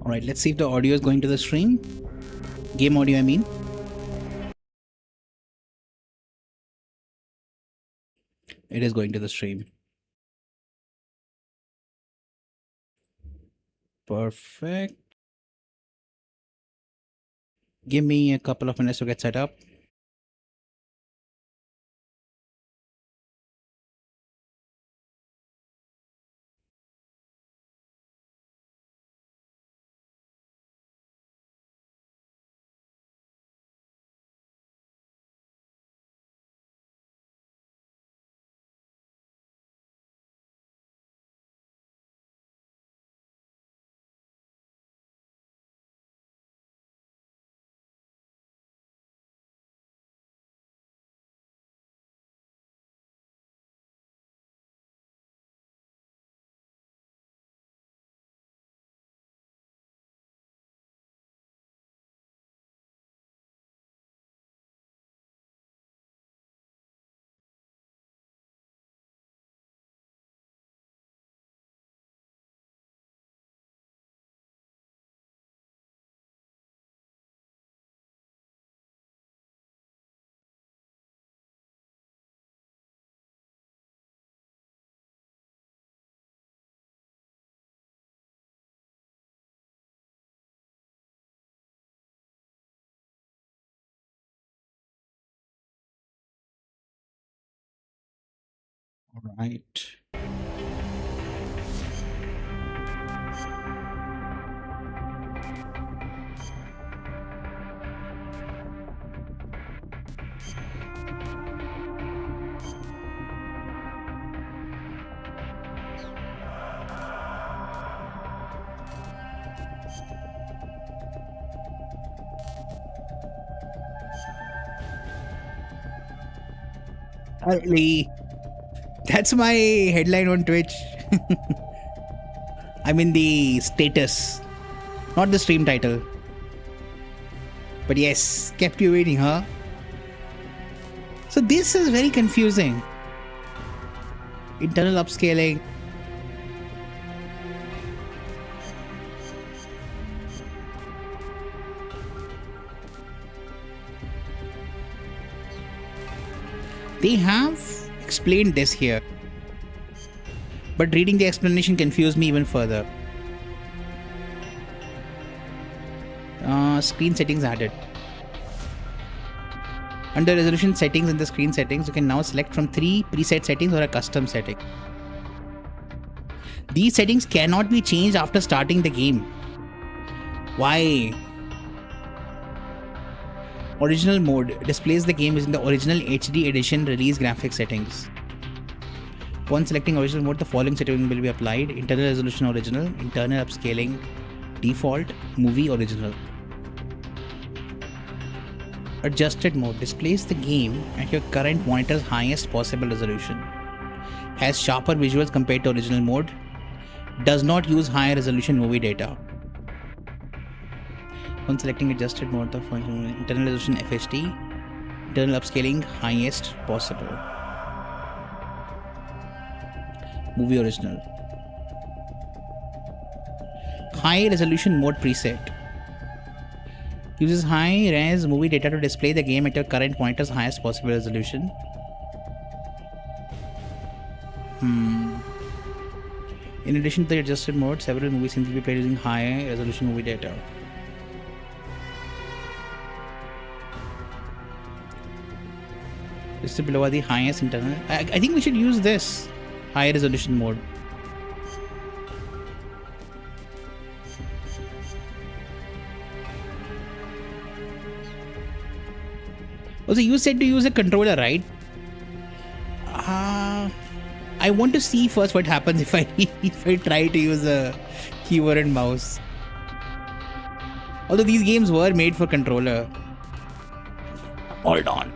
Alright, let's see if the audio is going to the stream. Game audio, I mean. It is going to the stream. Perfect. Give me a couple of minutes to get set up. Alright. Lee. That's my headline on Twitch. I mean the status, not the stream title. But yes, kept you waiting, huh? So this is very confusing. Internal upscaling. They have explained this here, but reading the explanation confused me even further. Screen settings added. Under resolution settings in the screen settings, you can now select from 3 preset settings or a custom setting. These settings cannot be changed after starting the game. Why? Original mode displays the game using the original HD edition release graphics settings. Upon selecting original mode, the following settings will be applied: internal resolution original, internal upscaling default, movie original. Adjusted mode displays the game at your current monitor's highest possible resolution. Has sharper visuals compared to original mode. Does not use high resolution movie data. When selecting adjusted mode, the function internal resolution FHD, internal upscaling highest possible. Movie original. High resolution mode preset. Uses high res movie data to display the game at your current monitor's highest possible resolution. In addition to the adjusted mode, several movie scenes will be played using high resolution movie data. This is below the highest internal. I think we should use this high resolution mode. Also, you said to use a controller, right? I want to see first what happens if I if I try to use a keyboard and mouse. Although these games were made for controller. Hold on.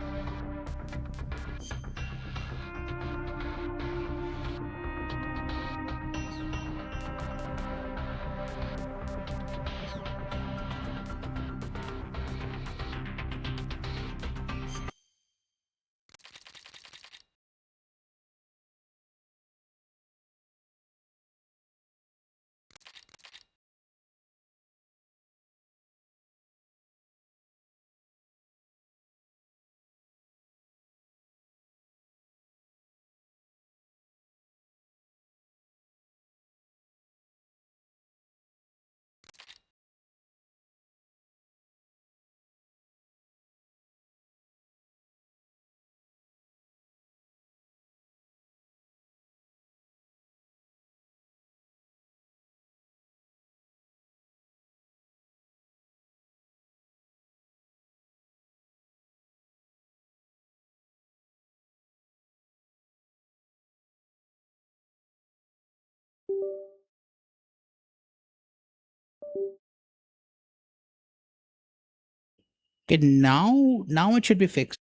Okay, now it should be fixed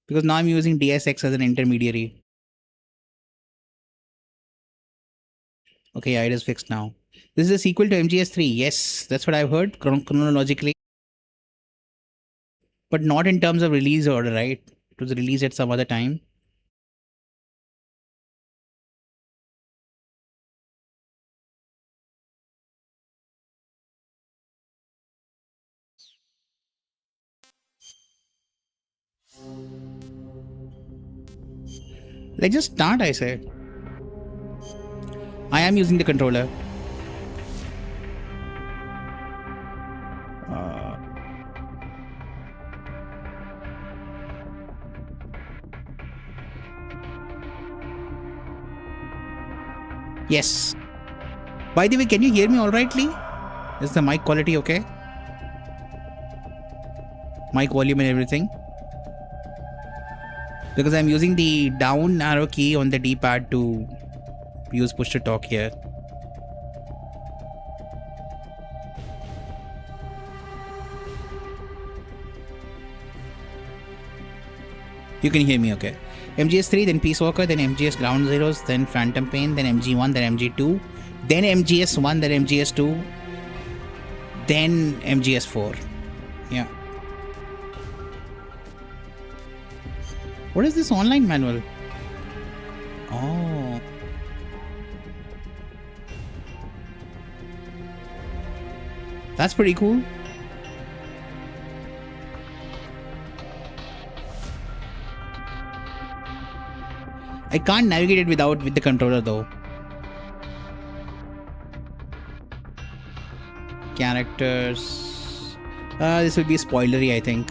because now I'm using DSX as an intermediary. Okay, yeah, it is fixed now. This is a sequel to MGS3. Yes, that's what I've heard chronologically, but not in terms of release order, right? It was released at some other time. Let's just start, I say. I am using the controller. Uh, yes. By the way, can you hear me all rightly? Is the mic quality okay? Mic volume and everything? Because I'm using the down arrow key on the D-pad to use push to talk here. You can hear me okay. MGS3, then PeaceWalker, then MGS Ground Zeroes, then Phantom Pain, then MG1, then MG2, then MGS1, then MGS2, then MGS4. Yeah. What is this online manual? Oh. That's pretty cool. I can't navigate it with the controller though. Characters. This will be spoilery, I think.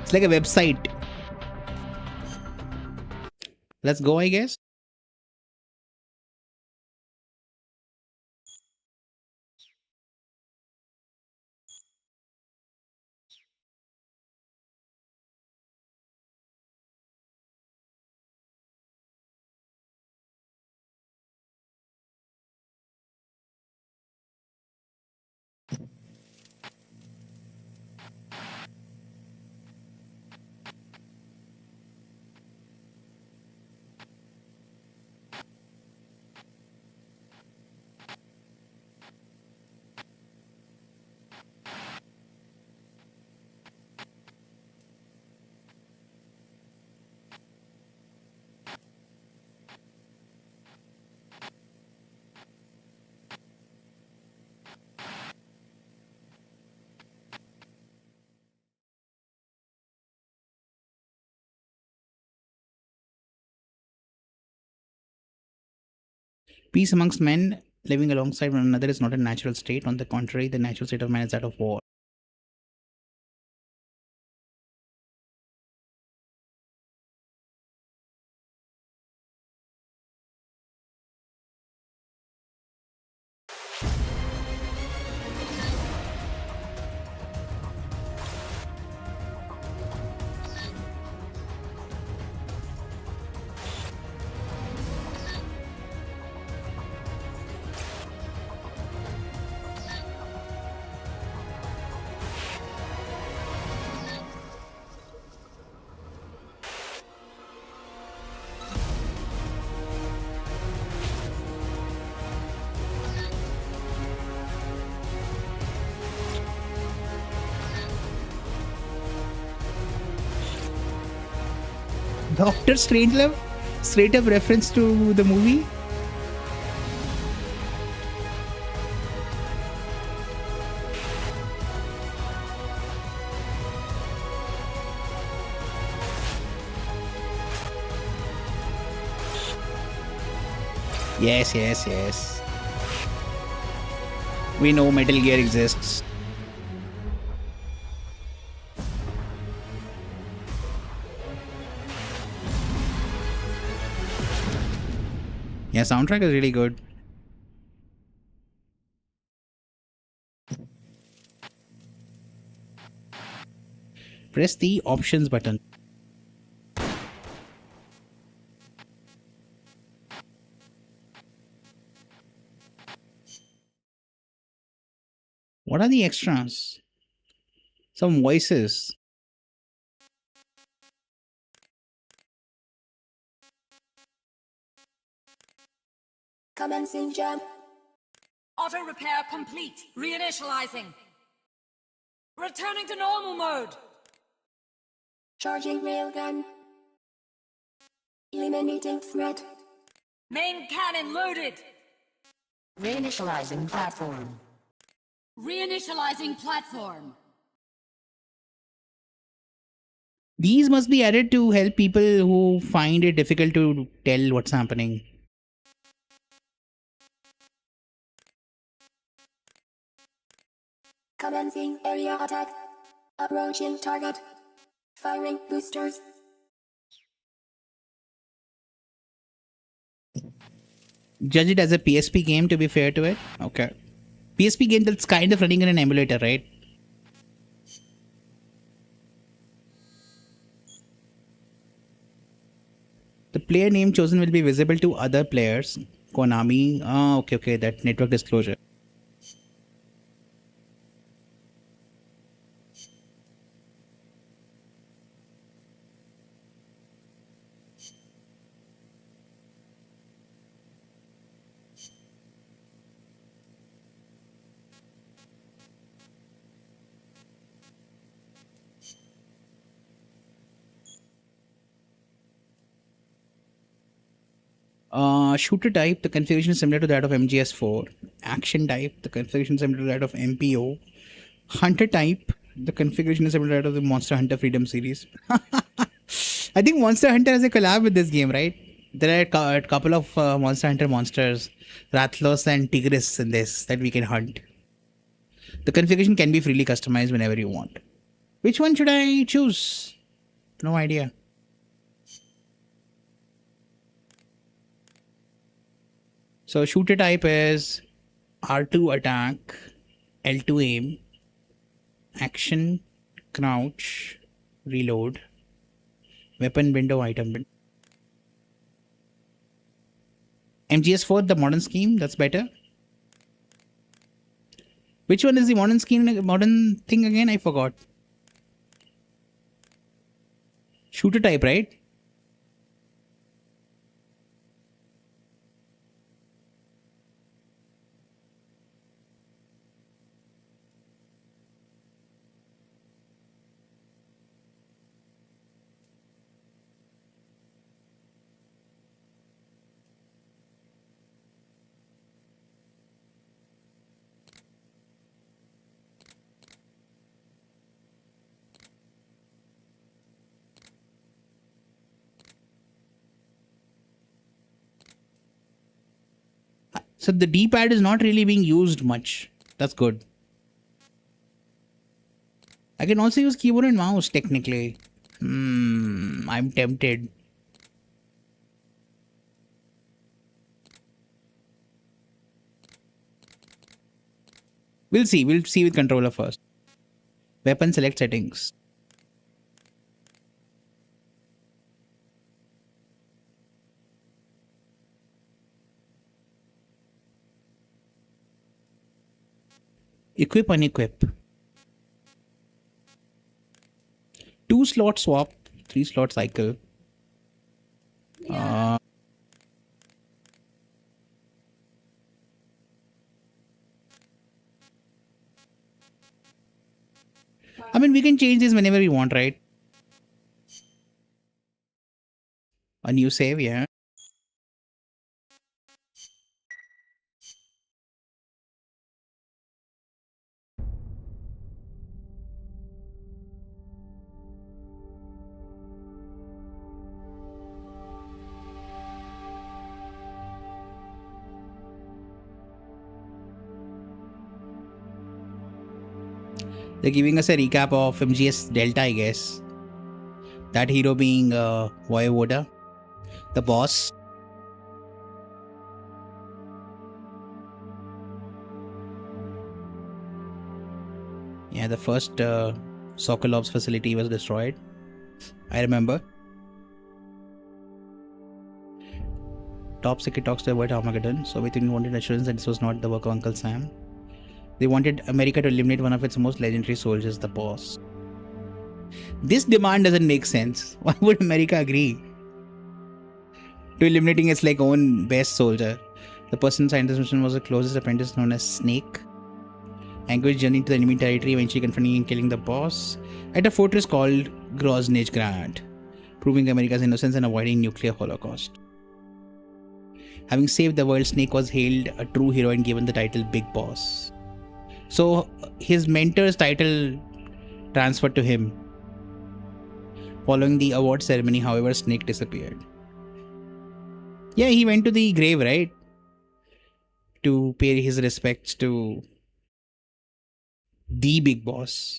It's like a website. Let's go, I guess. Peace amongst men living alongside one another is not a natural state. On the contrary, the natural state of man is that of war. Doctor Strangelove? Straight up reference to the movie? Yes, yes, yes. We know Metal Gear exists. Yeah, soundtrack is really good. Press the options button. What are the extras? Some voices. Commencing jump. Auto repair complete. Reinitializing. Returning to normal mode. Charging railgun. Eliminating threat. Main cannon loaded. Reinitializing platform. Reinitializing platform. These must be added to help people who find it difficult to tell what's happening. Commencing area attack. Approaching target. Firing boosters. Judge it as a PSP game, to be fair to it. Okay. PSP game that's kind of running in an emulator, right? The player name chosen will be visible to other players. Konami. Oh, okay. That network disclosure. Shooter type, the configuration is similar to that of MGS 4. Action type, the configuration is similar to that of MPO. Hunter type, the configuration is similar to that of the Monster Hunter Freedom series. I think Monster Hunter has a collab with this game, right? There are a couple of Monster Hunter monsters, Rathalos and Tigris in this that we can hunt. The configuration can be freely customized whenever you want. Which one should I choose? No idea. So shooter type is R2 attack, L2 aim, action, crouch, reload, weapon window, item window. MGS4, the modern scheme, that's better. Which one is the modern scheme, modern thing again? I forgot. Shooter type, right? So the D-pad is not really being used much. That's good. I can also use keyboard and mouse technically. I'm tempted. We'll see with controller first. Weapon select settings. Equip, unequip. 2 slot swap, 3 slot cycle. I mean, we can change this whenever we want, right? A new save, yeah. They're giving us a recap of MGS Delta, I guess. That hero being Voivoda, the boss. Yeah, the first Sokolov's facility was destroyed. I remember. Top Secret talks to avoid Armageddon. Soviet Union wanted assurance that this was not the work of Uncle Sam. They wanted America to eliminate one of its most legendary soldiers, the boss. This demand doesn't make sense. Why would America agree to eliminating its like own best soldier? The person signed this mission was the closest apprentice known as Snake. Anguish journeying to the enemy territory, eventually confronting and killing the boss at a fortress called Grosnage Grad, proving America's innocence and avoiding nuclear holocaust. Having saved the world, Snake was hailed a true hero and given the title Big Boss. So his mentor's title transferred to him. Following the award ceremony, however, Snake disappeared. Yeah, he went to the grave, right? To pay his respects to the Big Boss.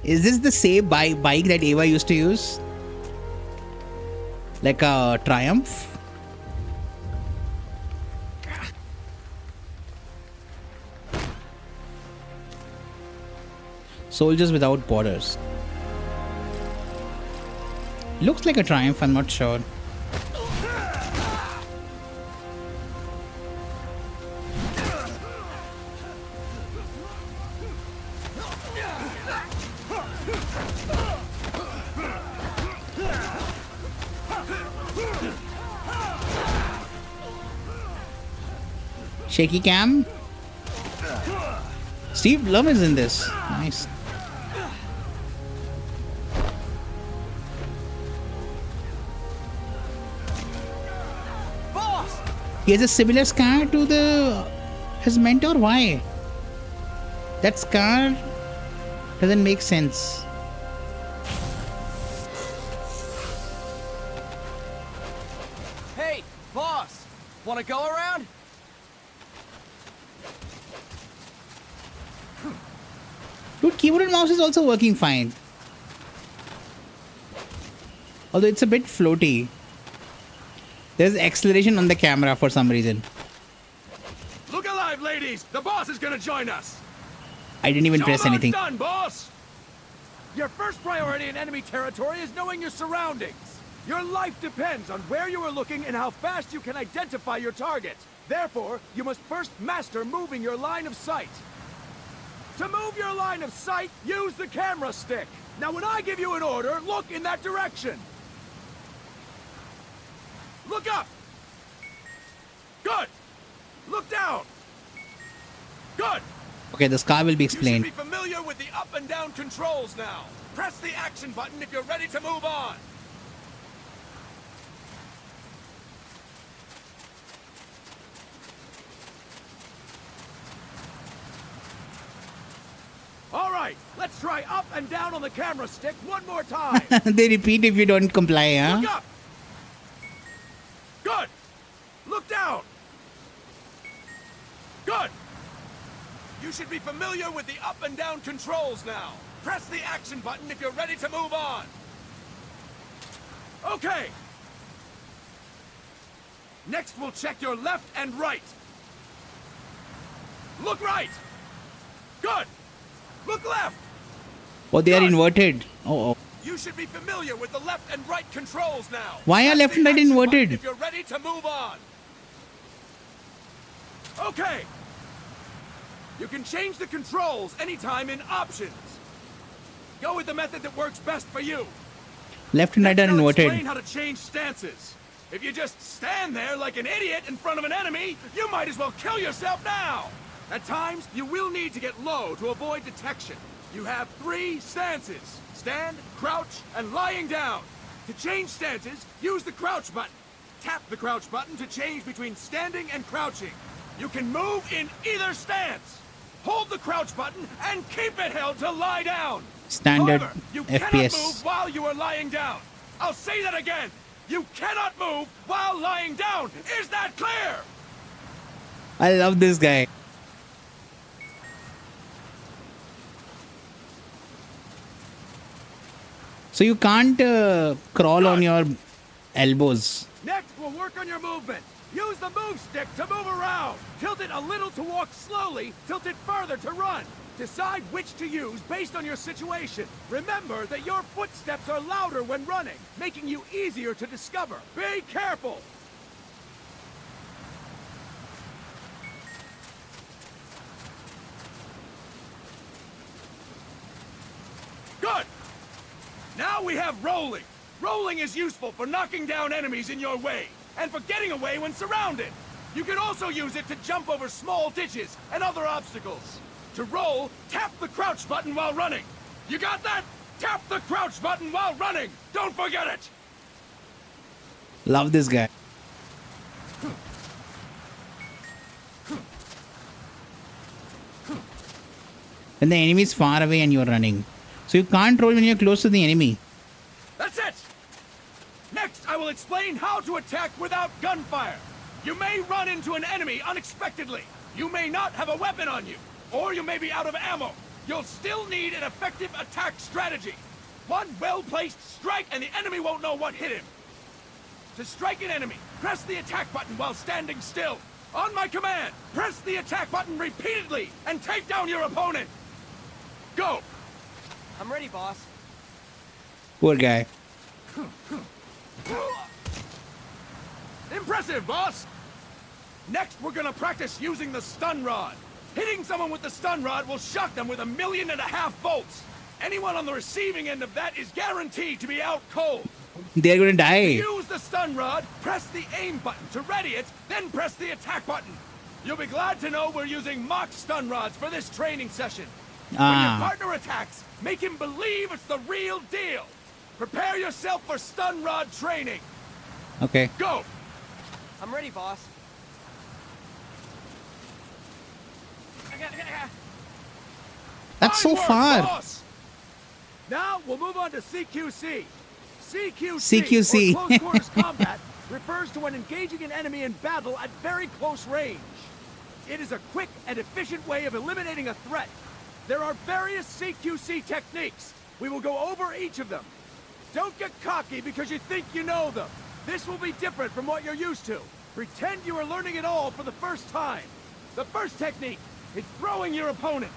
Is this the same bike that Ava used to use? Like a Triumph? Soldiers Without Borders. Looks like a Triumph, I'm not sure. Shaky cam. Steve Love is in this. Nice. Boss! He has a similar scar to his mentor. Why? That scar doesn't make sense. Hey, boss! Wanna go around? Dude, keyboard and mouse is also working fine. Although it's a bit floaty. There's acceleration on the camera for some reason. Look alive, ladies! The boss is gonna join us! I didn't even press anything. Done, boss! Your first priority in enemy territory is knowing your surroundings. Your life depends on where you are looking and how fast you can identify your target. Therefore, you must first master moving your line of sight. To move your line of sight, use the camera stick. Now when I give you an order, look in that direction. Look up. Good. Look down. Good. Okay, the scar will be You should explained. be familiar with the up and down controls now. Press the action button if you're ready to move on. All right, let's try up and down on the camera stick one more time. They repeat if you don't comply, huh? Look up. Good. Look down. Good. You should be familiar with the up and down controls now. Press the action button if you're ready to move on. Okay. Next, we'll check your left and right. Look right. Good. Look left. Oh, they are Good. inverted. Oh. You should be familiar with the left and right controls now. Why are Press left the and right action button inverted? If you're ready to move on. Okay. You can change the controls anytime in options. Go with the method that works best for you. Left and right are Next, I'll inverted. explain how to change stances. If you just stand there like an idiot in front of an enemy, you might as well kill yourself now. At times, you will need to get low to avoid detection. You have 3 stances: stand, crouch, and lying down. To change stances, use the crouch button. Tap the crouch button to change between standing and crouching. You can move in either stance. Hold the crouch button and keep it held to lie down. Standard However, you cannot FPS. move while you are lying down. I'll say that again. You cannot move while lying down. Is that clear? I love this guy. So you can't crawl on your elbows. Next, we'll work on your movement. Use the move stick to move around. Tilt it a little to walk slowly, tilt it further to run. Decide which to use based on your situation. Remember that your footsteps are louder when running, making you easier to discover. Be careful! Good! Now we have rolling. Rolling is useful for knocking down enemies in your way, and for getting away when surrounded. You can also use it to jump over small ditches and other obstacles. To roll, tap the crouch button while running. You got that? Tap the crouch button while running! Don't forget it! Love this guy. When the enemy is far away and you're running. So you can't roll when you're close to the enemy. That's it! Next, I will explain how to attack without gunfire. You may run into an enemy unexpectedly. You may not have a weapon on you, or you may be out of ammo. You'll still need an effective attack strategy. One well-placed strike and the enemy won't know what hit him. To strike an enemy, press the attack button while standing still. On my command, press the attack button repeatedly and take down your opponent. Go! I'm ready, boss. Poor guy. Impressive, boss! Next, we're gonna practice using the stun rod. Hitting someone with the stun rod will shock them with 1.5 million volts. Anyone on the receiving end of that is guaranteed to be out cold. They're gonna die. Use the stun rod, press the aim button to ready it, then press the attack button. You'll be glad to know we're using mock stun rods for this training session. When your partner attacks, make him believe it's the real deal. Prepare yourself for stun rod training. Okay. Go! I'm ready, boss. That's so Fine work, far. boss. Now we'll move on to CQC. CQC. or close quarters combat, refers to when engaging an enemy in battle at very close range. It is a quick and efficient way of eliminating a threat. There are various CQC techniques. We will go over each of them. Don't get cocky because you think you know them. This will be different from what you're used to. Pretend you are learning it all for the first time. The first technique is throwing your opponent.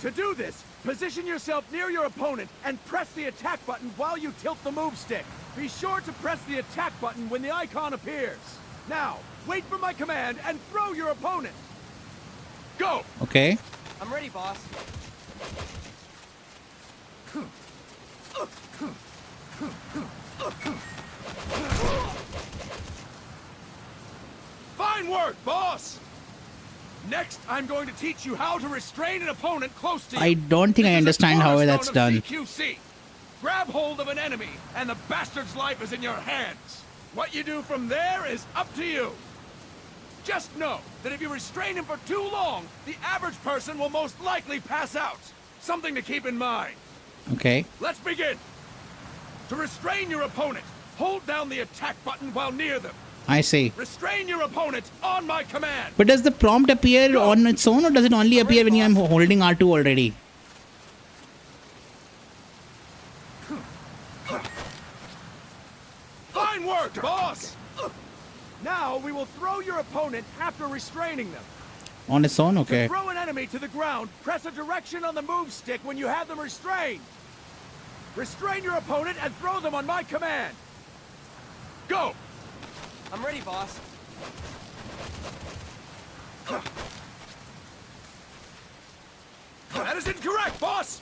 To do this, position yourself near your opponent and press the attack button while you tilt the move stick. Be sure to press the attack button when the icon appears. Now, wait for my command and throw your opponent. Go! Okay. I'm ready, boss. Fine work, boss! Next, I'm going to teach you how to restrain an opponent close to you. I don't think I This is a understand how that's cornerstone done. of CQC. Grab hold of an enemy, and the bastard's life is in your hands. What you do from there is up to you. Just know that if you restrain him for too long, the average person will most likely pass out. Something to keep in mind. Okay. Let's begin. To restrain your opponent, hold down the attack button while near them. I see. Restrain your opponent on my command. But does the prompt appear on its own, or does it only appear when I'm holding R2 already? Fine work, boss! Now we will throw your opponent after restraining them. On its own? To Okay. throw an enemy to the ground, press a direction on the move stick when you have them restrained. Restrain your opponent and throw them on my command. Go! I'm ready, boss. That is incorrect, boss!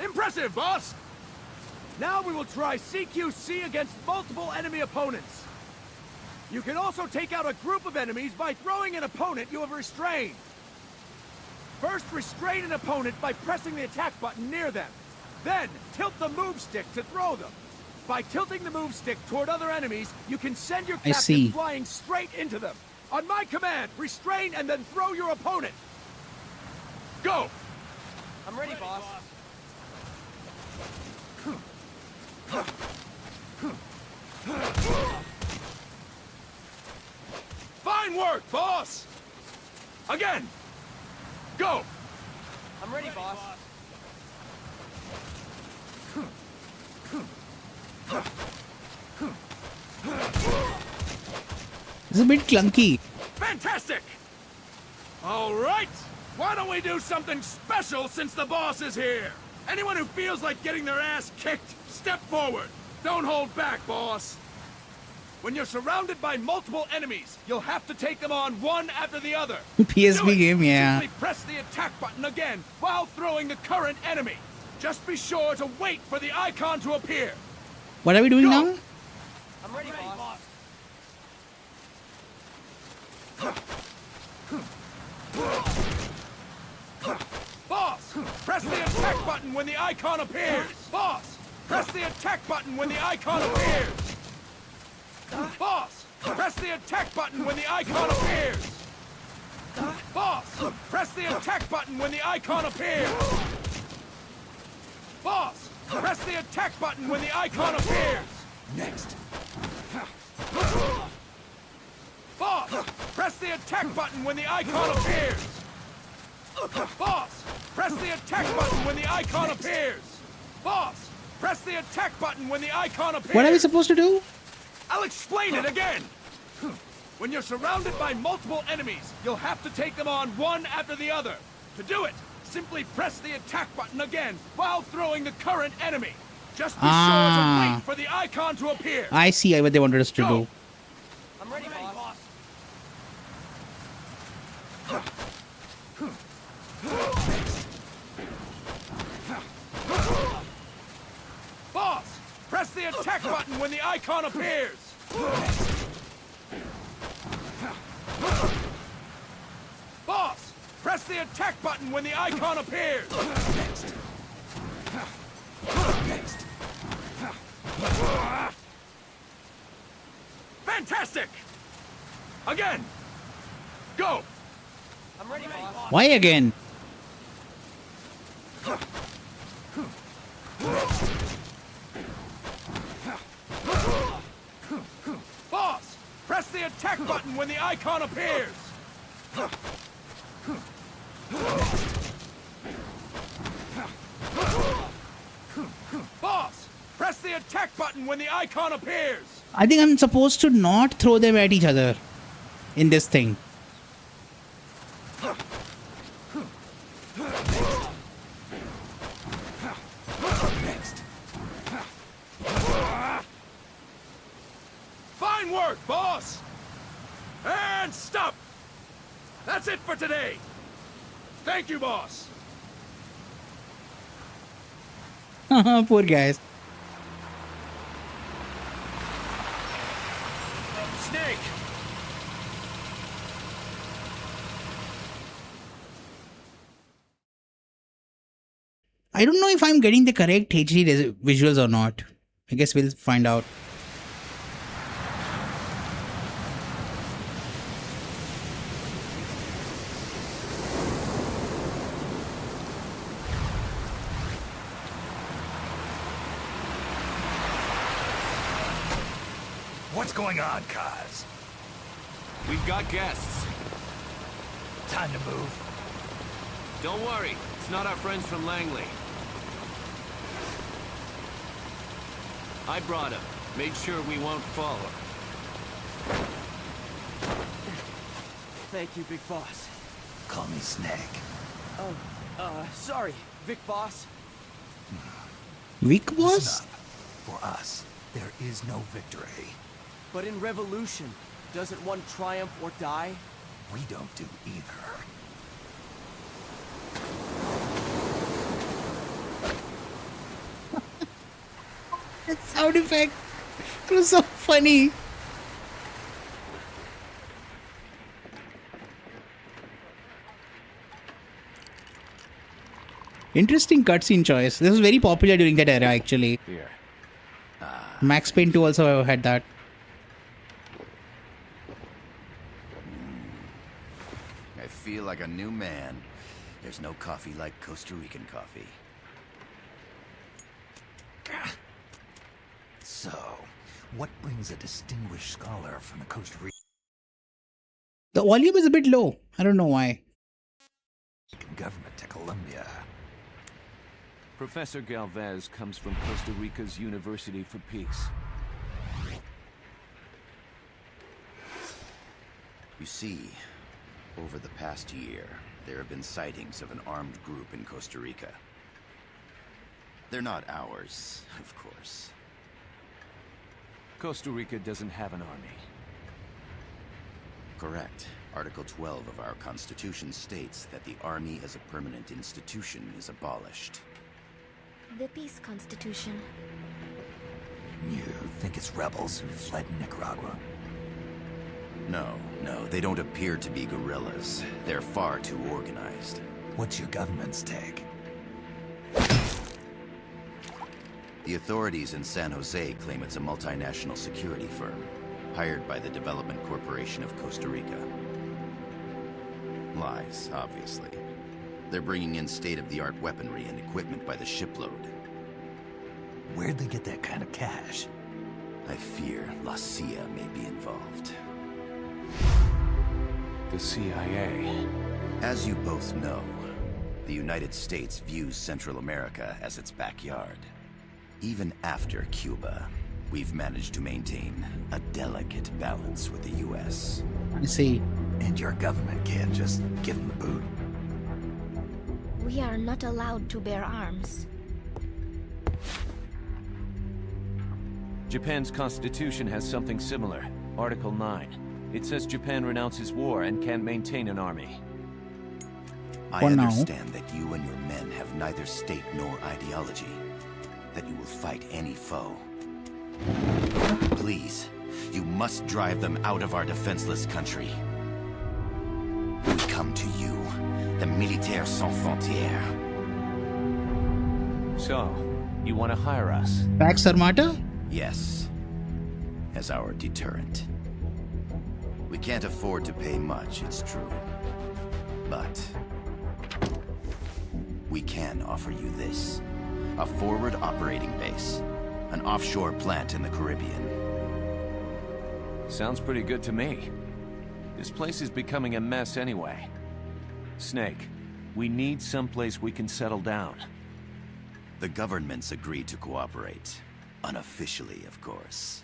Impressive, boss! Now we will try CQC against multiple enemy opponents. You can also take out a group of enemies by throwing an opponent you have restrained. First, restrain an opponent by pressing the attack button near them. Then, tilt the move stick to throw them. By tilting the move stick toward other enemies, you can send your I captain see. flying straight into them. On my command, restrain and then throw your opponent. Go! I'm ready, boss. Fine work, boss! Again! Go! I'm ready, boss. It's a bit clunky. Fantastic! All right! Why don't we do something special since the boss is here? Anyone who feels like getting their ass kicked, step forward. Don't hold back, boss. When you're surrounded by multiple enemies, you'll have to take them on one after the other. PSP Do it. game, yeah. Simply press the attack button again while throwing the current enemy. Just be sure to wait for the icon to appear. What are we doing Go. now? I'm ready, boss. Boss, press the attack button when the icon appears. Boss, press the attack button when the icon appears. Boss, press the attack button when the icon appears. Boss, press the attack button when the icon appears. Boss, press the attack button when the icon appears. Next. Boss, press the attack button when the icon appears. Boss, press the attack button when the icon appears. Boss, press the attack button when the icon appears. What are we supposed to do? I'll explain it again. When you're surrounded by multiple enemies, you'll have to take them on one after the other. To do it, simply press the attack button again while throwing the current enemy. Just be sure to wait for the icon to appear. I see what they wanted us to Go. do. I'm ready, boss. Boss, press the attack button when the icon appears. Boss, press the attack button when the icon appears. Fantastic! Again! Go! I'm ready, boss. Why again? Boss, press the attack button when the icon appears. Boss, press the attack button when the icon appears. I think I'm supposed to not throw them at each other in this thing. Fine work, boss! And stop! That's it for today! Thank you, boss! Poor guys. Snake! I don't know if I'm getting the correct HD visuals or not. I guess we'll find out. What's going on, Kaz? We've got guests. Time to move. Don't worry, it's not our friends from Langley. I brought him. Made sure we won't fall. Thank you, big boss. Call me Snake. Sorry, Vic boss. Weak boss? Listen up. For us, there is no victory. But in revolution, doesn't one triumph or die? We don't do either. That sound effect. It was so funny. Interesting cutscene choice. This was very popular during that era, actually. Here. Max Payne 2 also had that. I feel like a new man. There's no coffee like Costa Rican coffee. So, what brings a distinguished scholar from the Costa Rican The volume is a bit low. I don't know why. government to Colombia? Professor Galvez comes from Costa Rica's University for Peace. You see, over the past year, there have been sightings of an armed group in Costa Rica. They're not ours, of course. Costa Rica doesn't have an army. Correct. Article 12 of our Constitution states that the Army as a permanent institution is abolished. The Peace Constitution. You think it's rebels who fled Nicaragua? No, they don't appear to be guerrillas. They're far too organized. What's your government's take? The authorities in San Jose claim it's a multinational security firm, hired by the Development Corporation of Costa Rica. Lies, obviously. They're bringing in state-of-the-art weaponry and equipment by the shipload. Where'd they get that kind of cash? I fear La CIA may be involved. The CIA. As you both know, the United States views Central America as its backyard. Even after Cuba, we've managed to maintain a delicate balance with the US. I see. And your government can't just give them the boot? We are not allowed to bear arms. Japan's constitution has something similar. Article 9. It says Japan renounces war and can't maintain an army. I For now. understand that you and your men have neither state nor ideology. That you will fight any foe. Please, you must drive them out of our defenseless country. We come to you, the Militaires Sans Frontières. So, you want to hire us? Pax Armata? Yes, as our deterrent. We can't afford to pay much, it's true. But we can offer you this. A forward operating base. An offshore plant in the Caribbean. Sounds pretty good to me. This place is becoming a mess anyway. Snake, we need someplace we can settle down. The government's agreed to cooperate. Unofficially, of course.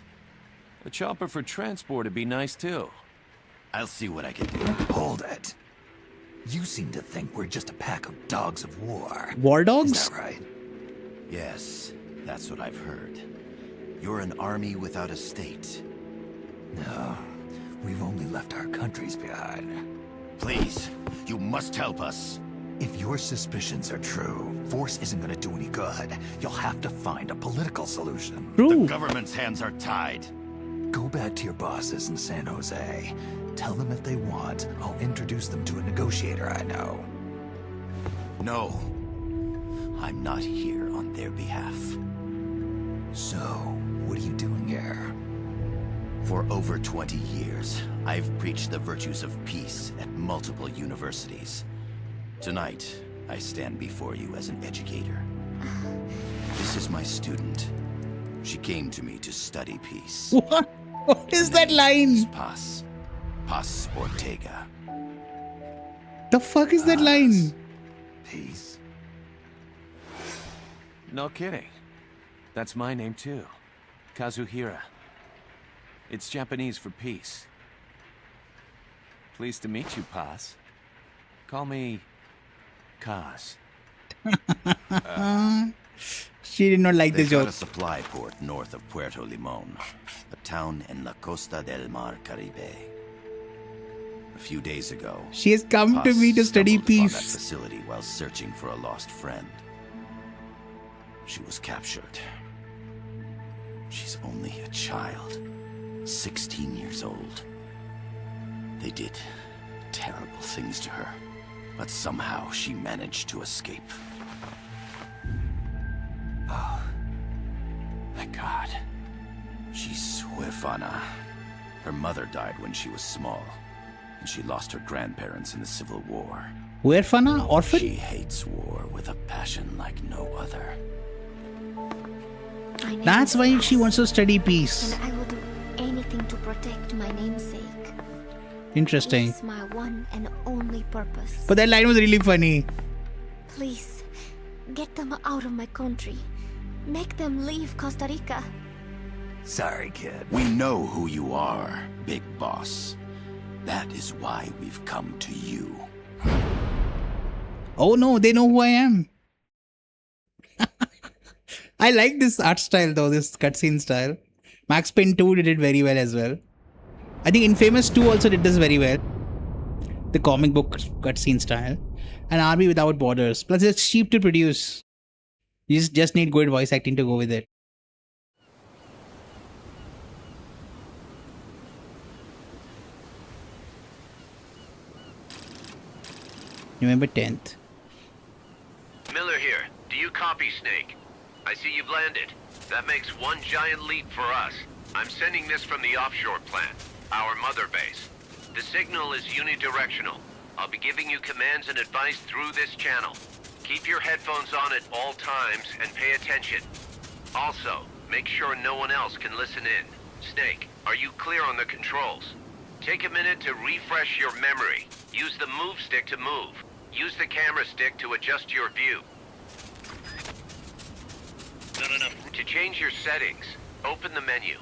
A chopper for transport would be nice too. I'll see what I can do. Hold it. You seem to think we're just a pack of dogs of war. War Is dogs? that right? Yes, that's what I've heard. You're an army without a state. No, we've only left our countries behind. Please, you must help us. If your suspicions are true, force isn't gonna do any good. You'll have to find a political solution. The True. government's hands are tied. Go back to your bosses in San Jose. Tell them if they want, I'll introduce them to a negotiator I know. No. I'm not here on their behalf. So, what are you doing here? For over 20 years, I've preached the virtues of peace at multiple universities. Tonight, I stand before you as an educator. This is my student. She came to me to study peace. What? What is that line? Paz. Paz Ortega. The fuck is that line? Peace. No kidding. That's my name too. Kazuhira. It's Japanese for peace. Pleased to meet you, Paz. Call me Kaz. She did not like the They've got joke. a supply port north of Puerto Limon, a town in la Costa del Mar Caribe. A few days ago, She has come to Paz me to study stumbled upon that peace. facility while searching for a lost friend. She was captured. She's only a child, 16 years old. They did terrible things to her, but somehow she managed to escape. Oh, my God. She's huérfana. Her mother died when she was small, and she lost her grandparents in the Civil War. Huérfana? She Orphan? hates war with a passion like no other. My name That's is why Paz, she wants to study peace. And I will do anything to protect my namesake. Interesting. This is my one and only purpose. But that line was really funny. Please, get them out of my country. Make them leave Costa Rica. Sorry, kid. We know who you are, Big Boss. That is why we've come to you. Oh no, they know who I am. I like this art style though, this cutscene style. Max Payne 2 did it very well as well. I think Infamous 2 also did this very well. The comic book cutscene style. And Army Without Borders. Plus it's cheap to produce. You just need good voice acting to go with it. November 10th. Miller here. Do you copy, Snake? I see you've landed. That makes one giant leap for us. I'm sending this from the offshore plant, our mother base. The signal is unidirectional. I'll be giving you commands and advice through this channel. Keep your headphones on at all times and pay attention. Also, make sure no one else can listen in. Snake, are you clear on the controls? Take a minute to refresh your memory. Use the move stick to move. Use the camera stick to adjust your view. To change your settings, open the menu.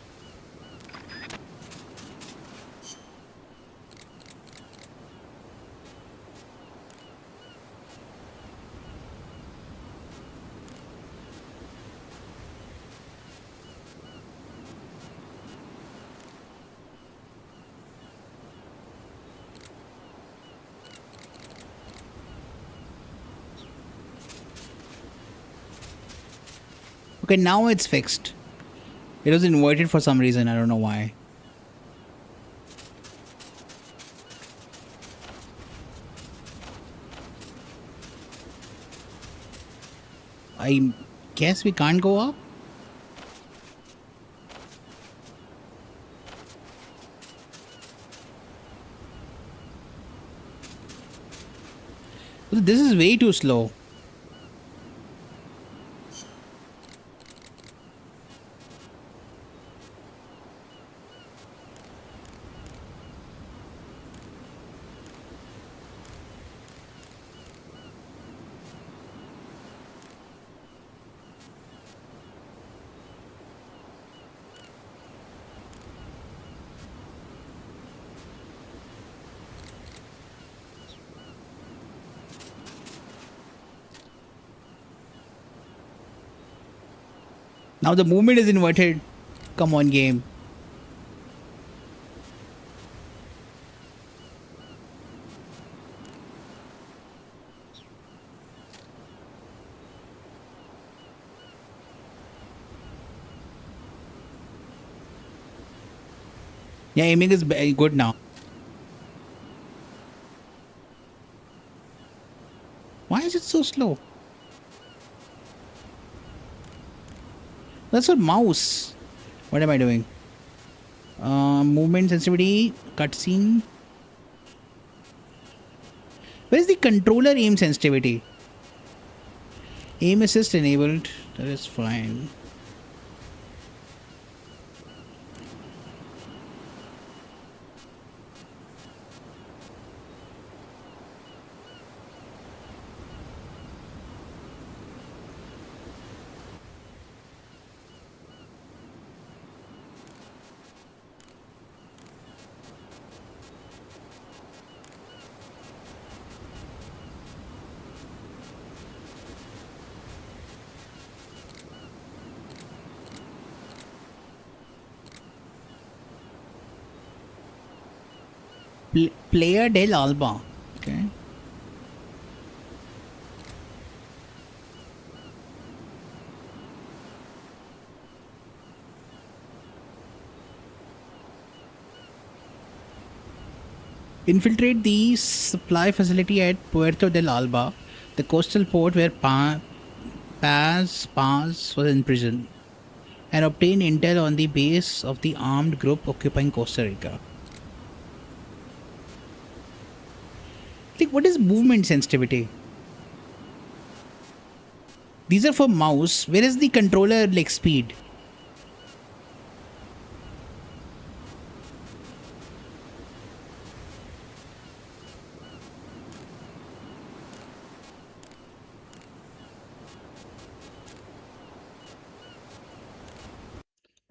Okay, now it's fixed. It was inverted for some reason, I don't know why. I guess we can't go up? This is way too slow. Now the movement is inverted. Come on, game. Yeah, aiming is good now. Why is it so slow? That's a mouse. What am I doing? Movement sensitivity, cutscene. Where is the controller aim sensitivity? Aim assist enabled. That is fine. Player del Alba. Okay. Infiltrate the supply facility at Puerto del Alba, the coastal port where Paz was in prison, and obtain intel on the base of the armed group occupying Costa Rica. Like, what is movement sensitivity? These are for mouse. Where is the controller like speed?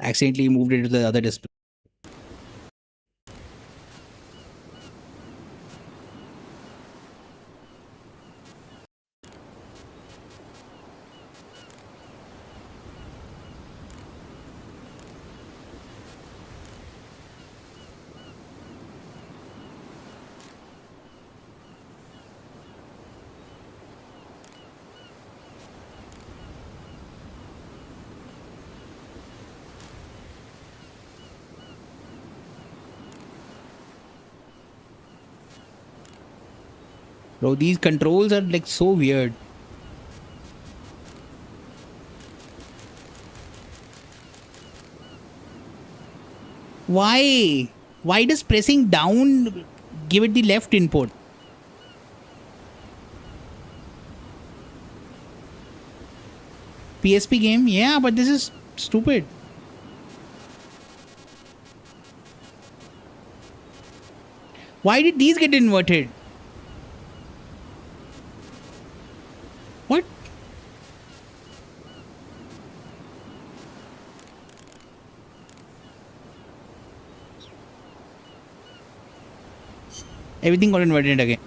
Accidentally moved it to the other display. Bro, these controls are like so weird. Why? Why does pressing down give it the left input? PSP game? Yeah, but this is stupid. Why did these get inverted? What? Everything got inverted again.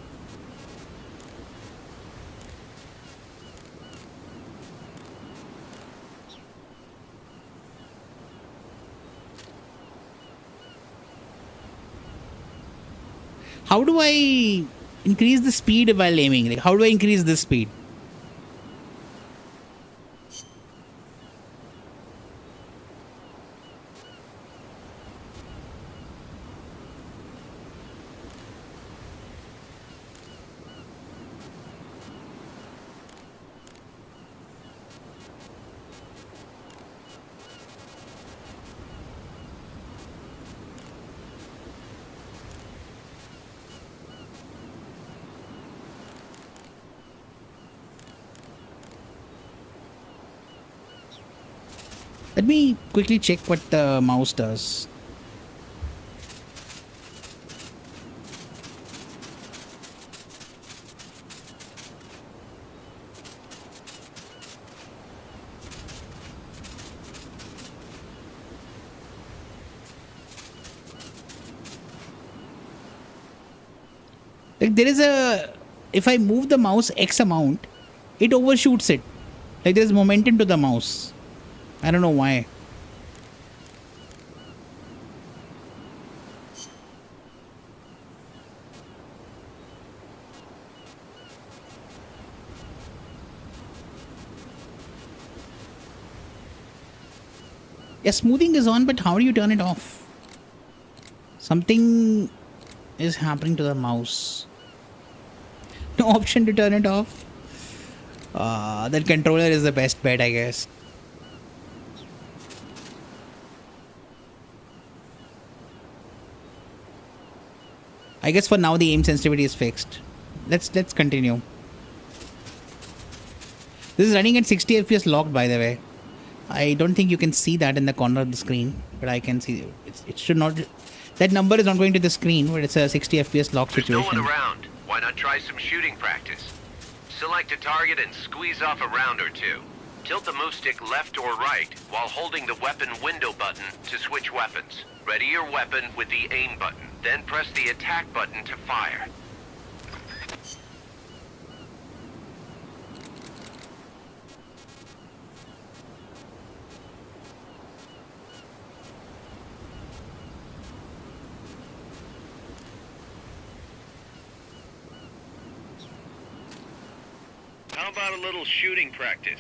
How do I increase the speed while aiming? Like, how do I increase the speed? Let me quickly check what the mouse does. Like there is a, if I move the mouse X amount, it overshoots it. Like there is momentum to the mouse. I don't know why. Yeah, smoothing is on, but how do you turn it off? Something is happening to the mouse. No option to turn it off. That controller is the best bet, I guess. I guess for now the aim sensitivity is fixed. Let's continue. This is running at 60 FPS locked, by the way. I don't think you can see that in the corner of the screen, but I can see it should not. That number is not going to the screen, but it's a 60 FPS lock situation. There's no one around. Why not try some shooting practice? Select a target and squeeze off a round or two. Tilt the move stick left or right while holding the weapon window button to switch weapons. Ready your weapon with the aim button. Then press the attack button to fire. How about a little shooting practice?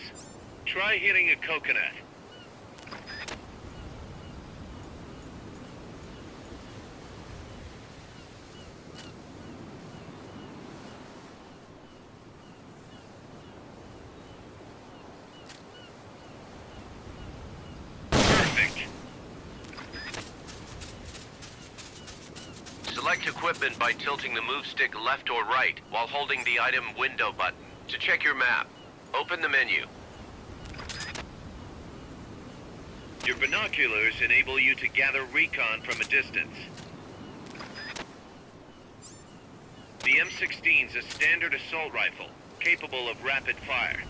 Try hitting a coconut. Perfect. Select equipment by tilting the move stick left or right while holding the item window button. To check your map, open the menu. Your binoculars enable you to gather recon from a distance. The M16 is a standard assault rifle, capable of rapid fire.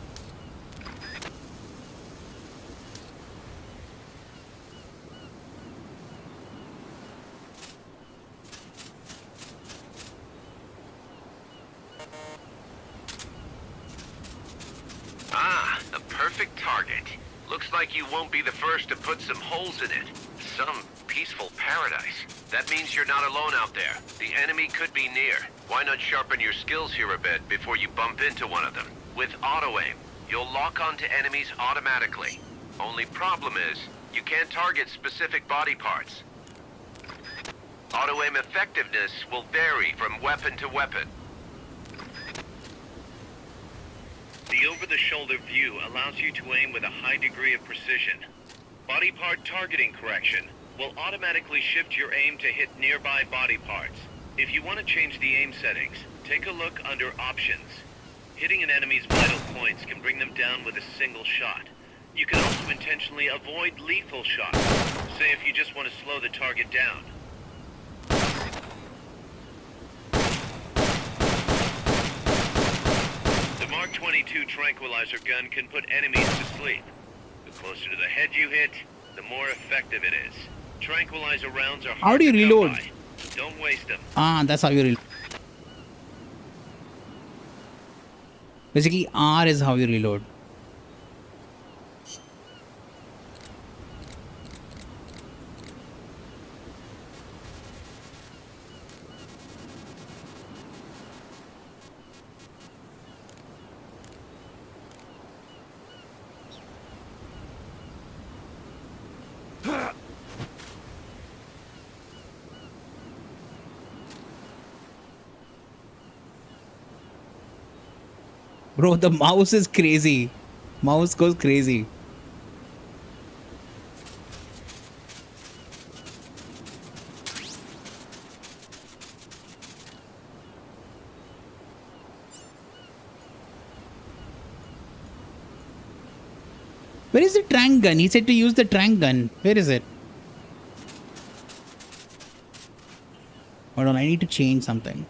Ah, a perfect target. Looks like you won't be the first to put some holes in it. Some peaceful paradise. That means you're not alone out there. The enemy could be near. Why not sharpen your skills here a bit before you bump into one of them? With auto-aim, you'll lock onto enemies automatically. Only problem is, you can't target specific body parts. Auto-aim effectiveness will vary from weapon to weapon. The over-the-shoulder view allows you to aim with a high degree of precision. Body part targeting correction will automatically shift your aim to hit nearby body parts. If you want to change the aim settings, take a look under Options. Hitting an enemy's vital points can bring them down with a single shot. You can also intentionally avoid lethal shots, say if you just want to slow the target down. The Mark 22 tranquilizer gun can put enemies to sleep. The closer to the head you hit, the more effective it is. Tranquilizer rounds are hard How do you to come reload? by. Don't waste them. That's how you reload. Basically, R is how you reload. Bro, the mouse is crazy. Mouse goes crazy. Where is the trank gun? He said to use the trank gun. Where is it? Hold on, I need to change something.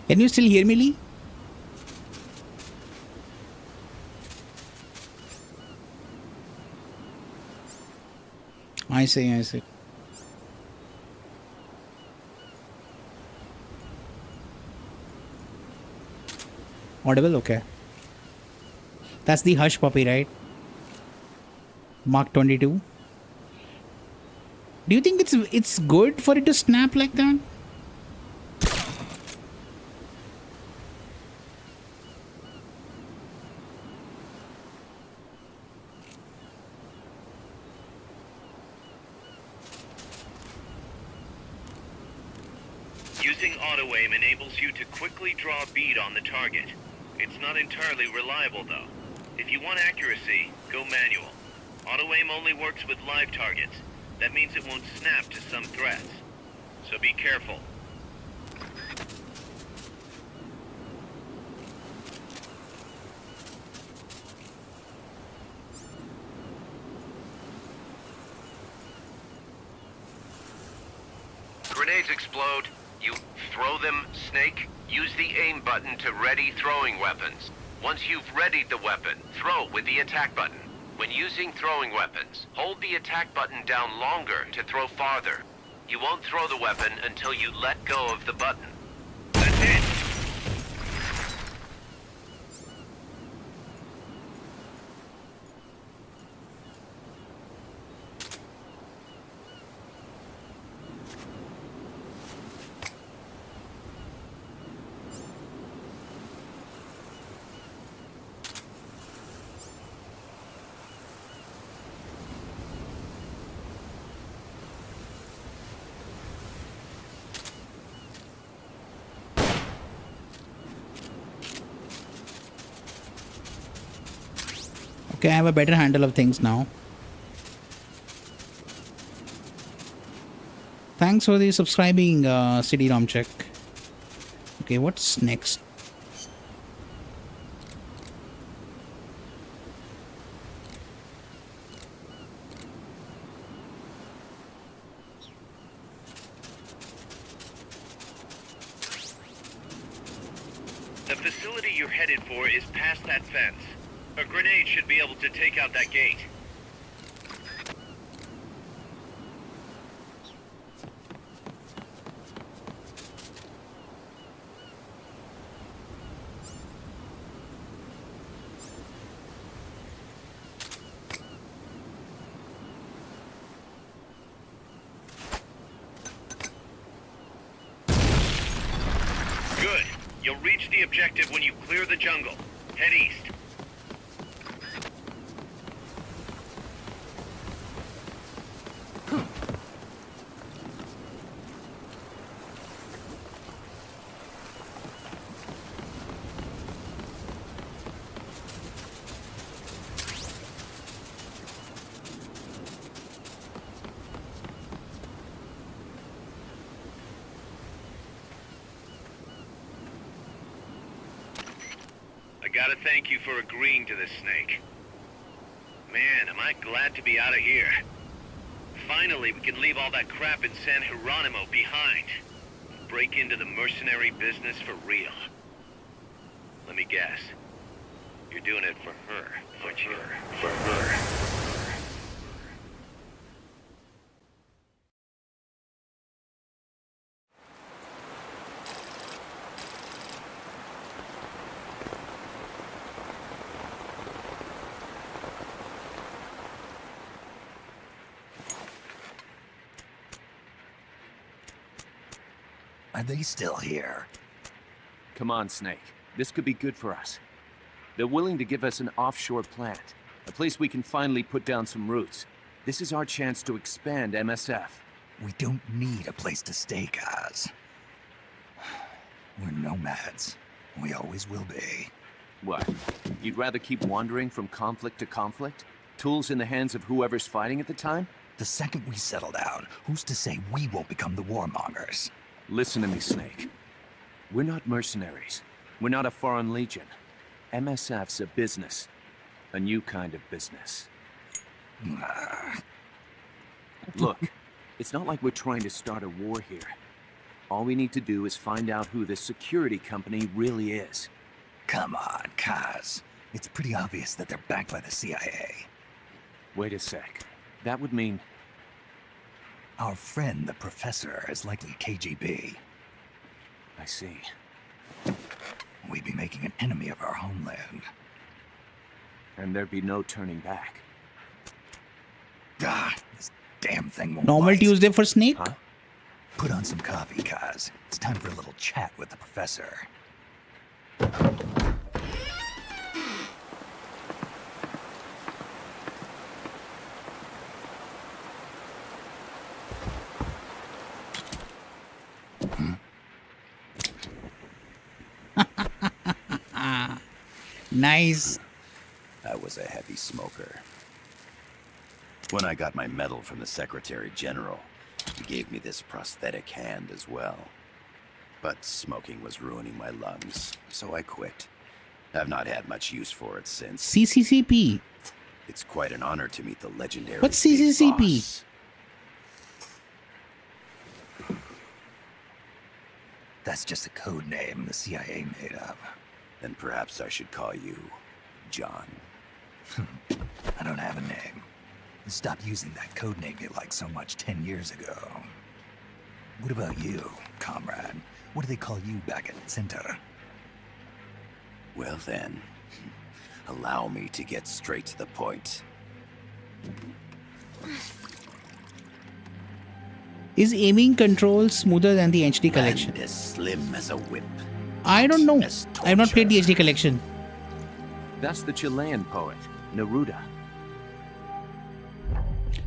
Can you still hear me, Lee? I see, I see. Audible? Okay. That's the Hush puppy, right? Mark 22. Do you think it's good for it to snap like that? Using auto-aim enables you to quickly draw a bead on the target. It's not entirely reliable, though. If you want accuracy, go manual. Auto-aim only works with live targets. That means it won't snap to some threats. So be careful. Grenades explode. You throw them, Snake. Use the aim button to ready throwing weapons. Once you've readied the weapon, throw with the attack button. When using throwing weapons, hold the attack button down longer to throw farther. You won't throw the weapon until you let go of the button. That's it. Okay, I have a better handle of things now. Thanks for the subscribing, CD-ROM check. Okay, what's next? The facility you're headed for is past that fence. A grenade should be able to take out that gate. Good. You'll reach the objective when you clear the jungle. Head east. I gotta thank you for agreeing to this, Snake. Man, am I glad to be out of here. Finally, we can leave all that crap in San Geronimo behind. Break into the mercenary business for real. Let me guess. You're doing it for her, aren't you? For her. Are they still here? Come on, Snake. This could be good for us. They're willing to give us an offshore plant, a place we can finally put down some roots. This is our chance to expand MSF. We don't need a place to stay, guys. We're nomads. We always will be. What? You'd rather keep wandering from conflict to conflict? Tools in the hands of whoever's fighting at the time? The second we settle down, who's to say we won't become the warmongers? Listen to me, Snake. We're not mercenaries. We're not a foreign legion. MSF's a business. A new kind of business. Look, it's not like we're trying to start a war here. All we need to do is find out who this security company really is. Come on, Kaz. It's pretty obvious that they're backed by the CIA. Wait a sec. That would mean... Our friend, the professor, is likely KGB. I see. We'd be making an enemy of our homeland. And there'd be no turning back. Ah, this damn thing won't Normal bite. Tuesday for Snake? Huh? Put on some coffee, Kaz. It's time for a little chat with the professor. Nice. I was a heavy smoker. When I got my medal from the Secretary General, he gave me this prosthetic hand as well. But smoking was ruining my lungs, so I quit. I've not had much use for it since. CCCP. It's quite an honor to meet the legendary What's Big CCCP? Boss. That's just a code name the CIA made up. Then perhaps I should call you John. I don't have a name. Stop using that code name you liked so much 10 years ago. What about you, comrade? What do they call you back at Center? Well then, allow me to get straight to the point. Is aiming control smoother than the HD collection? And as slim as a whip. I don't know. As I have not played the torture. HD collection. That's the Chilean poet, Neruda.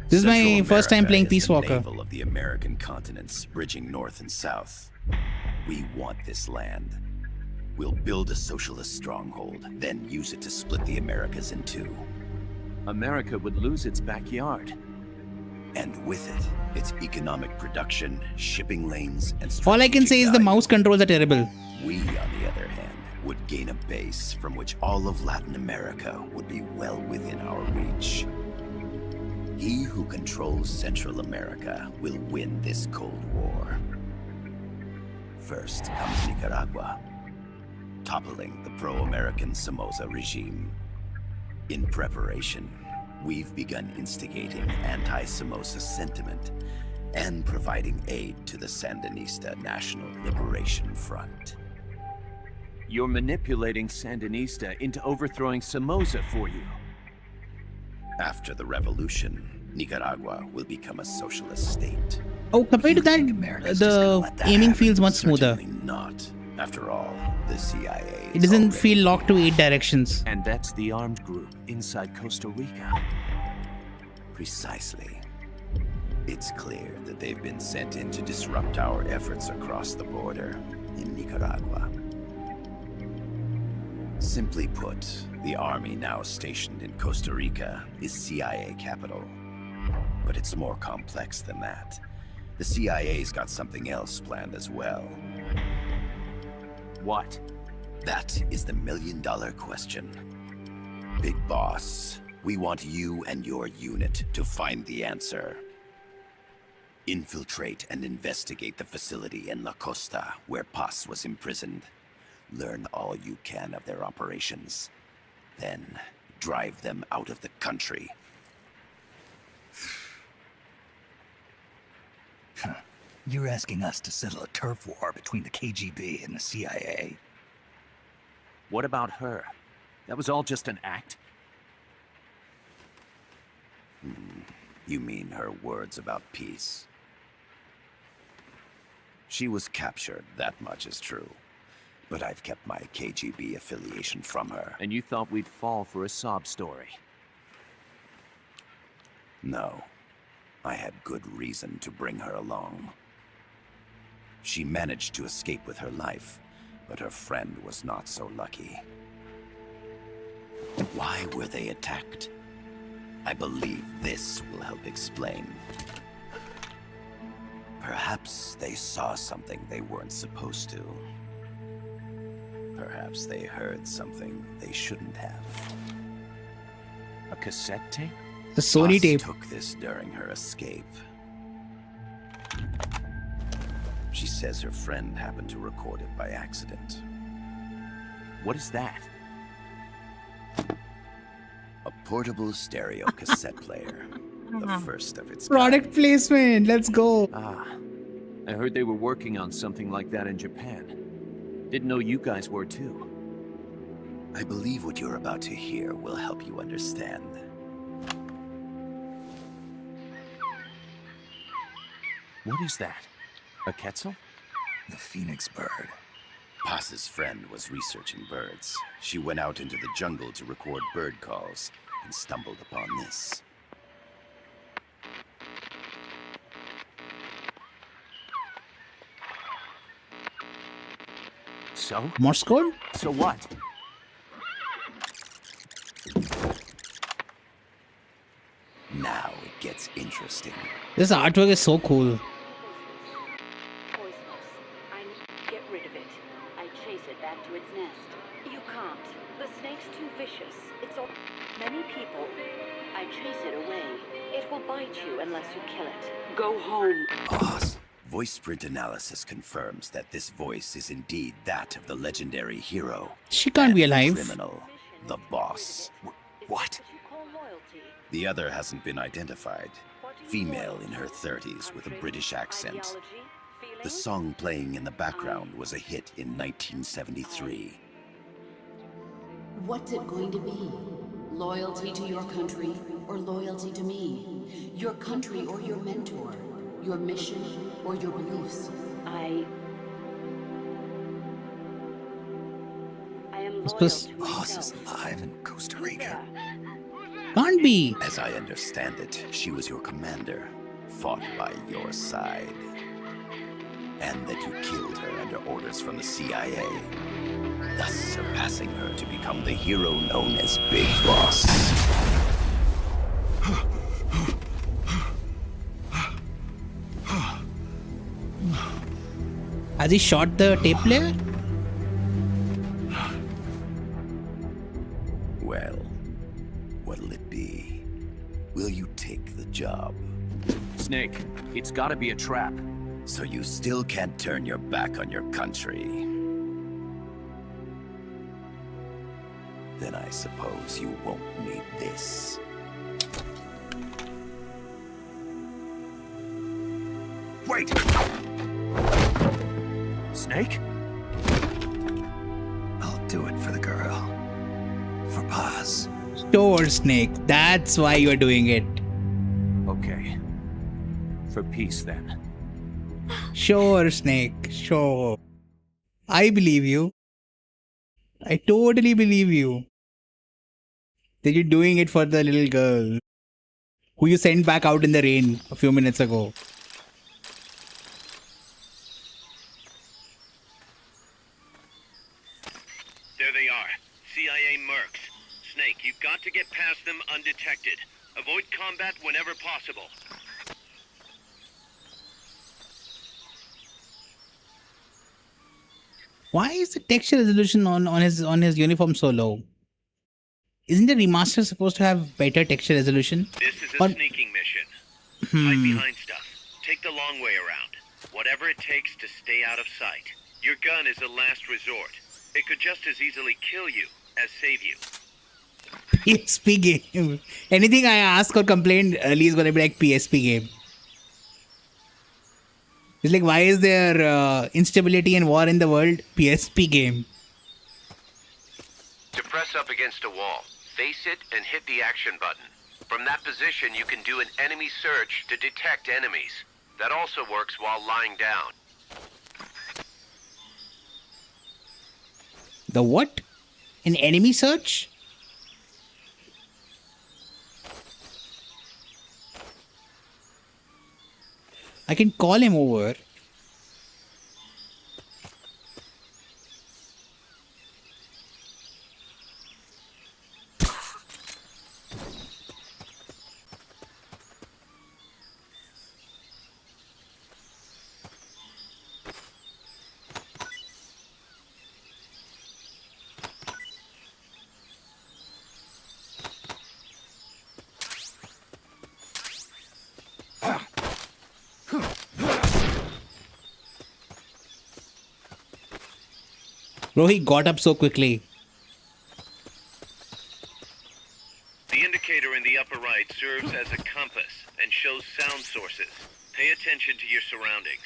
This is my Central first time America playing is the Peace Walker. navel of the American continents, bridging north and south. We want this land. We'll build a socialist stronghold, then use it to split the Americas in two. America would lose its backyard. And with it, its economic production, shipping lanes, and All I can strategic say is the value. mouse controls are terrible. We, on the other hand, would gain a base from which all of Latin America would be well within our reach. He who controls Central America will win this Cold War. First comes Nicaragua. toppling the pro-American Somoza regime. In preparation, we've begun instigating anti-Somoza sentiment and providing aid to the Sandinista National Liberation Front. You're manipulating Sandinista into overthrowing Somoza for you. After the revolution, Nicaragua will become a socialist state. Oh, compared to that, America's just gonna the let that aiming happen? feels much smoother. Certainly not. After all, the CIA It doesn't already feel locked to 8 directions. And that's the armed group inside Costa Rica. Precisely. It's clear that they've been sent in to disrupt our efforts across the border in Nicaragua. Simply put, the army now stationed in Costa Rica is CIA capital. But it's more complex than that. The CIA's got something else planned as well. What? That is the million-dollar question. Big Boss, we want you and your unit to find the answer. Infiltrate and investigate the facility in La Costa where Paz was imprisoned. Learn all you can of their operations. Then, drive them out of the country. You're asking us to settle a turf war between the KGB and the CIA? What about her? That was all just an act? You mean her words about peace? She was captured, that much is true. But I've kept my KGB affiliation from her. And you thought we'd fall for a sob story? No. I had good reason to bring her along. She managed to escape with her life, but her friend was not so lucky. Why were they attacked? I believe this will help explain. Perhaps they saw something they weren't supposed to. Perhaps they heard something they shouldn't have. A cassette tape? The Sony Paz tape. took this during her escape. She says her friend happened to record it by accident. What is that? A portable stereo cassette player. The first of its Product kind. placement. Let's go. Ah, I heard they were working on something like that in Japan. Didn't know you guys were too. I believe what you're about to hear will help you understand. What is that? A Quetzal? The Phoenix bird. Paz's friend was researching birds. She went out into the jungle to record bird calls and stumbled upon this. So? Morse code? So what? Now it gets interesting. This artwork is so cool. Poisonous. I need to get rid of it. I chase it back to its nest. You can't. The snake's too vicious. It's all many people. I chase it away. It will bite you unless you kill it. Go home. Boss. Voice print analysis confirms that this voice is indeed that of the legendary hero. She can't be and alive. Criminal, the boss. What? You call loyalty. The other hasn't been identified. Female in her 30s with a British accent. Ideology? The Feelings? song playing in the background was a hit in 1973. What's it going to be? Loyalty to your country or loyalty to me? Your country or your mentor? Your mission or your beliefs? I am This loyal was- to Boss is myself. alive in Costa Rica. Can't be. As I understand it, she was your commander, fought by your side. And that you killed her under orders from the CIA, thus surpassing her to become the hero known as Big Boss. Has he shot the tape player? Well, what'll it be? Will you take the job? Snake, it's gotta be a trap. So you still can't turn your back on your country? Then I suppose you won't need this. Wait! Snake? I'll do it for the girl. For Paz. Sure, Snake. That's why you're doing it. Okay. For peace, then. Sure, Snake. Sure. I believe you. I totally believe you. That you're doing it for the little girl who you sent back out in the rain a few minutes ago. There they are. CIA mercs. Snake, you've got to get past them undetected. Avoid combat whenever possible. Why is the texture resolution on his uniform so low? Isn't the remaster supposed to have better texture resolution? This is a sneaking mission. Hide behind stuff. Take the long way around. Whatever it takes to stay out of sight. Your gun is a last resort. It could just as easily kill you as save you. PSP game. Anything I ask or complain early is gonna be like PSP game. It's like, why is there instability and war in the world? PSP game. To press up against a wall, face it and hit the action button. From that position, you can do an enemy search to detect enemies. That also works while lying down. The what? An enemy search? I can call him over. Bro, he got up so quickly. The indicator in the upper right serves as a compass and shows sound sources. Pay attention to your surroundings.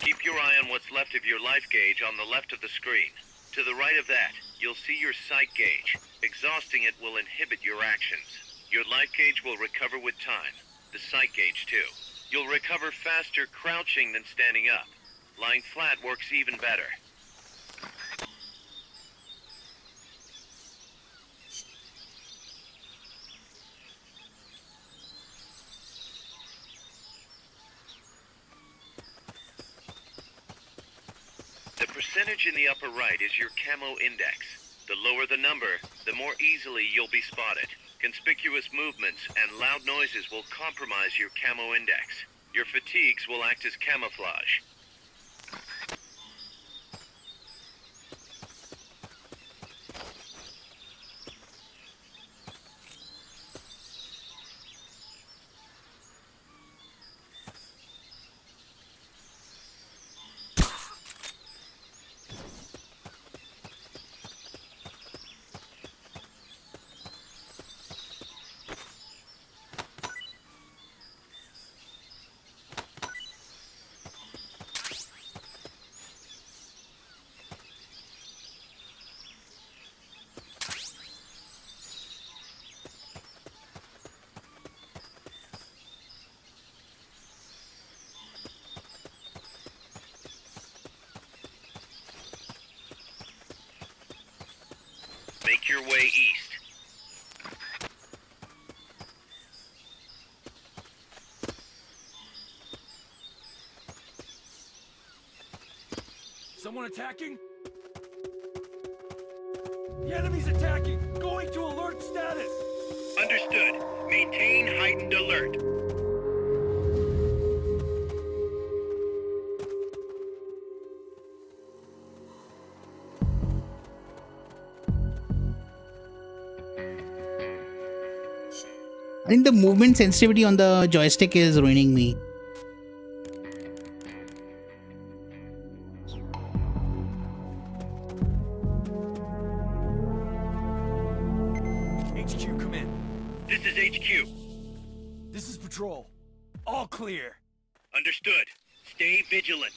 Keep your eye on what's left of your life gauge on the left of the screen. To the right of that, you'll see your sight gauge. Exhausting it will inhibit your actions. Your life gauge will recover with time. The sight gauge, too. You'll recover faster crouching than standing up. Lying flat works even better. The percentage in the upper right is your camo index. The lower the number, the more easily you'll be spotted. Conspicuous movements and loud noises will compromise your camo index. Your fatigues will act as camouflage. Make your way east. Someone attacking? The enemy's attacking! Going to alert status! Understood. Maintain heightened alert. I think the movement sensitivity on the joystick is ruining me. HQ. This is Patrol. All clear. Understood. Stay vigilant.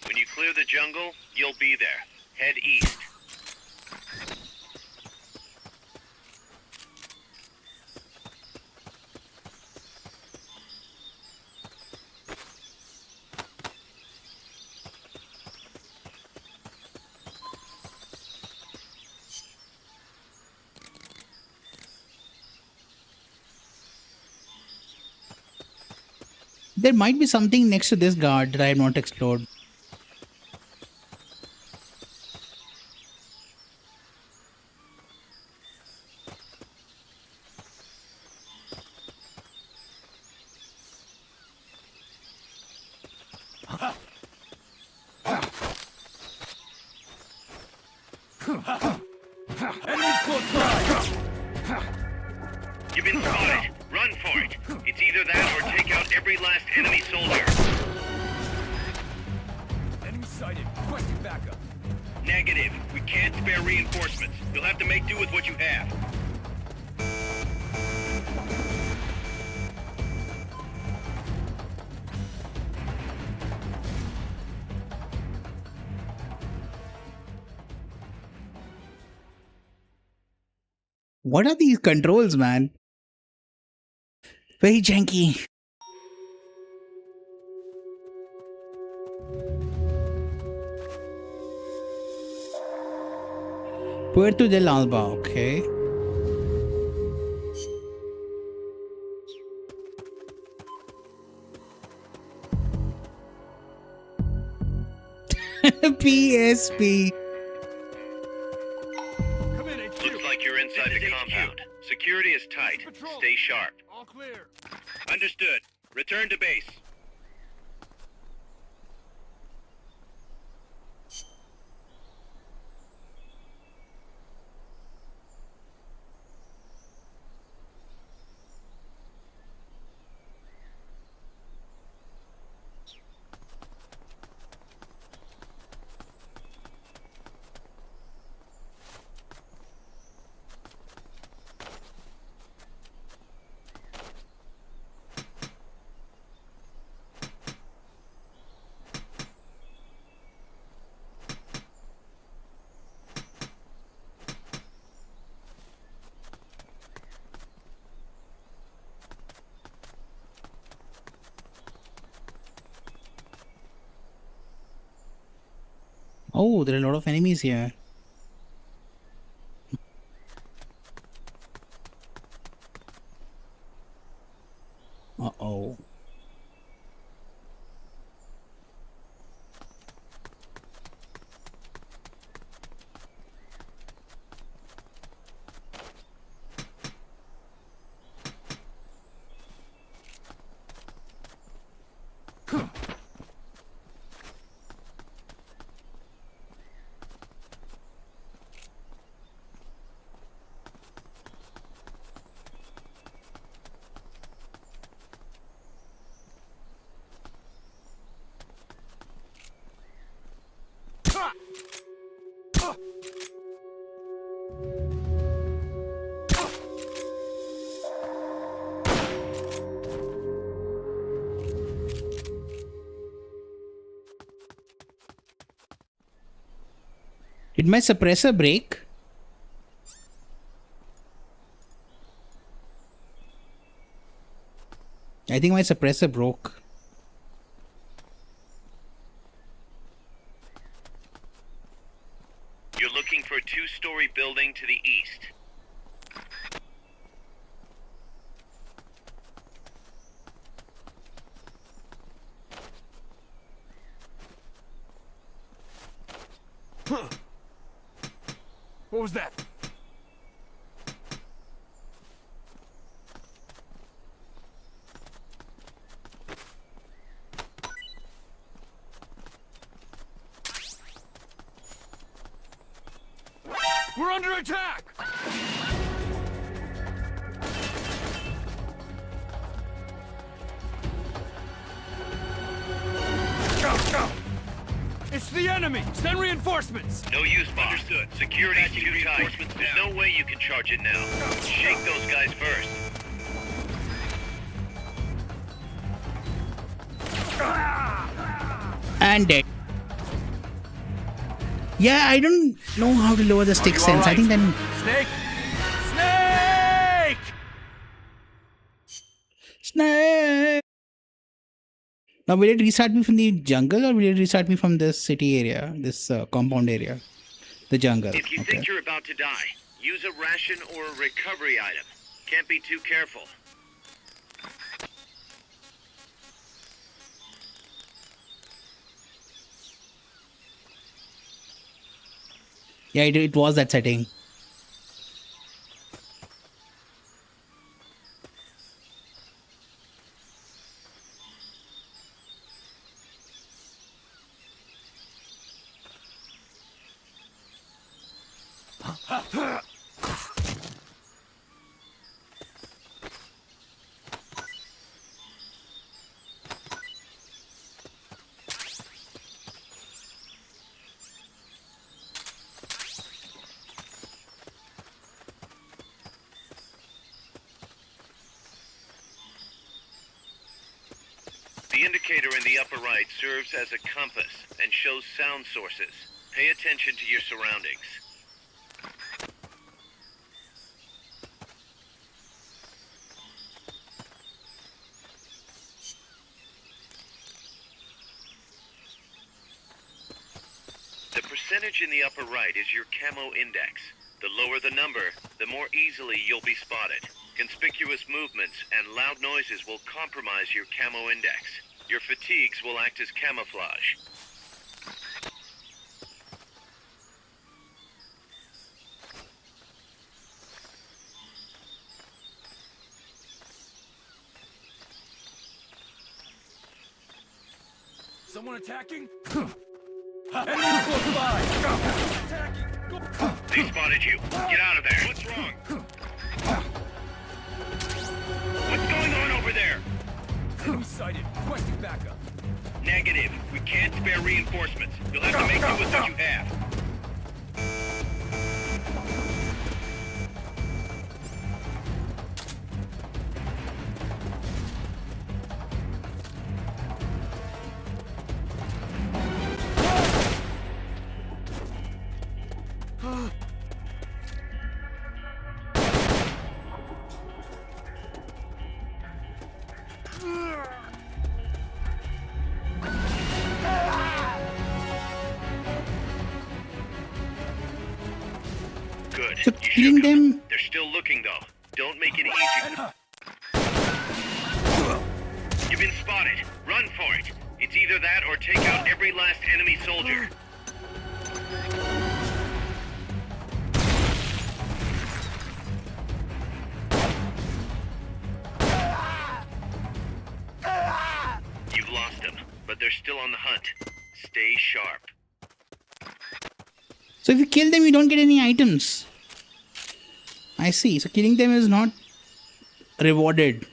When you clear the jungle, you'll be there. Head east. There might be something next to this guard that I have not explored. Enemies close by! You've been spotted. Run for it. It's either that or take out every last enemy soldier. Enemy sighted. Requesting backup. Negative. We can't spare reinforcements. You'll have to make do with what you have. What are these controls, man? Very janky. Puerto del Alba, okay. PSP. Come in, HQ. Looks like you're inside the compound. Security is tight. Patrol. Stay sharp. All clear. Understood. Return to base. Oh, there are a lot of enemies here. Uh-oh. Did my suppressor break? I think my suppressor broke. You're looking for a two-story building to the east. What was that? We're under attack! It's the enemy! Send reinforcements! No use, boss. Understood. Security's too tight. There's no way you can charge it now. Shake those guys first. And dead. Yeah, I don't know how to lower the stick sense. I think then... Snake! Snake! Snake! Now, will it restart me from the jungle or will it restart me from this city area, this compound area? The jungle. If you think you're about to die, use a ration or a recovery item. Can't be too careful. Yeah, it was that setting. The indicator in the upper right serves as a compass and shows sound sources. Pay attention to your surroundings. The percentage in the upper right is your camo index. The lower the number, the more easily you'll be spotted. Conspicuous movements and loud noises will compromise your camo index. Your fatigues will act as camouflage. Someone attacking? Enemies close by! Attacking! Go. They spotted you. Get out of there. What's wrong? What's going on over there? Enemy sighted. Requesting backup. Negative. We can't spare reinforcements. You'll have to make do with what you have. Good. So You killing shook 'em. them... They're still looking, though. Don't make it easy. You've been spotted. Run for it. It's either that or take out every last enemy soldier. You've lost them, but they're still on the hunt. Stay sharp. So if you kill them, you don't get any items. I see. So killing them is not rewarded.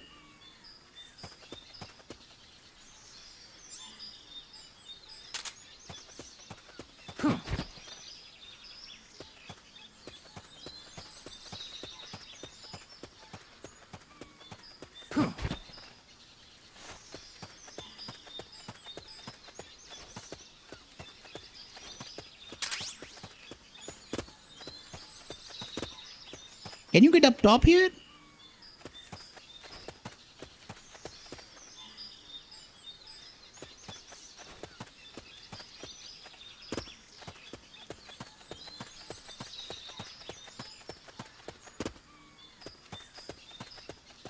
Can you get up top here?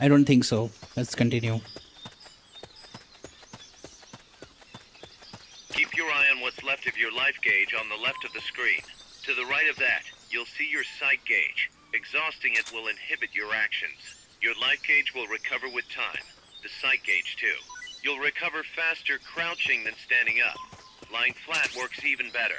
I don't think so. Let's continue. Keep your eye on what's left of your life gauge on the left of the screen. To the right of that, you'll see your sight gauge. Exhausting it will inhibit your actions. Your life gauge will recover with time. The sight gauge, too. You'll recover faster crouching than standing up. Lying flat works even better.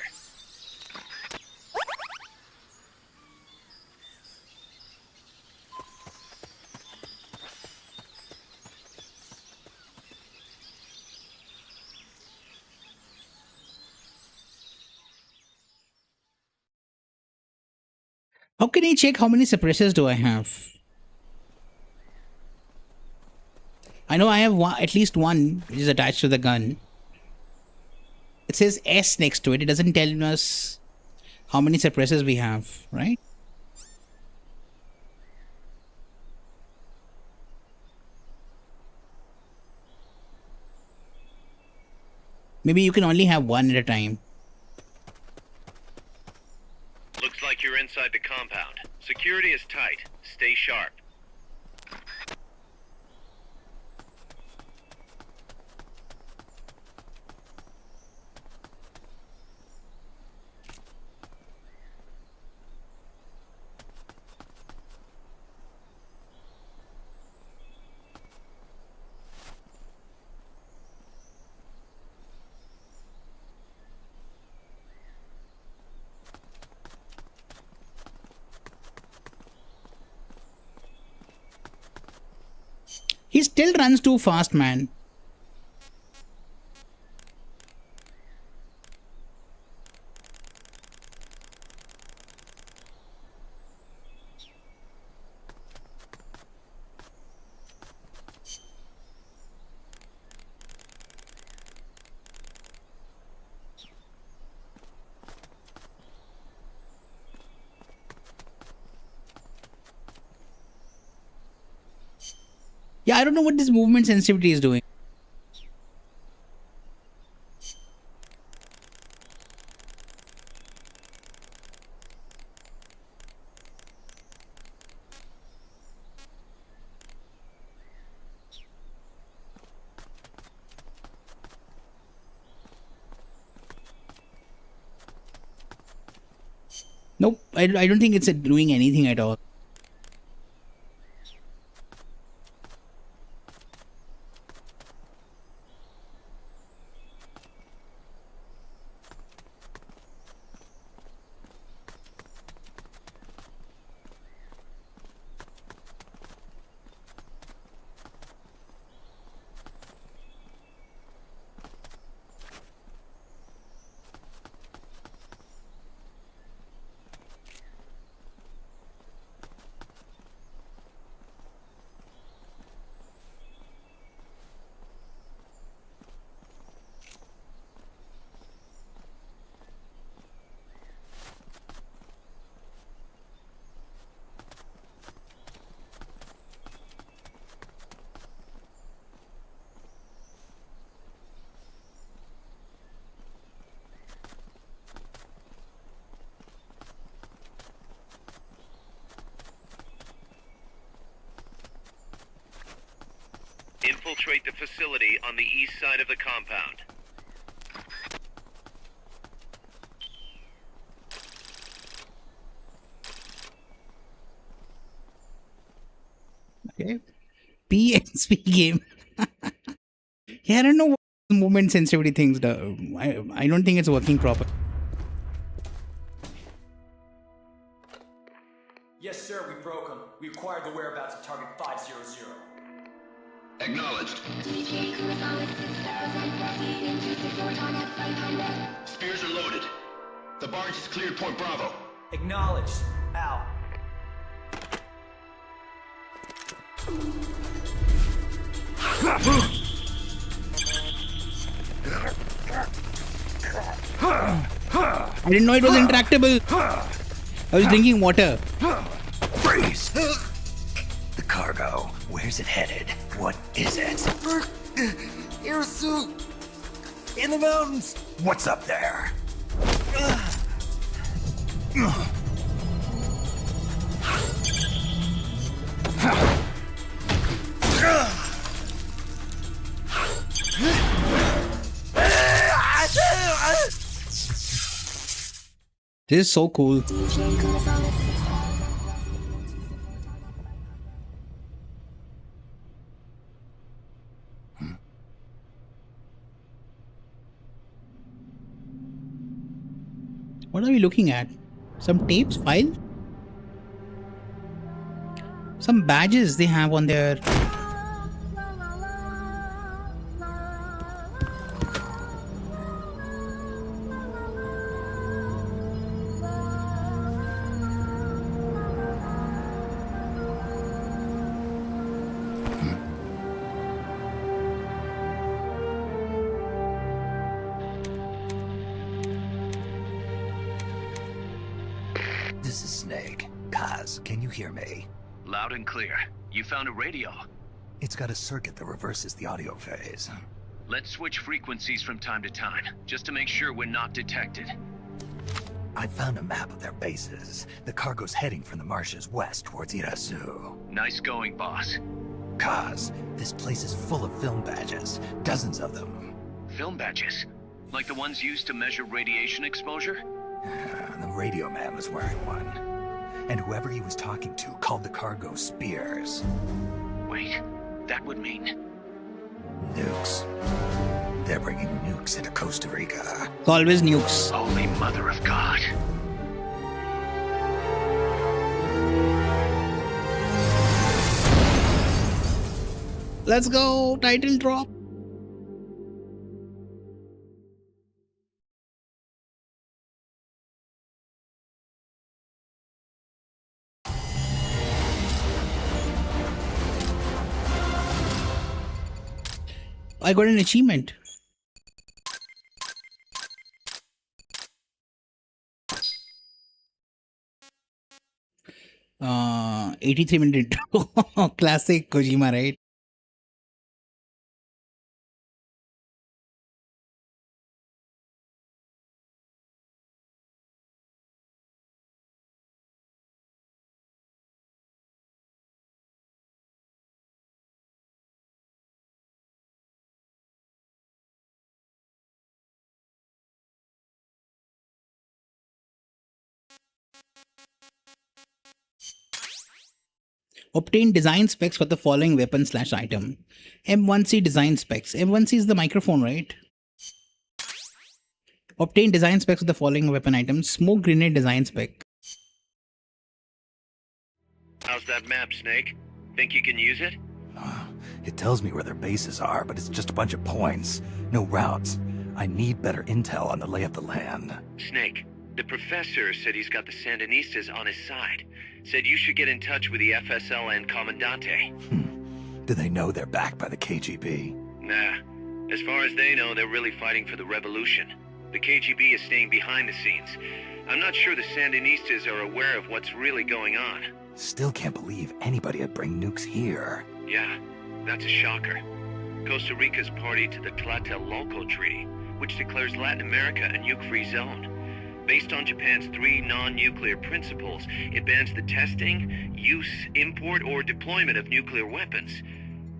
How can I check how many suppressors do I have? I know I have one, at least one, which is attached to the gun. It says S next to it. It doesn't tell us how many suppressors we have, right? Maybe you can only have one at a time. Looks like you're inside the compound. Security is tight. Stay sharp. He still runs too fast, man. Yeah, I don't know what this movement sensitivity is doing. Nope, I don't think it's doing anything at all. Infiltrate the facility on the east side of the compound. Okay. PSP game. Yeah, I don't know what movement sensitivity things do. I don't think it's working proper. Yes, sir, we broke them. We acquired the whereabouts of target 500. Acknowledged. Spears are loaded. The barge is cleared Point Bravo. Acknowledged. Out. I didn't know it was interactable. I was drinking water. Freeze! The cargo. Where's it headed? What is it? Air suit! In the mountains! What's up there? This is so cool. What are we looking at? Some tapes, file? Some badges they have on their... Kaz, can you hear me? Loud and clear. You found a radio. It's got a circuit that reverses the audio phase. Let's switch frequencies from time to time, just to make sure we're not detected. I found a map of their bases. The cargo's heading from the marshes west towards Irasu. Nice going, boss. Kaz, this place is full of film badges. Dozens of them. Film badges? Like the ones used to measure radiation exposure? The radio man was wearing one. And whoever he was talking to called the cargo spears. Wait, that would mean... Nukes. They're bringing nukes into Costa Rica. It's always nukes. Holy Mother of God. Let's go, title drop. I got an achievement. Uh, 83-minute intro. Classic Kojima, right? Obtain design specs for the following weapon/item. M1C design specs. M1C is the microphone, right? Obtain design specs for the following weapon items. Smoke grenade design spec. How's that map, Snake? Think you can use it? It tells me where their bases are, but it's just a bunch of points. No routes. I need better intel on the lay of the land. Snake, the professor said he's got the Sandinistas on his side. Said you should get in touch with the FSL and Commandante. Do they know they're backed by the KGB? Nah. As far as they know, they're really fighting for the revolution. The KGB is staying behind the scenes. I'm not sure the Sandinistas are aware of what's really going on. Still can't believe anybody would bring nukes here. Yeah, that's a shocker. Costa Rica's party to the Tlatelolco Treaty, which declares Latin America a nuke-free zone. Based on Japan's 3 non-nuclear principles, it bans the testing, use, import, or deployment of nuclear weapons.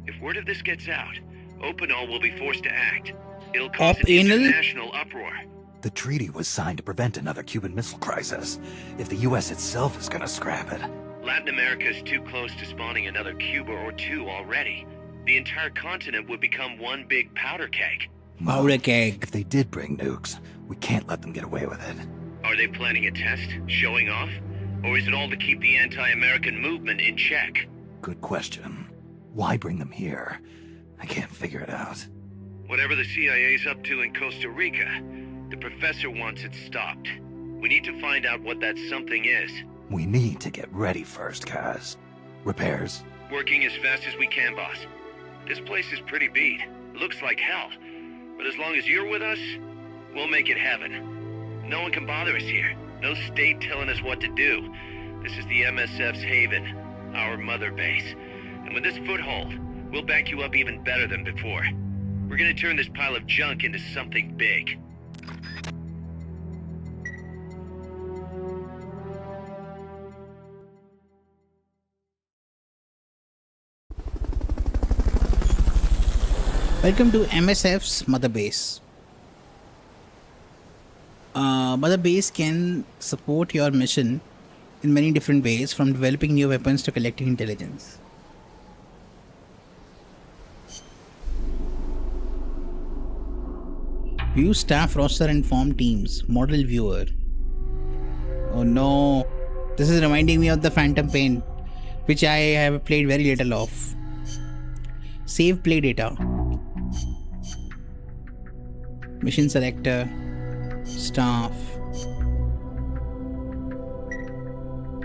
If word of this gets out, Opinol will be forced to act. It'll cause an international uproar. The treaty was signed to prevent another Cuban Missile Crisis. If the U.S. itself is gonna scrap it... Latin America is too close to spawning another Cuba or two already. The entire continent would become one big powder keg. Powder keg. If they did bring nukes, we can't let them get away with it. Are they planning a test? Showing off? Or is it all to keep the anti-American movement in check? Good question. Why bring them here? I can't figure it out. Whatever the CIA's up to in Costa Rica, the professor wants it stopped. We need to find out what that something is. We need to get ready first, Kaz. Repairs? Working as fast as we can, boss. This place is pretty beat. Looks like hell. But as long as you're with us, we'll make it heaven. No one can bother us here. No state telling us what to do. This is the MSF's haven, our mother base. And with this foothold, we'll back you up even better than before. We're gonna turn this pile of junk into something big. Welcome to MSF's Mother Base. Mother Base can support your mission in many different ways, from developing new weapons to collecting intelligence. View staff roster and form teams. Model viewer. Oh no. This is reminding me of the Phantom Pain, which I have played very little of. Save play data. Mission selector. Staff.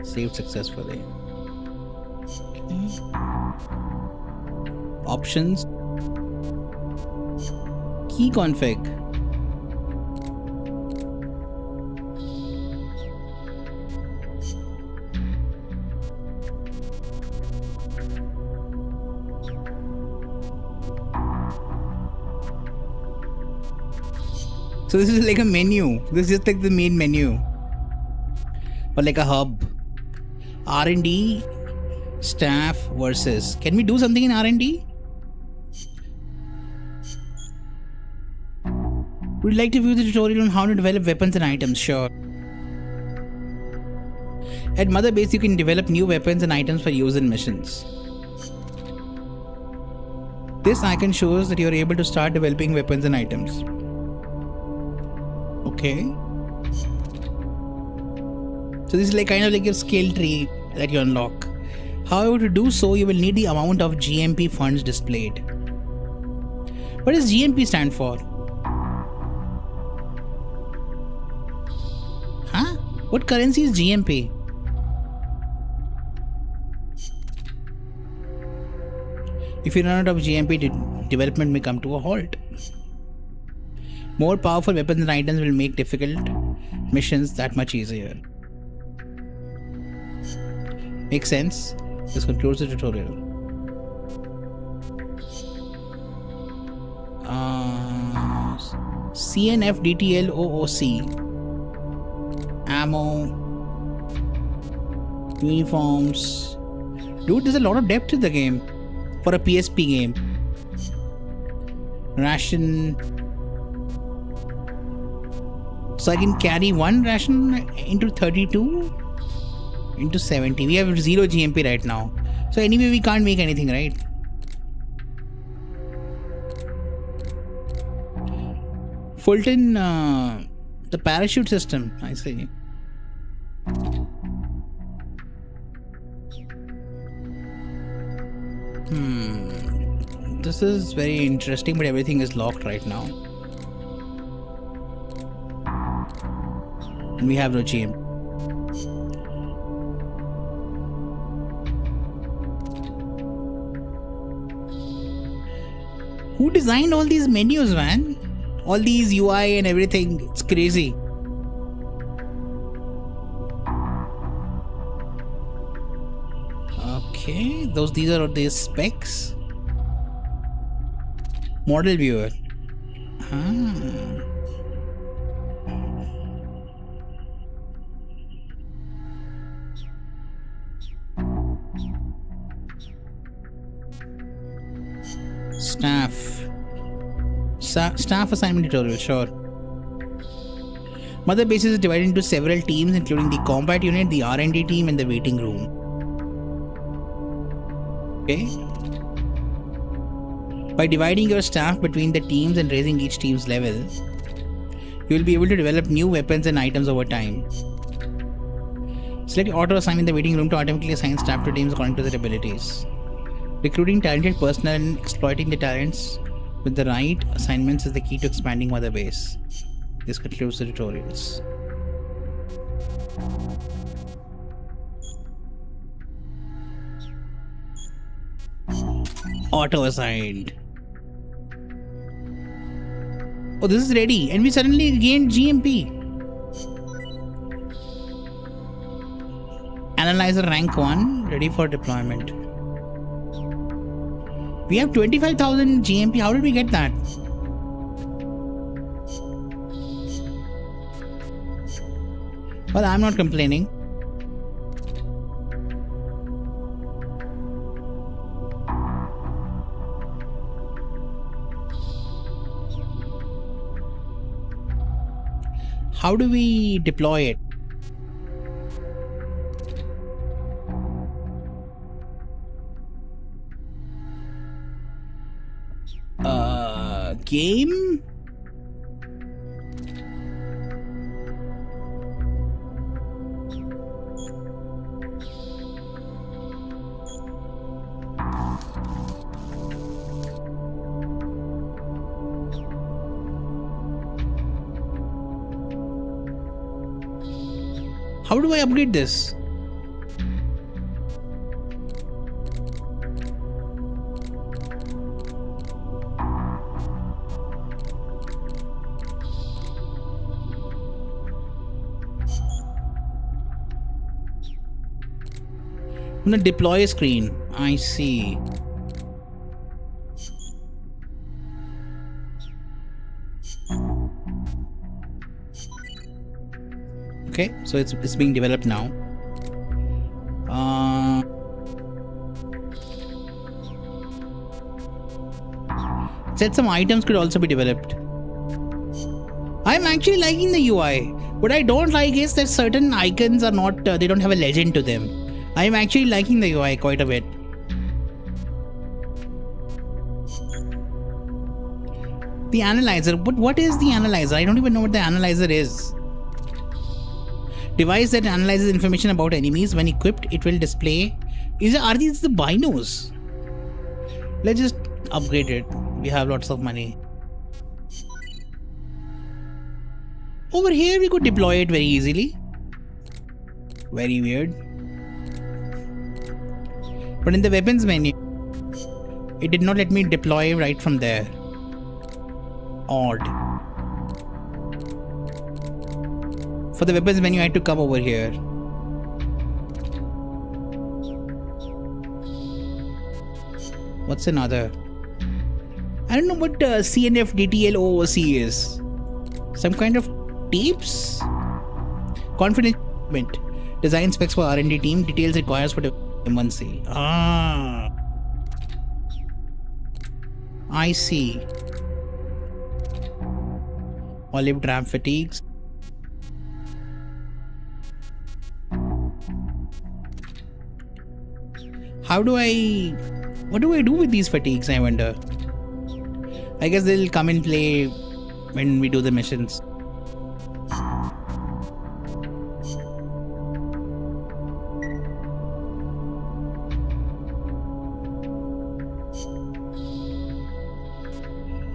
Saved successfully. Okay. Options. Key config. So this is like a menu. This is just like the main menu. Or like a hub. R&D staff versus. Can we do something in R&D? Would you like to view the tutorial on how to develop weapons and items? Sure. At Mother Base, you can develop new weapons and items for use in missions. This icon shows that you are able to start developing weapons and items. Okay. So this is like kind of like your skill tree that you unlock. However, to do so, you will need the amount of GMP funds displayed. What does GMP stand for? Huh? What currency is GMP? If you run out of GMP, development may come to a halt. More powerful weapons and items will make difficult missions that much easier. Makes sense? This concludes the tutorial. CNF DTL OOC. Ammo. Uniforms. Dude, there's a lot of depth to the game. For a PSP game. Ration. So I can carry one ration into 32 into 70. We have 0 GMP right now. So anyway, we can't make anything, right? Fulton, the parachute system, I see. This is very interesting, but everything is locked right now. And we have no GM. Who designed all these menus, man? All these UI and everything. It's crazy. Okay, these are the specs. Model viewer. Staff assignment tutorial, sure. Mother Base is divided into several teams, including the combat unit, the R&D team, and the waiting room. Okay. By dividing your staff between the teams and raising each team's level, you will be able to develop new weapons and items over time. Select auto assign in the waiting room to automatically assign staff to teams according to their abilities. Recruiting talented personnel and exploiting the talents with the right assignments is the key to expanding Mother Base. This concludes the tutorials. Auto assigned. Oh, this is ready, and we suddenly gained GMP. Analyzer rank 1, ready for deployment. We have 25,000 GMP. How did we get that? Well, I'm not complaining. How do we deploy it? Game? How do I upgrade this? On the deploy screen, I see. Okay, so it's being developed now. Said some items could also be developed. I'm actually liking the UI. What I don't like is that certain icons are not, they don't have a legend to them. I'm actually liking the UI quite a bit. The analyzer, but what is the analyzer? I don't even know what the analyzer is. Device that analyzes information about enemies. When equipped, it will display. Are these the binos? Let's just upgrade it. We have lots of money. Over here, we could deploy it very easily. Very weird. But in the weapons menu, it did not let me deploy right from there. Odd. For the weapons menu, I had to come over here. What's another? I don't know what CNF DTL OOC is. Some kind of tapes? Confidential design specs for R&D team. Details requires for the M1C. I see. Olive drab fatigues. What do I do with these fatigues, I wonder? I guess they'll come in play when we do the missions.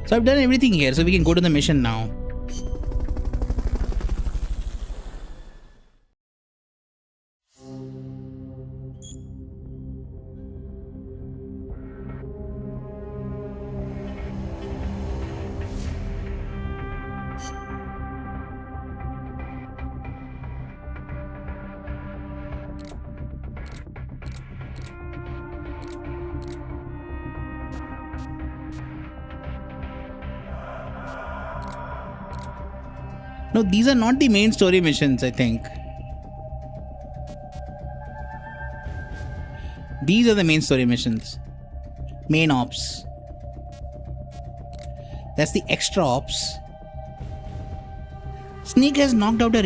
So I've done everything here, so we can go to the mission now. No, these are not the main story missions, I think. These are the main story missions. Main ops. That's the extra ops. Snake has knocked out a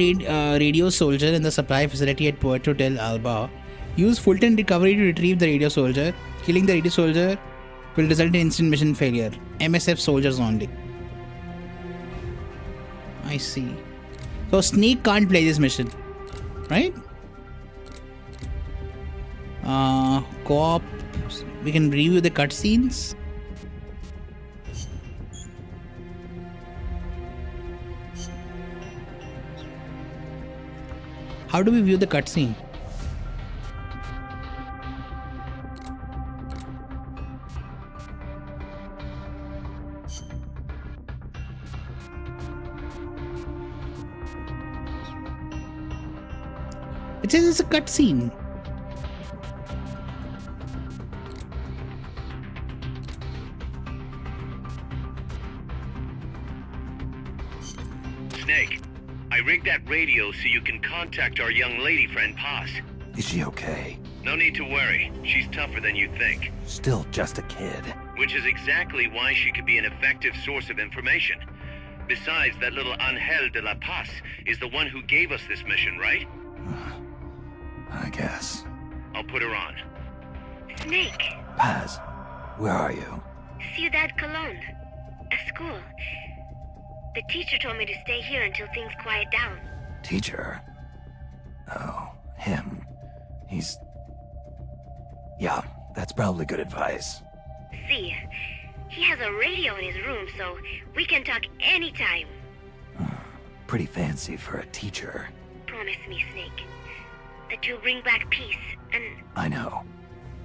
radio soldier in the supply facility at Puerto del Alba. Use Fulton recovery to retrieve the radio soldier. Killing the radio soldier will result in instant mission failure. MSF soldiers only. I see. So Snake can't play this mission, right? Co-op. We can review the cutscenes. How do we view the cutscene? It says it's a cutscene. Snake, I rigged that radio so you can contact our young lady friend Paz. Is she okay? No need to worry. She's tougher than you think. Still just a kid. Which is exactly why she could be an effective source of information. Besides, that little Angel de la Paz is the one who gave us this mission, right? I guess. I'll put her on. Snake. Paz, where are you? Ciudad Colon. A school. The teacher told me to stay here until things quiet down. Teacher? Oh, him. He's... Yeah, that's probably good advice. See, he has a radio in his room, so we can talk anytime. Pretty fancy for a teacher. Promise me, Snake, that you'll bring back peace, and... I know.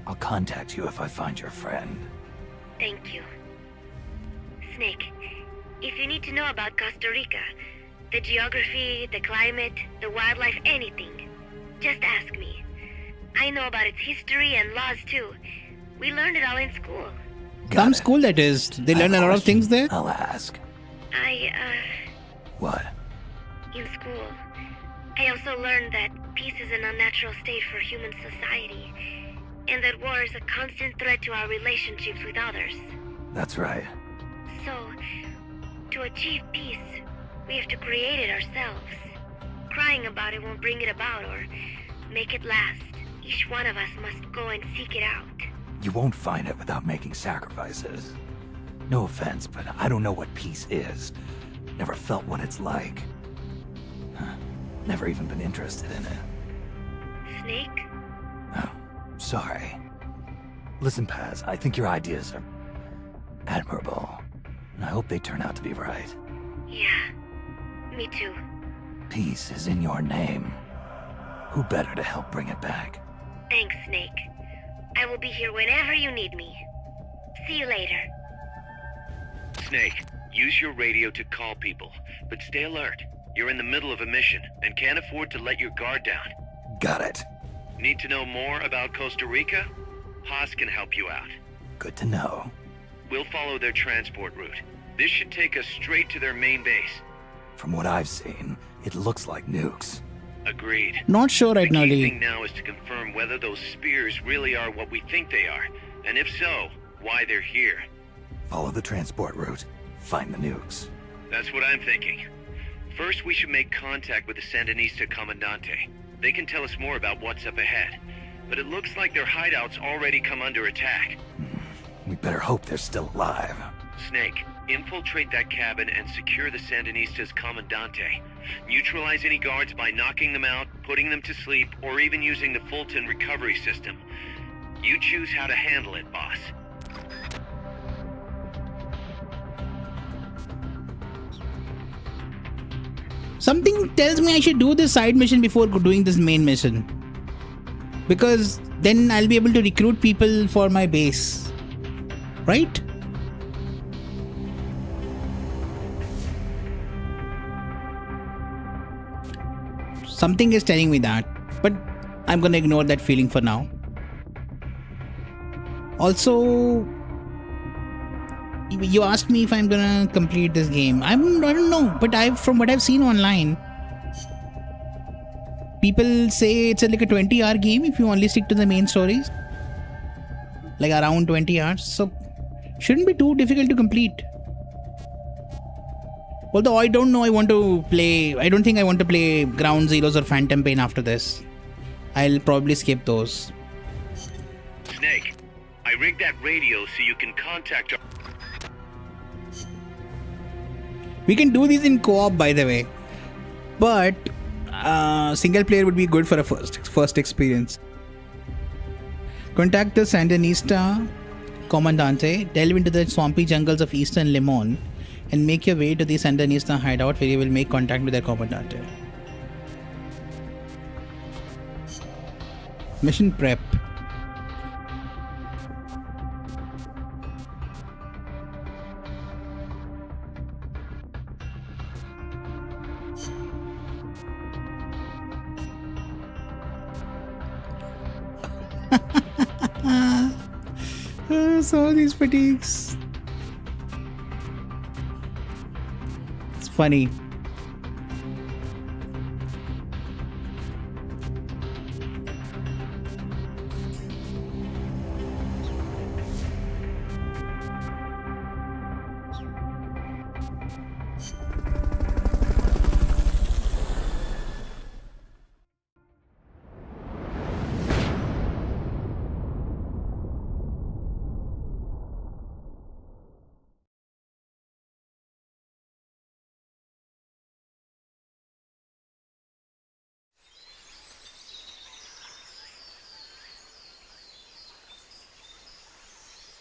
I'll contact you if I find your friend. Thank you. Snake, if you need to know about Costa Rica, the geography, the climate, the wildlife, anything, just ask me. I know about its history and laws too. We learned it all in school. Some school that is. They learn a lot of things there. I'll ask. I, What? in school, I also learned that peace is an unnatural state for human society, and that war is a constant threat to our relationships with others. That's right. So, to achieve peace, we have to create it ourselves. Crying about it won't bring it about or make it last. Each one of us must go and seek it out. You won't find it without making sacrifices. No offense, but I don't know what peace is. Never felt what it's like. Never even been interested in it. Snake? Oh, sorry. Listen, Paz, I think your ideas are admirable. And I hope they turn out to be right. Yeah, me too. Peace is in your name. Who better to help bring it back? Thanks, Snake. I will be here whenever you need me. See you later. Snake, use your radio to call people, but stay alert. You're in the middle of a mission and can't afford to let your guard down. Got it. Need to know more about Costa Rica? Haas can help you out. Good to know. We'll follow their transport route. This should take us straight to their main base. From what I've seen, it looks like nukes. Agreed. Not sure right now, The key Lee. thing now is to confirm whether those spears really are what we think they are, and if so, why they're here. Follow the transport route. Find the nukes. That's what I'm thinking. First, we should make contact with the Sandinista Comandante. They can tell us more about what's up ahead. But it looks like their hideout's already come under attack. We better hope they're still alive. Snake, infiltrate that cabin and secure the Sandinista's Comandante. Neutralize any guards by knocking them out, putting them to sleep, or even using the Fulton recovery system. You choose how to handle it, boss. Something tells me I should do this side mission before doing this main mission. Because then I'll be able to recruit people for my base. Right? Something is telling me that. But I'm gonna ignore that feeling for now. Also, you asked me if I'm gonna complete this game. I don't know, but from what I've seen online, people say it's like a 20-hour game if you only stick to the main stories. Like around 20 hours. So shouldn't be too difficult to complete. Although I don't know I don't think I want to play Ground Zeroes or Phantom Pain after this. I'll probably skip those. Snake, I rigged that radio so you can contact our... We can do these in co-op, by the way. But single player would be good for a first experience. Contact the Sandinista Comandante, delve into the swampy jungles of eastern Limon, and make your way to the Sandinista hideout where you will make contact with their Comandante. Mission prep. Some of these fatigues. It's funny.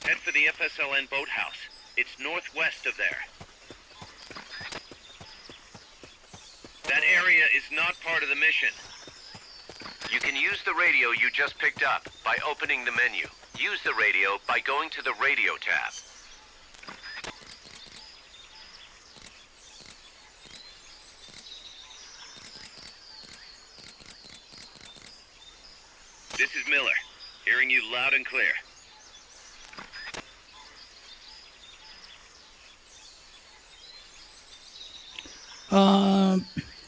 Head for the FSLN boathouse. It's northwest of there. That area is not part of the mission. You can use the radio you just picked up by opening the menu. Use the radio by going to the radio tab. This is Miller, hearing you loud and clear.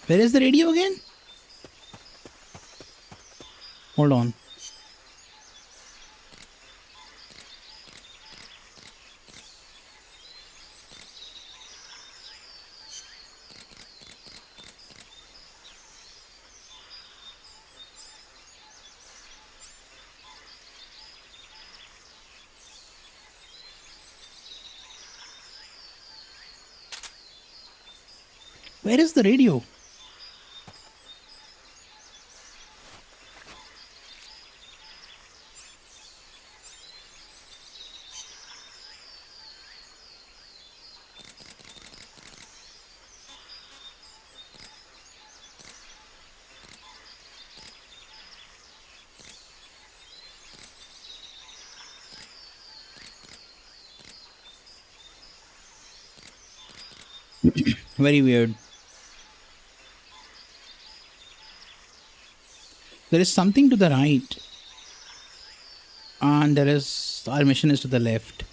Where is the radio again? Hold on. Where is the radio? Very weird. There is something to the right. And there is... Our mission is to the left.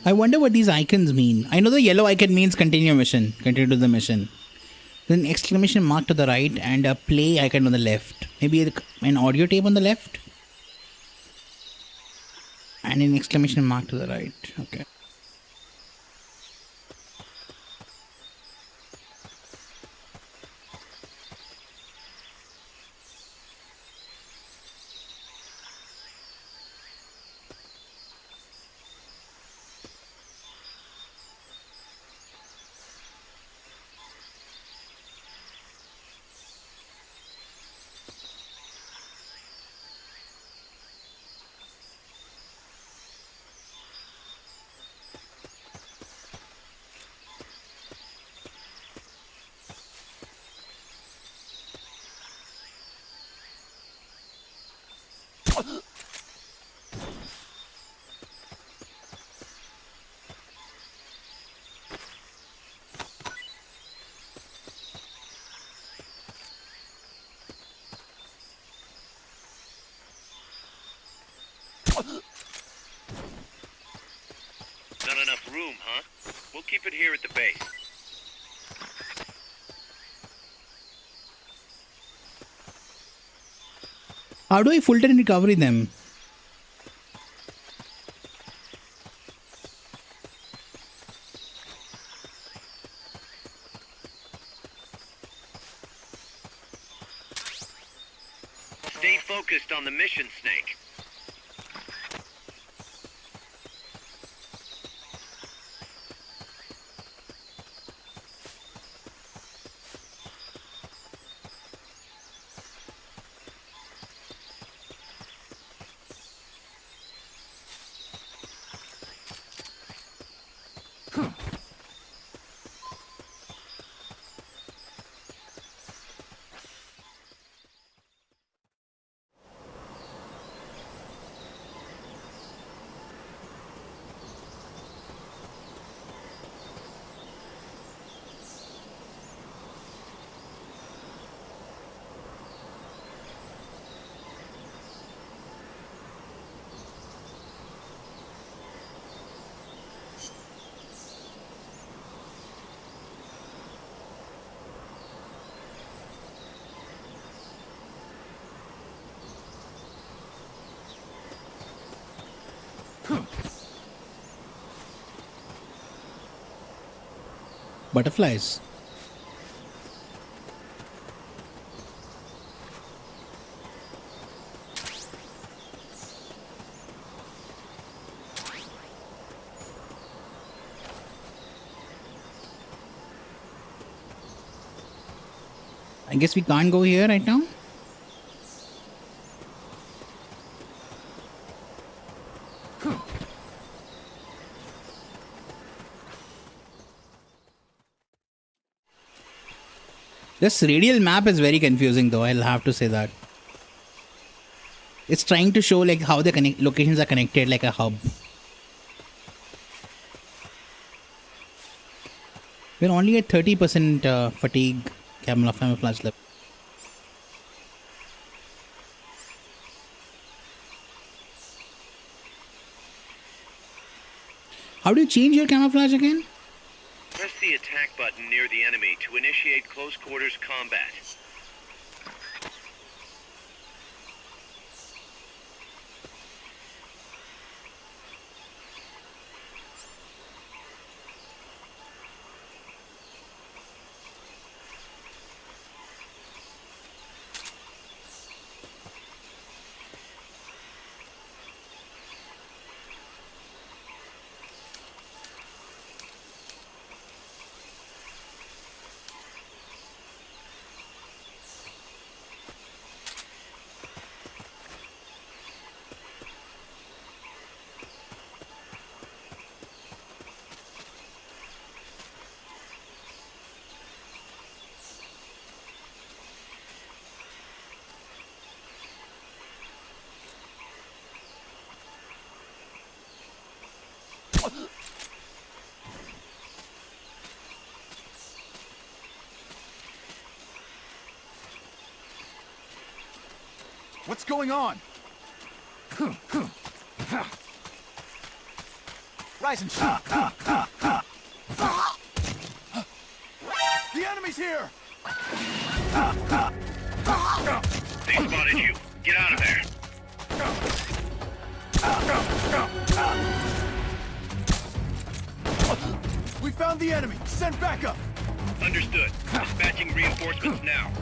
I wonder what these icons mean. I know the yellow icon means continue mission. Continue to the mission. Then exclamation mark to the right and a play icon on the left. Maybe an audio tape on the left. And an exclamation mark to the right. Okay. Not enough room, huh? We'll keep it here at the base. How do I filter and recovery them? Stay focused on the mission, Snake. Butterflies. I guess we can't go here right now. This radial map is very confusing though, I'll have to say that. It's trying to show like how the locations are connected like a hub. We're only at 30% fatigue camouflage level. How do you change your camouflage again? Press the attack button near the enemy to initiate close quarters combat. What's going on? Rise and shoot. The enemy's here! They spotted you. Get out of there. We found the enemy. Send backup. Understood. Dispatching reinforcements now.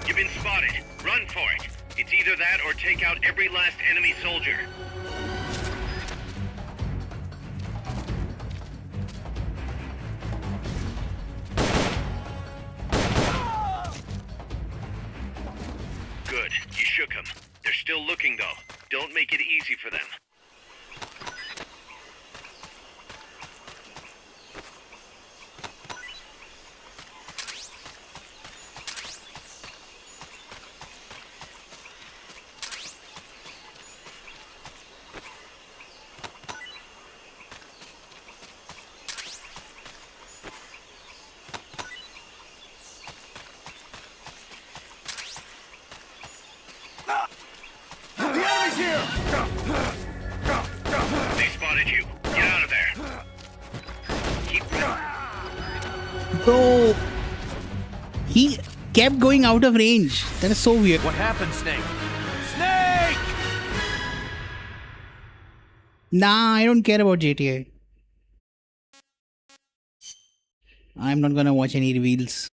You've been spotted. Run for it. It's either that or take out every last enemy soldier. Good. You shook them. They're still looking, though. Don't make it easy for them. They spotted you. Get out of there. Keep going. Bro, he kept going out of range. That is so weird. What happened, Snake? Snake! Nah, I don't care about GTA. I'm not gonna watch any reveals.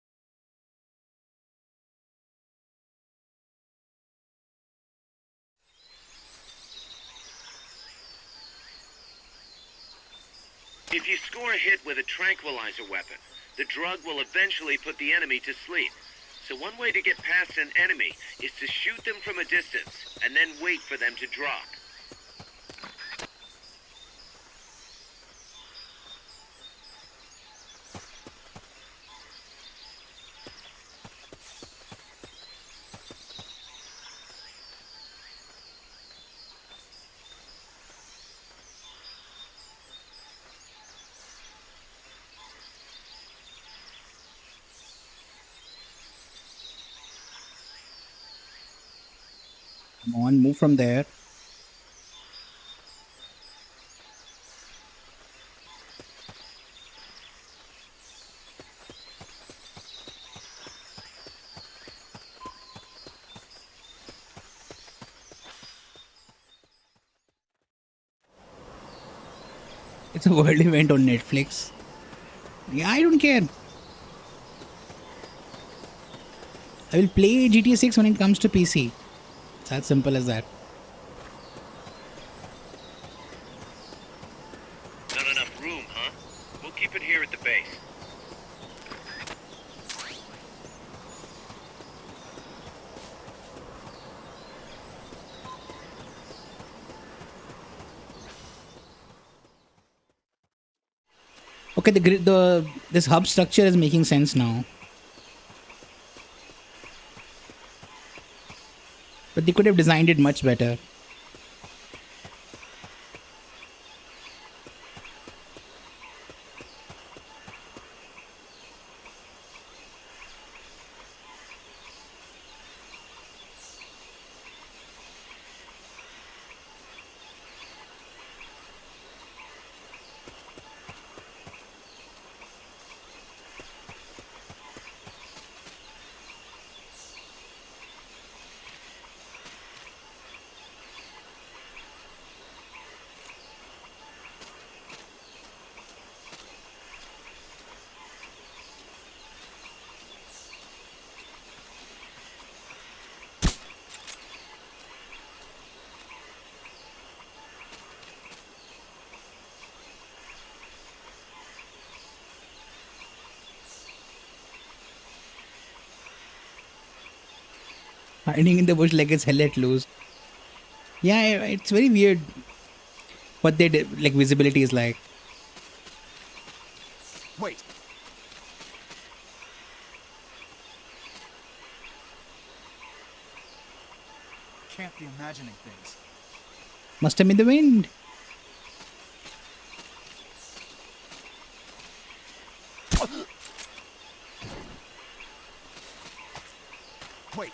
If you score a hit with a tranquilizer weapon, the drug will eventually put the enemy to sleep. So one way to get past an enemy is to shoot them from a distance, and then wait for them to drop. Come on, move from there. It's a world event on Netflix. Yeah, I don't care. I will play GTA 6 when it comes to PC. It's as simple as that. Not enough room, huh? We'll keep it here at the base. Okay, this hub structure is making sense now. But they could have designed it much better. Hiding in the bush like it's hell let loose. Yeah, it's very weird. What they did, like visibility is like. Wait. Can't be imagining things. Must have been the wind. Wait.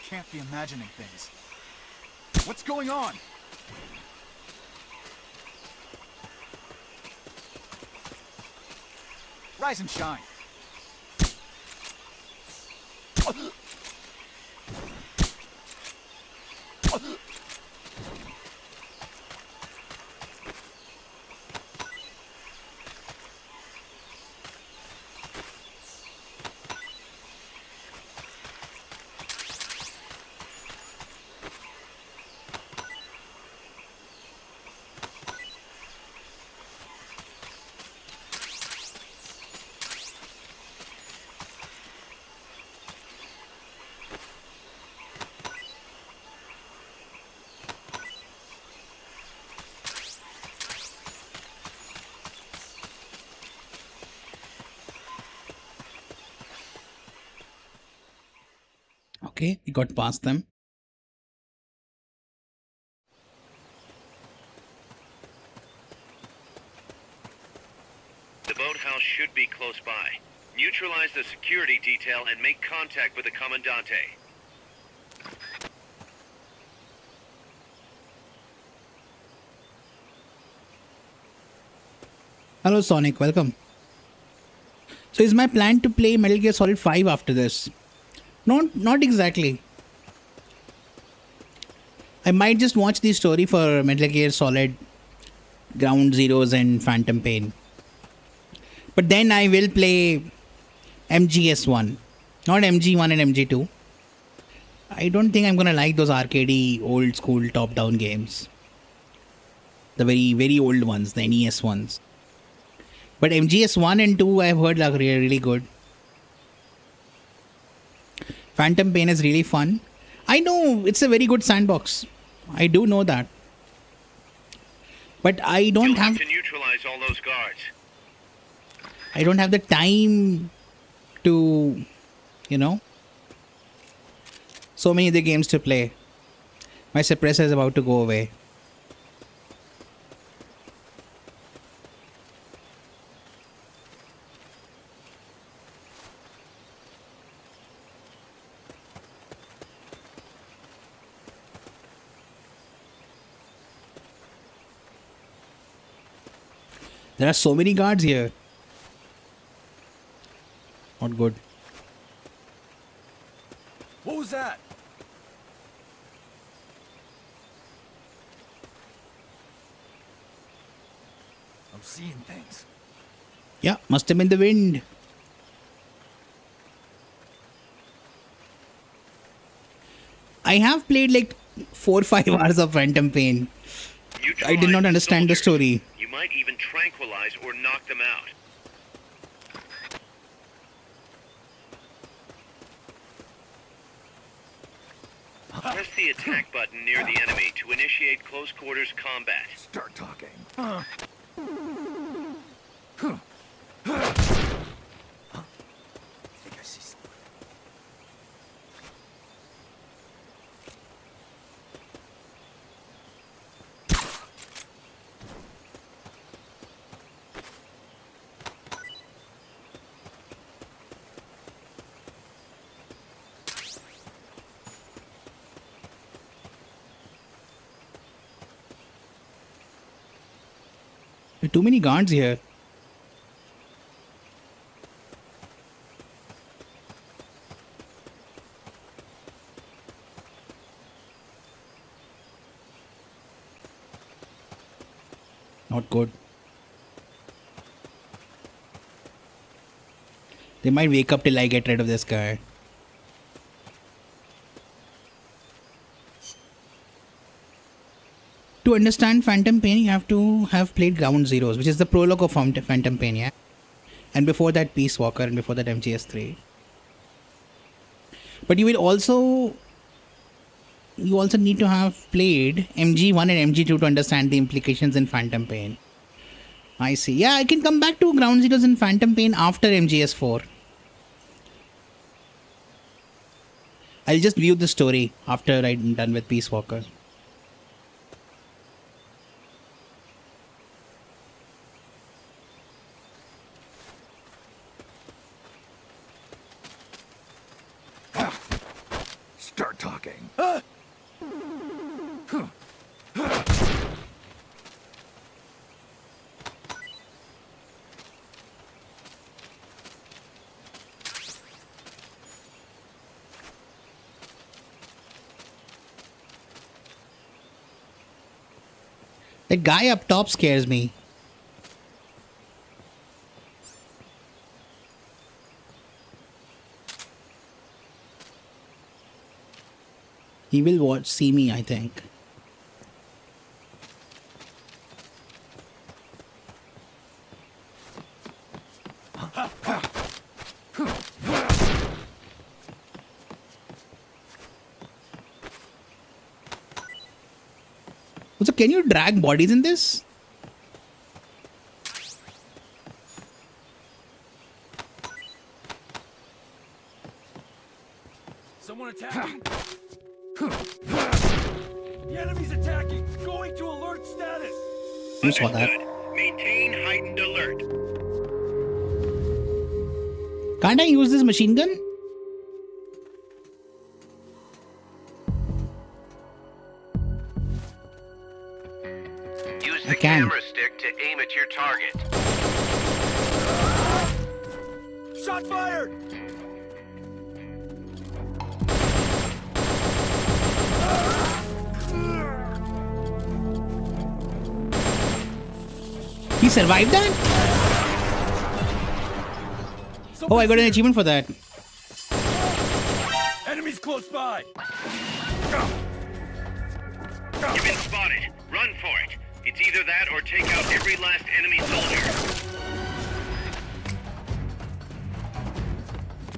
Can't be imagining things. What's going on? Rise and shine. Okay, we got past them. The boathouse should be close by. Neutralize the security detail and make contact with the Commandante. Hello Sonic, welcome. So is my plan to play Metal Gear Solid 5 after this? Not exactly. I might just watch the story for Metal Gear Solid Ground Zeroes and Phantom Pain. But then I will play MGS 1. Not MG1 and MG2. I don't think I'm gonna like those arcadey old school top down games. The very, very old ones, the NES ones. But MGS 1 and 2 I've heard are really, really good. Phantom Pain is really fun. I know it's a very good sandbox. I do know that. But I don't have to neutralize all those guards. I don't have the time to, so many other games to play. My suppressor is about to go away. There are so many guards here. Not good. What was that? I'm seeing things. Yeah, must have been the wind. I have played like 4 or 5 hours of Phantom Pain. I did not understand the story. You might even tranquilize or knock them out. Press the attack button near the enemy to initiate close quarters combat. Start talking. I think I see something. There are too many guards here. Not good. They might wake up till I get rid of this guy. To understand Phantom Pain, you have to have played Ground Zeroes, which is the prologue of Phantom Pain, yeah? And before that, PeaceWalker, and before that, MGS 3. But you also need to have played MG1 and MG2 to understand the implications in Phantom Pain. I see. Yeah, I can come back to Ground Zeroes and Phantom Pain after MGS 4. I'll just view the story after I'm done with PeaceWalker. Start talking. That guy up top scares me. He will see me, I think. So can you drag bodies in this? Someone attacking? The enemy's attacking! Going to alert status! You saw that. Maintain heightened alert. Can't I use this machine gun? Use I the can. camera stick to aim at your target. Shot fired! He survived that? Oh, I got an achievement for that. Enemies close by! You've been spotted. Run for it. It's either that or take out every last enemy soldier.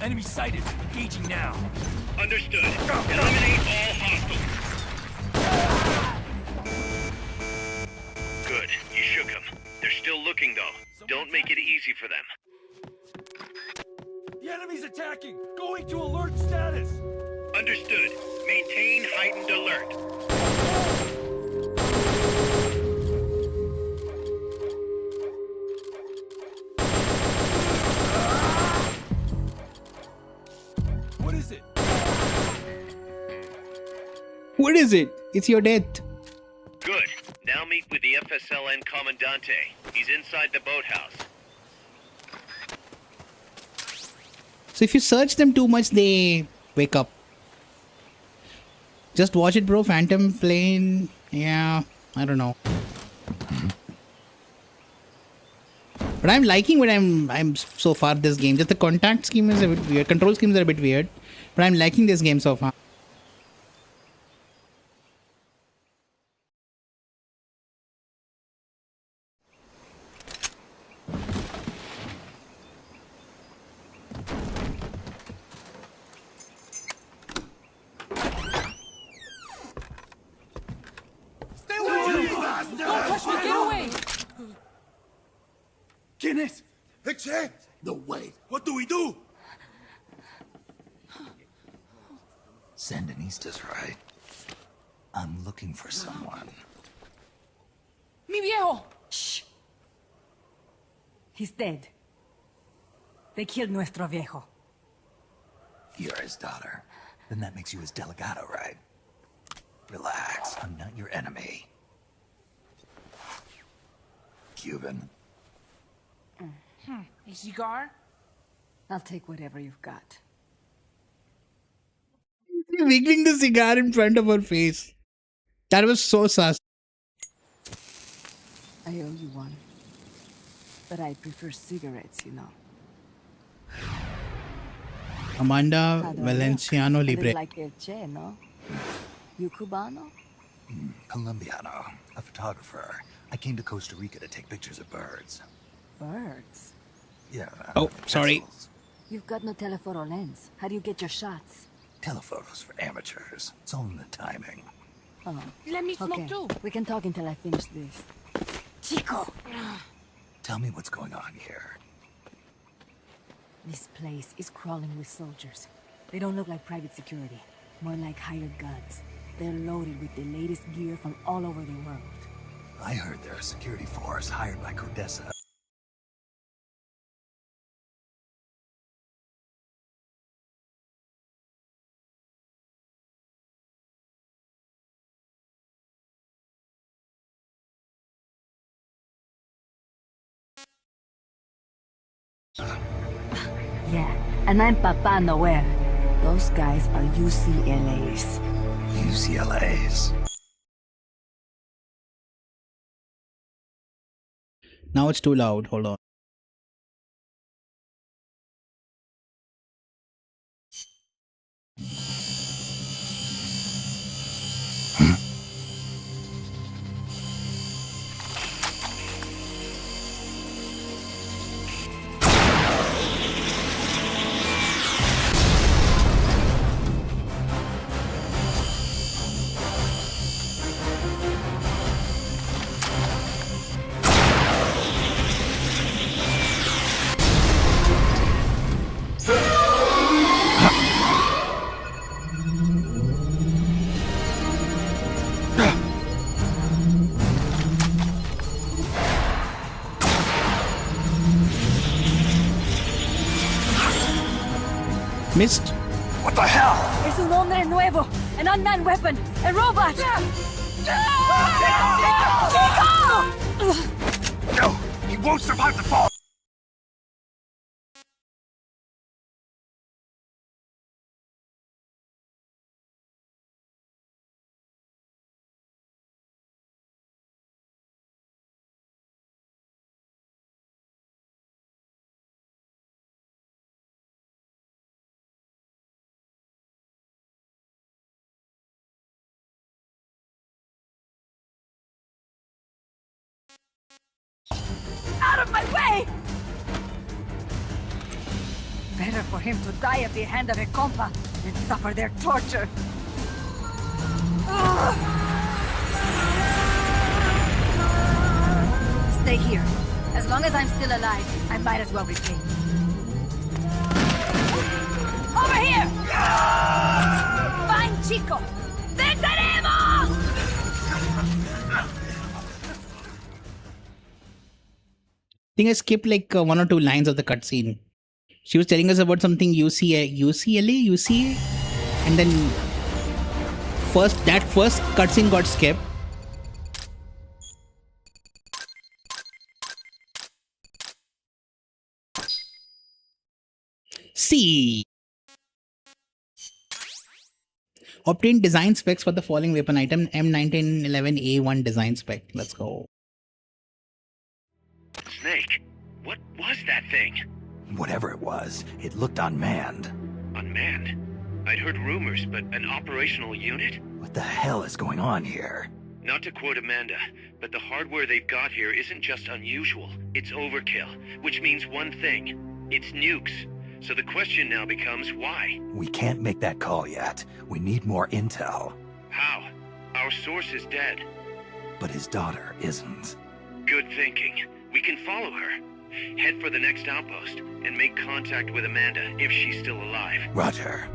Enemy sighted. Engaging now. Understood. Eliminate all hostiles. Good. You shook them. They're still looking, though. Don't make it easy for them. The enemy's attacking! Going to alert status! Understood. Maintain heightened alert. What is it? What is it? It's your death. Good. Now meet with the FSLN Commandante. He's inside the boathouse. So if you search them too much, they wake up. Just watch it, bro. Phantom Plane. Yeah, I don't know. But I'm liking what I'm so far this game. Just the contact scheme is a bit weird. Control schemes are a bit weird. But I'm liking this game so far. Guinness! Exchange! No way! What do we do? Sandinista's right. I'm looking for someone. Mi viejo! Shh! He's dead. They killed nuestro viejo. You're his daughter. Then that makes you his delegado, right? Relax, I'm not your enemy. Cuban. A cigar? I'll take whatever you've got. Wiggling the cigar in front of her face. That was so sus. I owe you one. But I prefer cigarettes, you know. Amanda Valenciano I didn't Libre. like El Che, no? You Cubano? Colombiano, a photographer. I came to Costa Rica to take pictures of birds. Birds? Yeah. Oh, sorry. pencils. You've got no telephoto lens. How do you get your shots? Telephotos for amateurs. It's all in the timing. Oh, Let me smoke okay. too. We can talk until I finish this. Chico! Tell me what's going on here. This place is crawling with soldiers. They don't look like private security, more like hired guns. They're loaded with the latest gear from all over the world. I heard they're a security force hired by Codessa. Yeah, and I'm Papa Noel. Those guys are UCLA's. UCLA's. Now it's too loud. Hold on. Missed. What the hell? Es un hombre nuevo, an unmanned weapon, a robot! No! He won't survive the fall! Out of my way! Better for him to die at the hand of a compa than suffer their torture. Stay here. As long as I'm still alive, I might as well repay. Over here! Find Chico! ¡Venceremos! I think I skipped like 1 or 2 lines of the cutscene. She was telling us about something UCA, and then that first cutscene got skipped. C. Obtain design specs for the following weapon item: M1911A1 design spec. Let's go. Snake, what was that thing? Whatever it was, it looked unmanned. Unmanned? I'd heard rumors, but an operational unit? What the hell is going on here? Not to quote Amanda, but the hardware they've got here isn't just unusual, it's overkill, which means one thing. It's nukes. So the question now becomes why? We can't make that call yet. We need more intel. How? Our source is dead. But his daughter isn't. Good thinking. We can follow her. Head for the next outpost, and make contact with Amanda if she's still alive. Roger.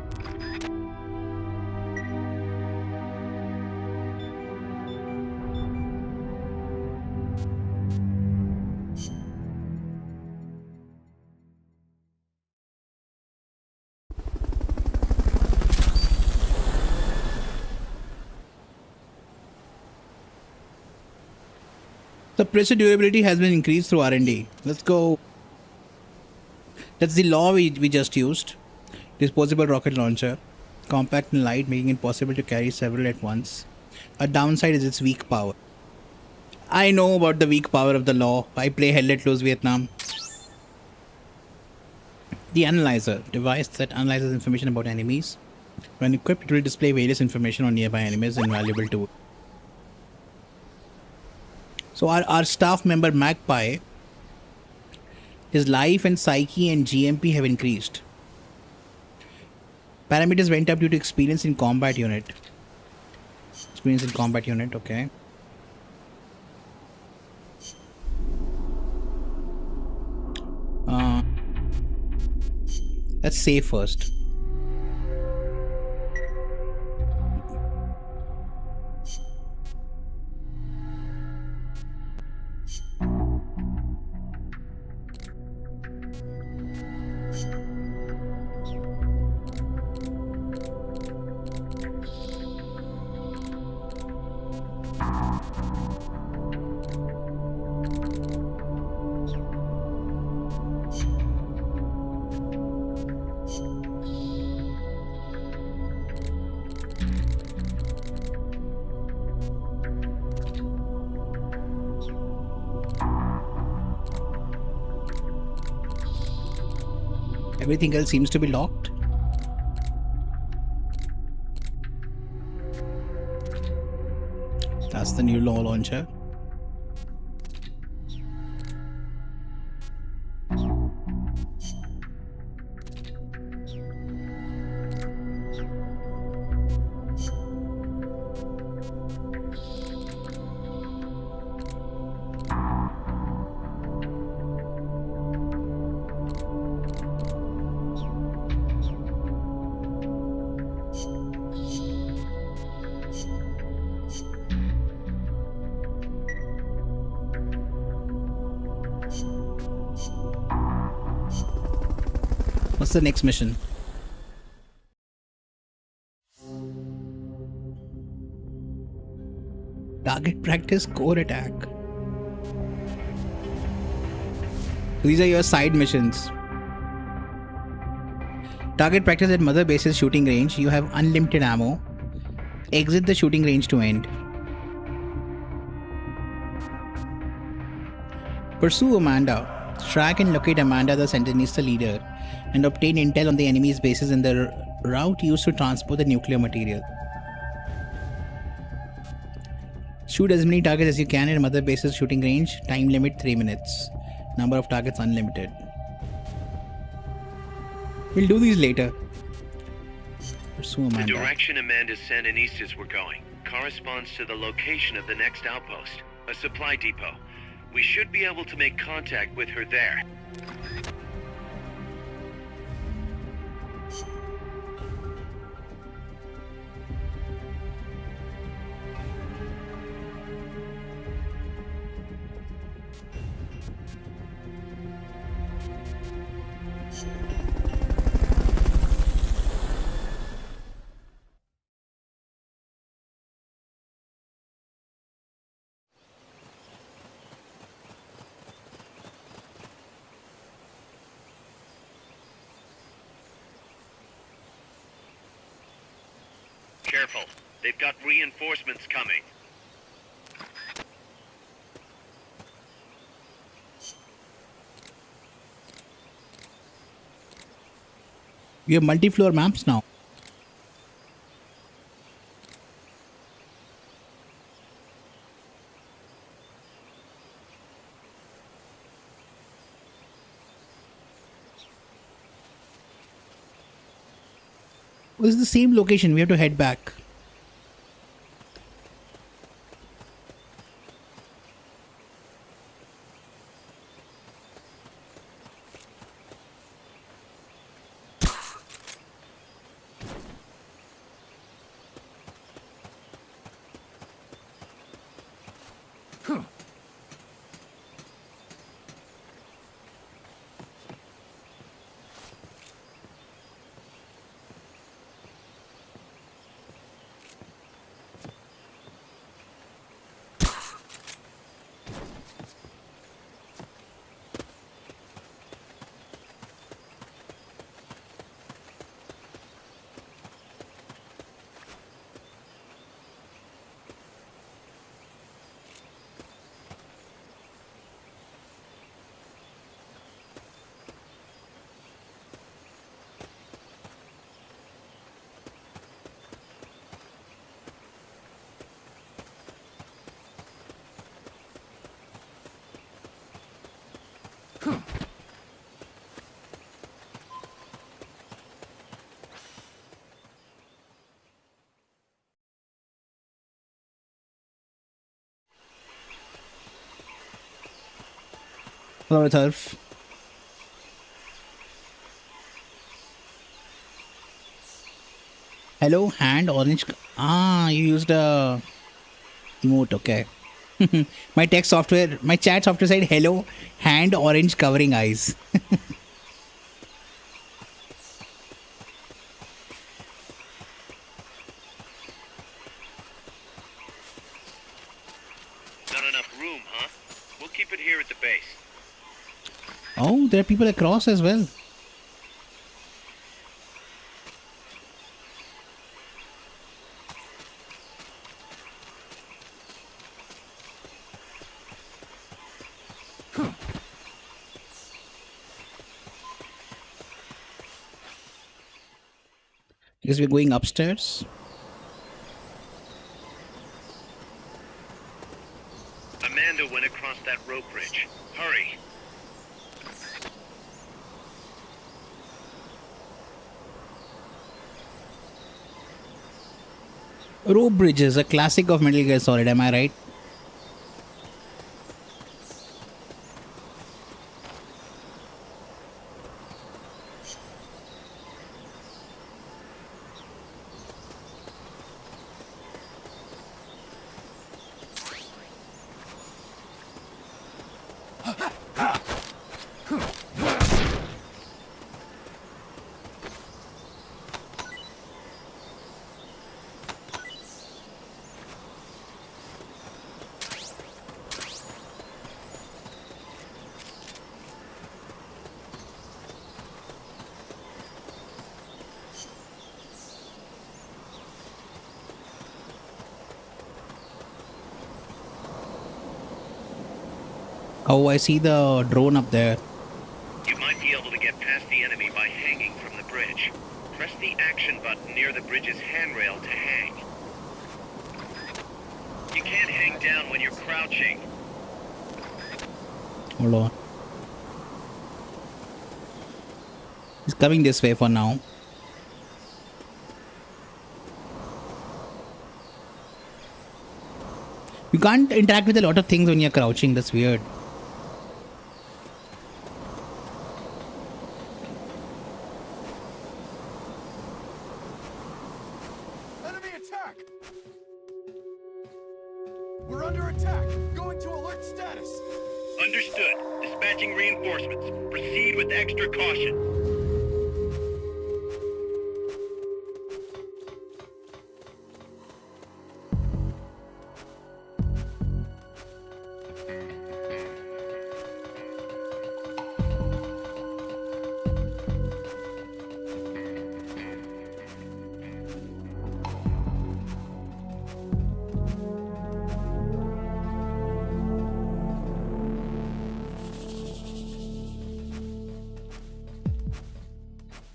The pressure durability has been increased through R&D. Let's go. That's the law we just used. Disposable rocket launcher. Compact and light, making it possible to carry several at once. A downside is its weak power. I know about the weak power of the law. I play Hell Let Loose Vietnam. The analyzer. Device that analyzes information about enemies. When equipped, it will display various information on nearby enemies, invaluable tool. So our staff member Magpie His life and psyche and GMP have increased. Parameters went up due to experience in combat unit. Experience in combat unit, okay. Let's save first. Everything else seems to be locked. That's the new law launcher. What's the next mission? Target practice core attack. These are your side missions. Target practice at Mother Base's shooting range. You have unlimited ammo. Exit the shooting range to end. Pursue Amanda. Track and locate Amanda, the Sentinista leader, and obtain intel on the enemy's bases and the route used to transport the nuclear material. Shoot as many targets as you can at Mother Base's shooting range. Time limit 3 minutes. Number of targets unlimited. We'll do these later. Pursue Amanda. The direction Amanda's Sandinistas were going corresponds to the location of the next outpost, a supply depot. We should be able to make contact with her there. Careful. They've got reinforcements coming. We have multi-floor maps now. This is the same location. We have to head back. Hello, Turf. Hello, hand orange. Ah, you used a emote. Okay. My chat software said hello, hand orange covering eyes. Not enough room, huh? We'll keep it here at the base. Oh, there are people across as well. I guess we're going upstairs. Amanda went across that rope bridge. Hurry. Rope bridges, a classic of Metal Gear Solid, am I right? Oh, I see the drone up there. You might be able to get past the enemy by hanging from the bridge. Press the action button near the bridge's handrail to hang. You can't hang down when you're crouching. Hold on. He's coming this way for now. You can't interact with a lot of things when you're crouching. That's weird. Enemy attack! We're under attack. Going to alert status. Understood. Dispatching reinforcements. Proceed with extra caution.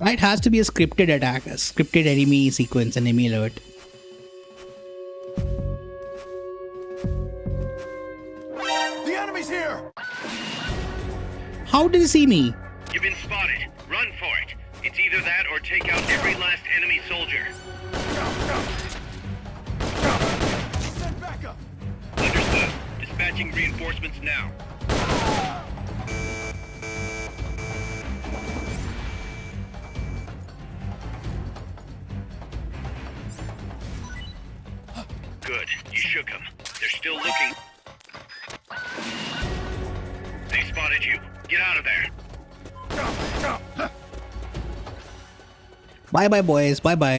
It has to be a scripted attack, a scripted enemy sequence, an enemy alert. The enemy's here! How did he see me? You've been spotted. Run for it. It's either that or take out every last enemy soldier. Send backup! Understood. Dispatching reinforcements now. Good. You shook them. They're still looking. They spotted you. Get out of there. Bye bye, boys. Bye bye.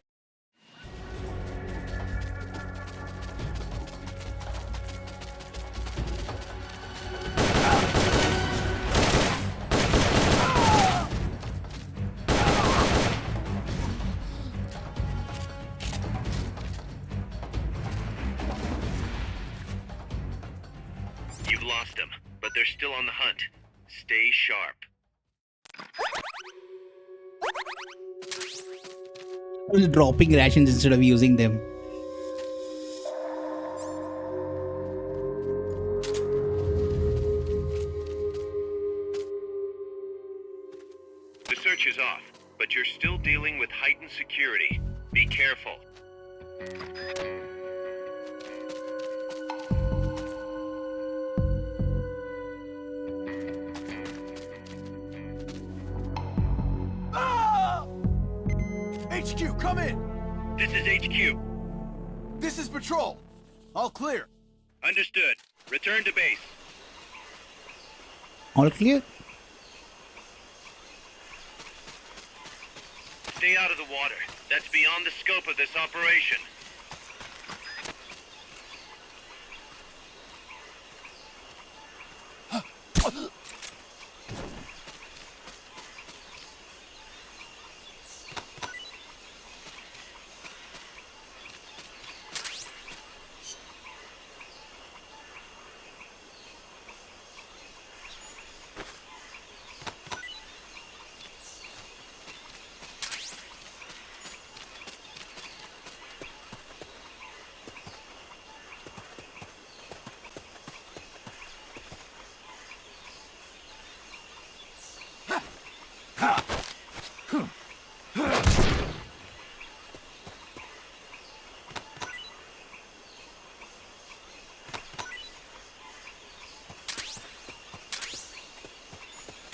You've lost them, but they're still on the hunt. Stay sharp. I was dropping rations instead of using them. The search is off, but you're still dealing with heightened security. Be careful. HQ, come in! This is HQ. This is Patrol. All clear. Understood. Return to base. All clear? Stay out of the water. That's beyond the scope of this operation.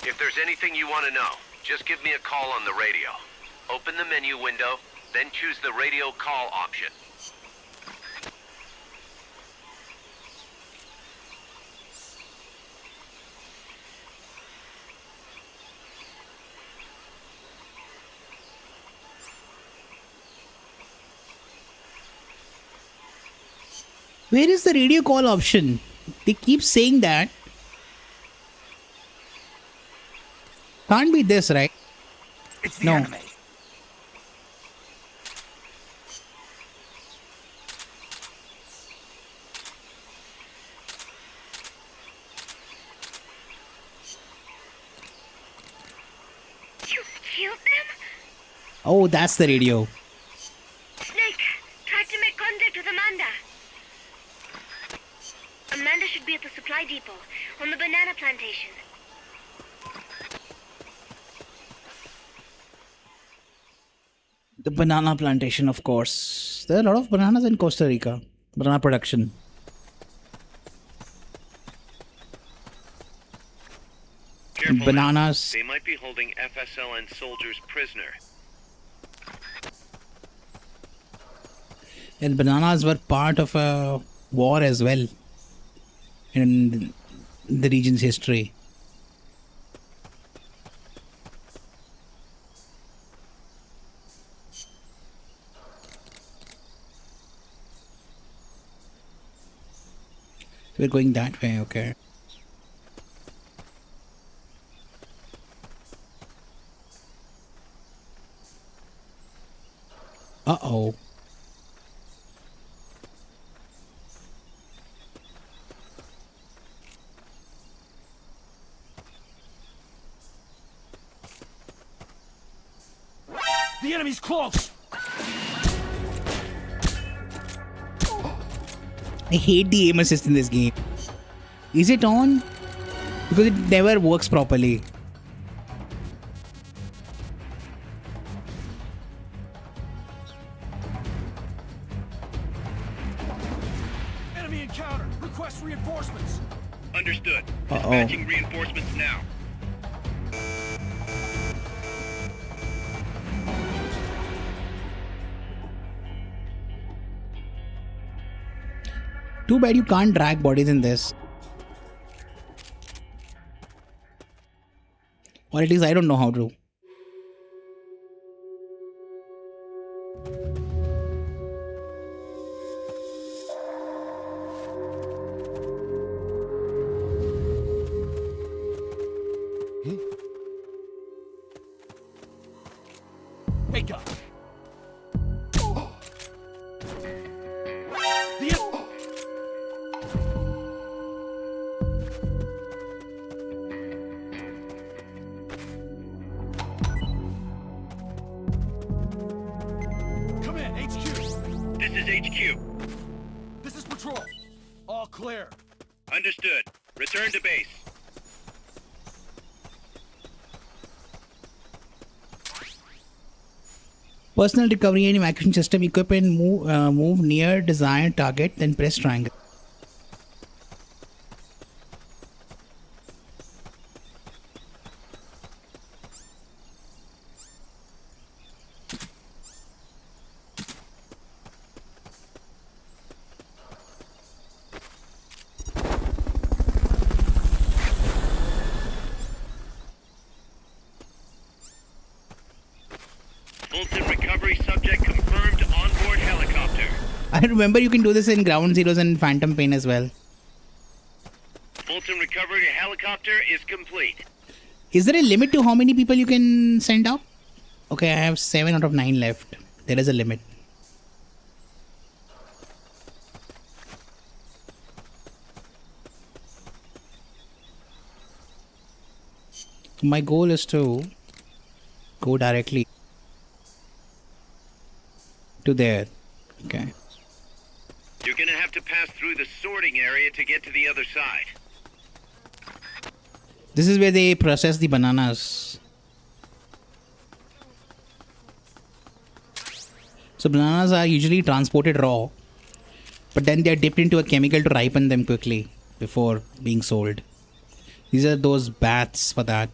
If there's anything you want to know, just give me a call on the radio. Open the menu window, then choose the radio call option. Where is the radio call option? They keep saying that. Can't be this, right? It's the No. enemy. You killed them? Oh, that's the radio. Snake, try to make contact with Amanda. Amanda should be at the supply depot on the banana plantation. The banana plantation, of course. There are a lot of bananas in Costa Rica. Banana production. Careful now. Bananas. They might be holding FSLN soldiers prisoner. And bananas were part of a war as well in the region's history. We're going that way, okay. Uh-oh. The enemy's close! I hate the aim assist in this game. Is it on? Because it never works properly. Enemy encounter! Request reinforcements! Understood. Uh-oh. Dispatching reinforcements now. Too bad you can't drag bodies in this. Or at least I don't know how to. Wake up! Come in, HQ! This is HQ. This is Patrol. All clear. Understood. Return to base. Personal recovery and evacuation system equip and move near desired target, then press triangle. Fulton recovery subject confirmed onboard helicopter. I remember you can do this in Ground Zeroes and Phantom Pain as well. Fulton recovery helicopter is complete. Is there a limit to how many people you can send up? Okay, I have 7 out of 9 left. There is a limit. My goal is to go directly to there. Okay. You're gonna have to pass through the sorting area to get to the other side. This is where they process the bananas. So bananas are usually transported raw, but then they are dipped into a chemical to ripen them quickly before being sold. These are those baths for that.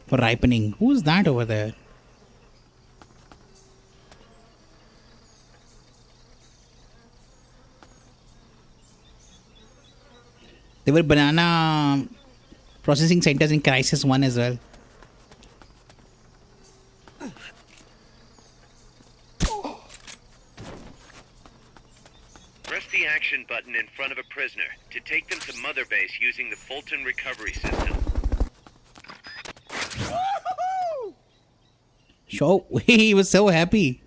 For ripening. Who's that over there? There were banana processing centers in Crisis 1 as well. Press the action button in front of a prisoner to take them to Mother Base using the Fulton recovery system. Sure, he was so happy.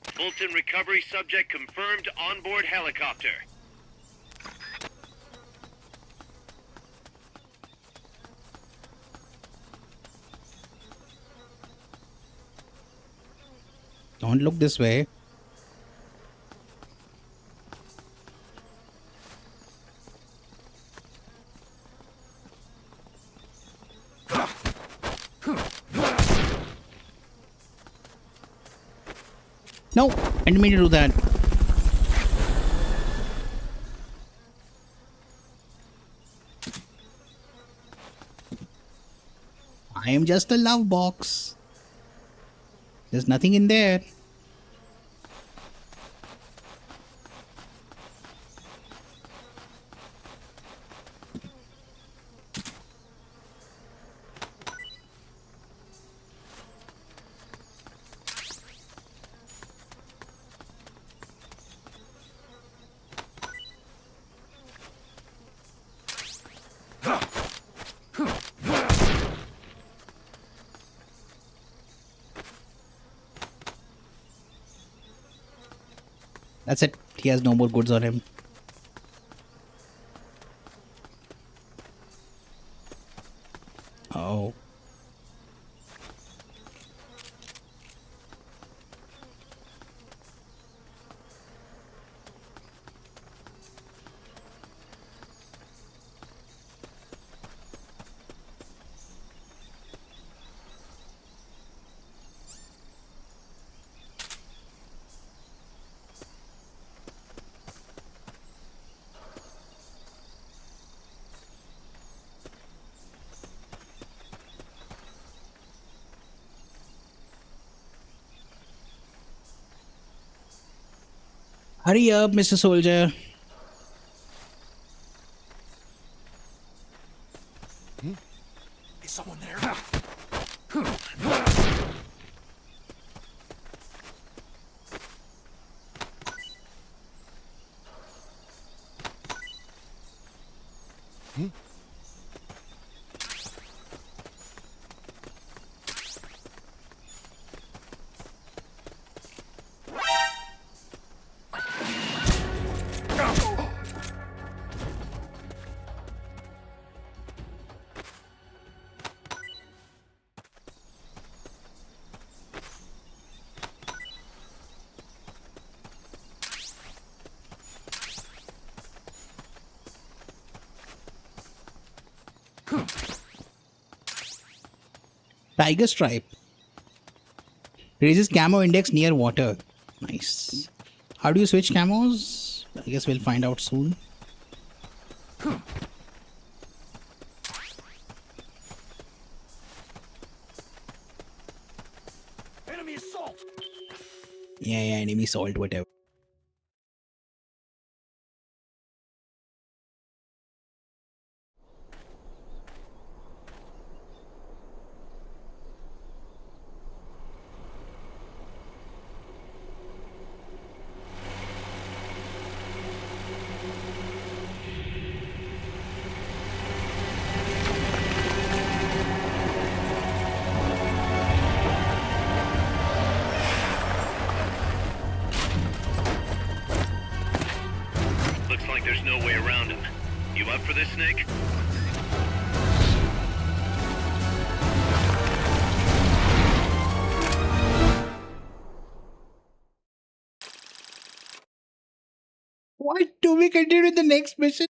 Fulton recovery subject confirmed onboard helicopter. Don't look this way. No, I didn't mean to do that. I am just a love box. There's nothing in there. That's it. He has no more goods on him. Oh. Hurry up, Mr. Soldier. Is someone there? Tiger Stripe. Raises camo index near water. Nice. How do you switch camos? I guess we'll find out soon. Enemy assault! Yeah, enemy salt, whatever. What? Do we continue with the next mission?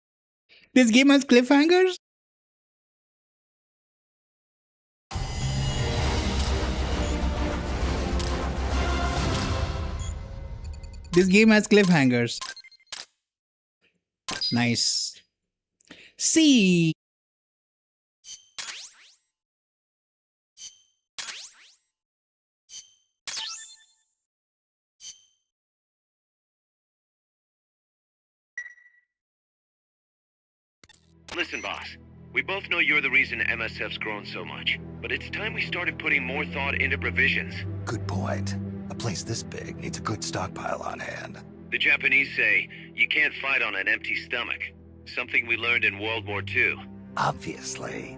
This game has cliffhangers? This game has cliffhangers. Nice. See. Listen, boss. We both know you're the reason MSF's grown so much, but it's time we started putting more thought into provisions. Good point. A place this big needs a good stockpile on hand. The Japanese say, you can't fight on an empty stomach. Something we learned in World War II. Obviously.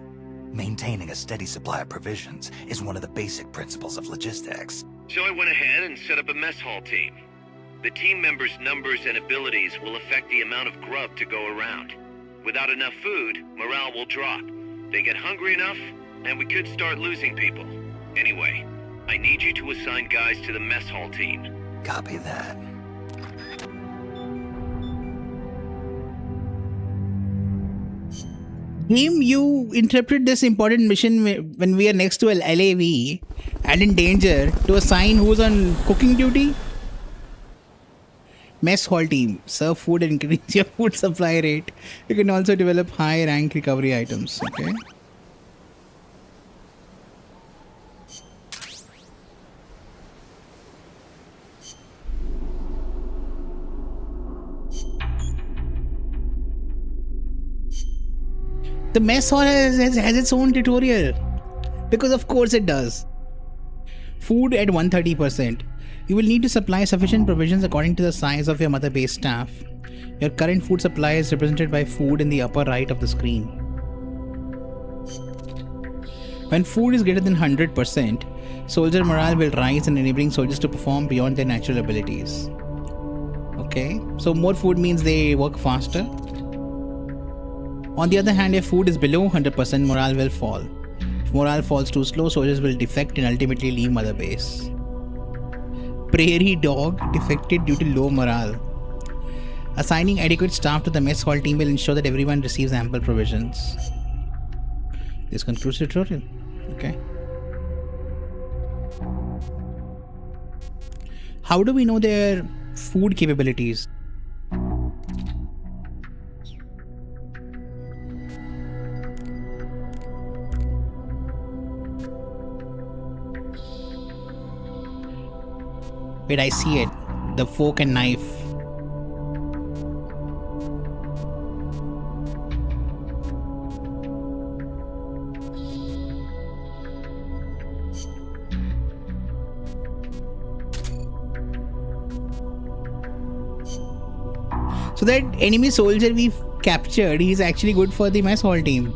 Maintaining a steady supply of provisions is one of the basic principles of logistics. So I went ahead and set up a mess hall team. The team members' numbers and abilities will affect the amount of grub to go around. Without enough food, morale will drop. They get hungry enough, and we could start losing people. Anyway, I need you to assign guys to the mess hall team. Copy that. Game, you interpret this important mission when we are next to a LAV and in danger to assign who's on cooking duty? Mess hall team. Serve food and increase your food supply rate. You can also develop high rank recovery items. Okay. The mess hall has its own tutorial. Because of course it does. Food at 130%. You will need to supply sufficient provisions according to the size of your mother base staff. Your current food supply is represented by food in the upper right of the screen. When food is greater than 100%, soldier morale will rise and enabling soldiers to perform beyond their natural abilities. Okay, so more food means they work faster. On the other hand, if food is below 100%, morale will fall. If morale falls too slow, soldiers will defect and ultimately leave mother base. Prairie dog defected due to low morale. Assigning adequate staff to the mess hall team will ensure that everyone receives ample provisions. This concludes the tutorial. Okay. How do we know their food capabilities? Wait, I see it. The fork and knife. So that enemy soldier we've captured, he's actually good for the mess hall team.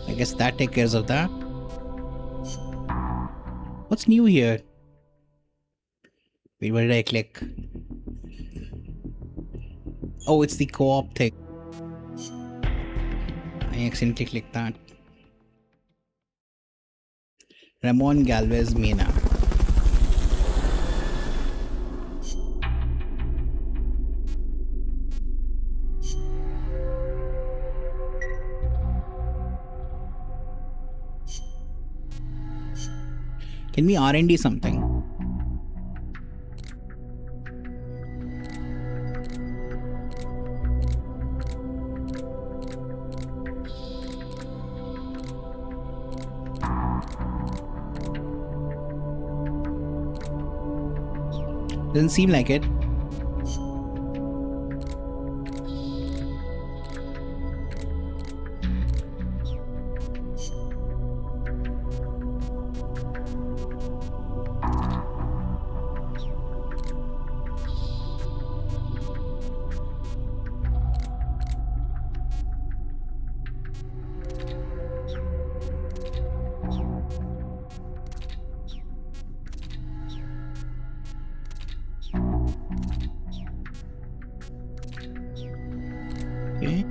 I guess that takes care of that. What's new here? Wait, what did I click? Oh, it's the co-op thing. I accidentally clicked that. Ramon Galvez Mena. Can we R&D something? Doesn't seem like it. Okay.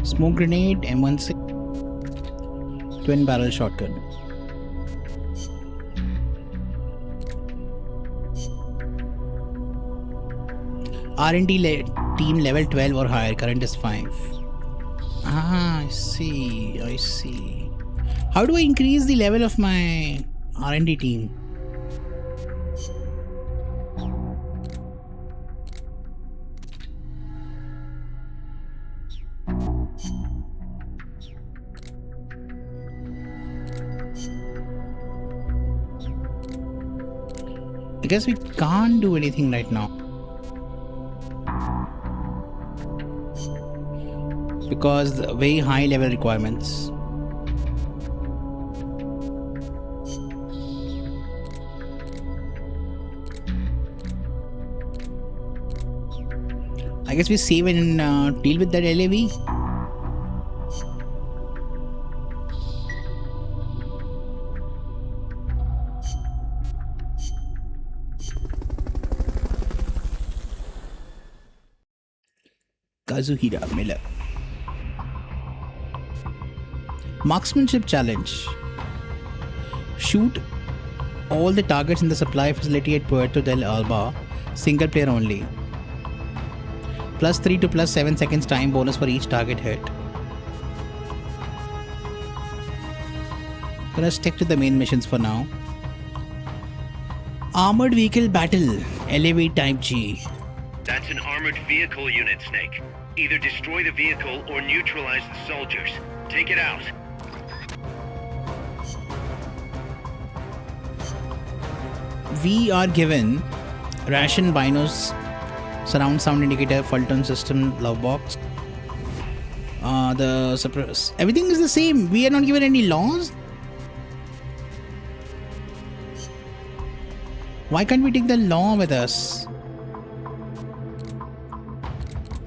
Smoke grenade, M16, twin barrel shotgun. R&D team level 12 or higher, current is 5. Ah, I see. How do I increase the level of my R&D team? I guess we can't do anything right now. Because very high level requirements. I guess we save and deal with that LAV. Kazuhira Miller. Marksmanship challenge. Shoot all the targets in the supply facility at Puerto del Alba. Single player only. +3 to +7 seconds time bonus for each target hit. Gonna stick to the main missions for now. Armored vehicle battle. LAV type G. That's an armored vehicle unit, Snake. Either destroy the vehicle or neutralize the soldiers. Take it out. We are given ration, binos, surround sound indicator, Fulton system, love box. The suppress. Everything is the same. We are not given any laws. Why can't we take the law with us?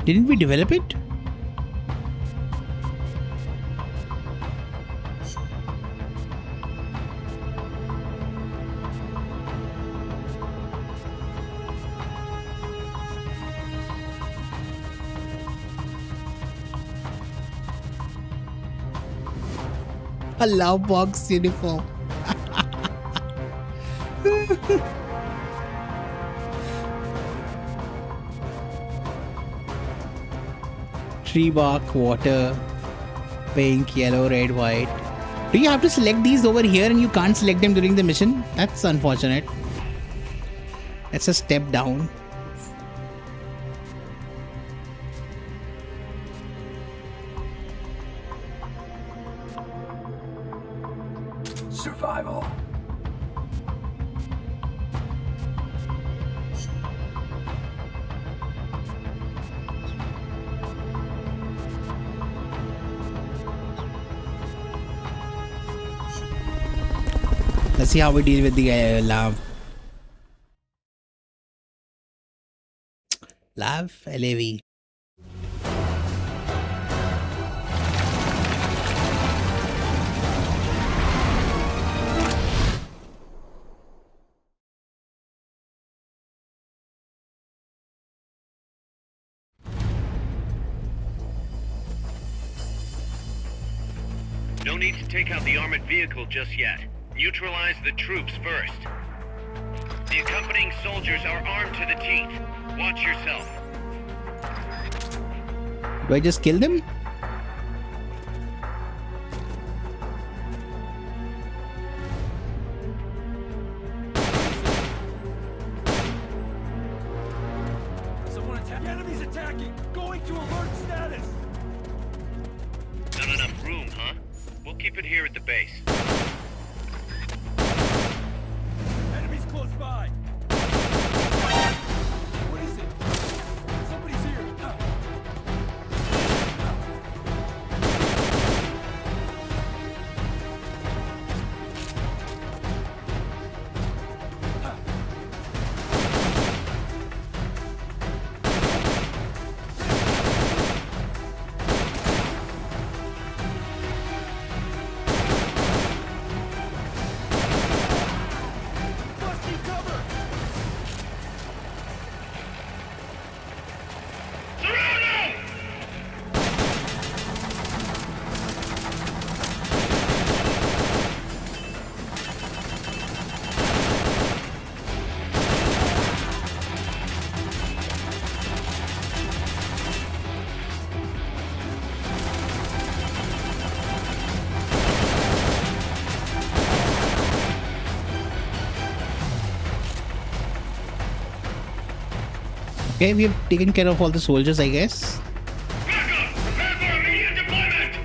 Didn't we develop it? A love box uniform. Tree bark, water, pink, yellow, red, white. Do you have to select these over here and you can't select them during the mission? That's unfortunate. That's a step down. Survival. Let's see how we deal with the LAV. LAV. No need to take out the armored vehicle just yet. Neutralize the troops first. The accompanying soldiers are armed to the teeth. Watch yourself. Do I just kill them? Someone attack. The enemy's attacking. Going to alert status. Not enough room, huh? We'll keep it here at the base. Enemies close by. What is it? Somebody's here. Okay, we have taken care of all the soldiers, I guess. Backup! Prepare for immediate deployment!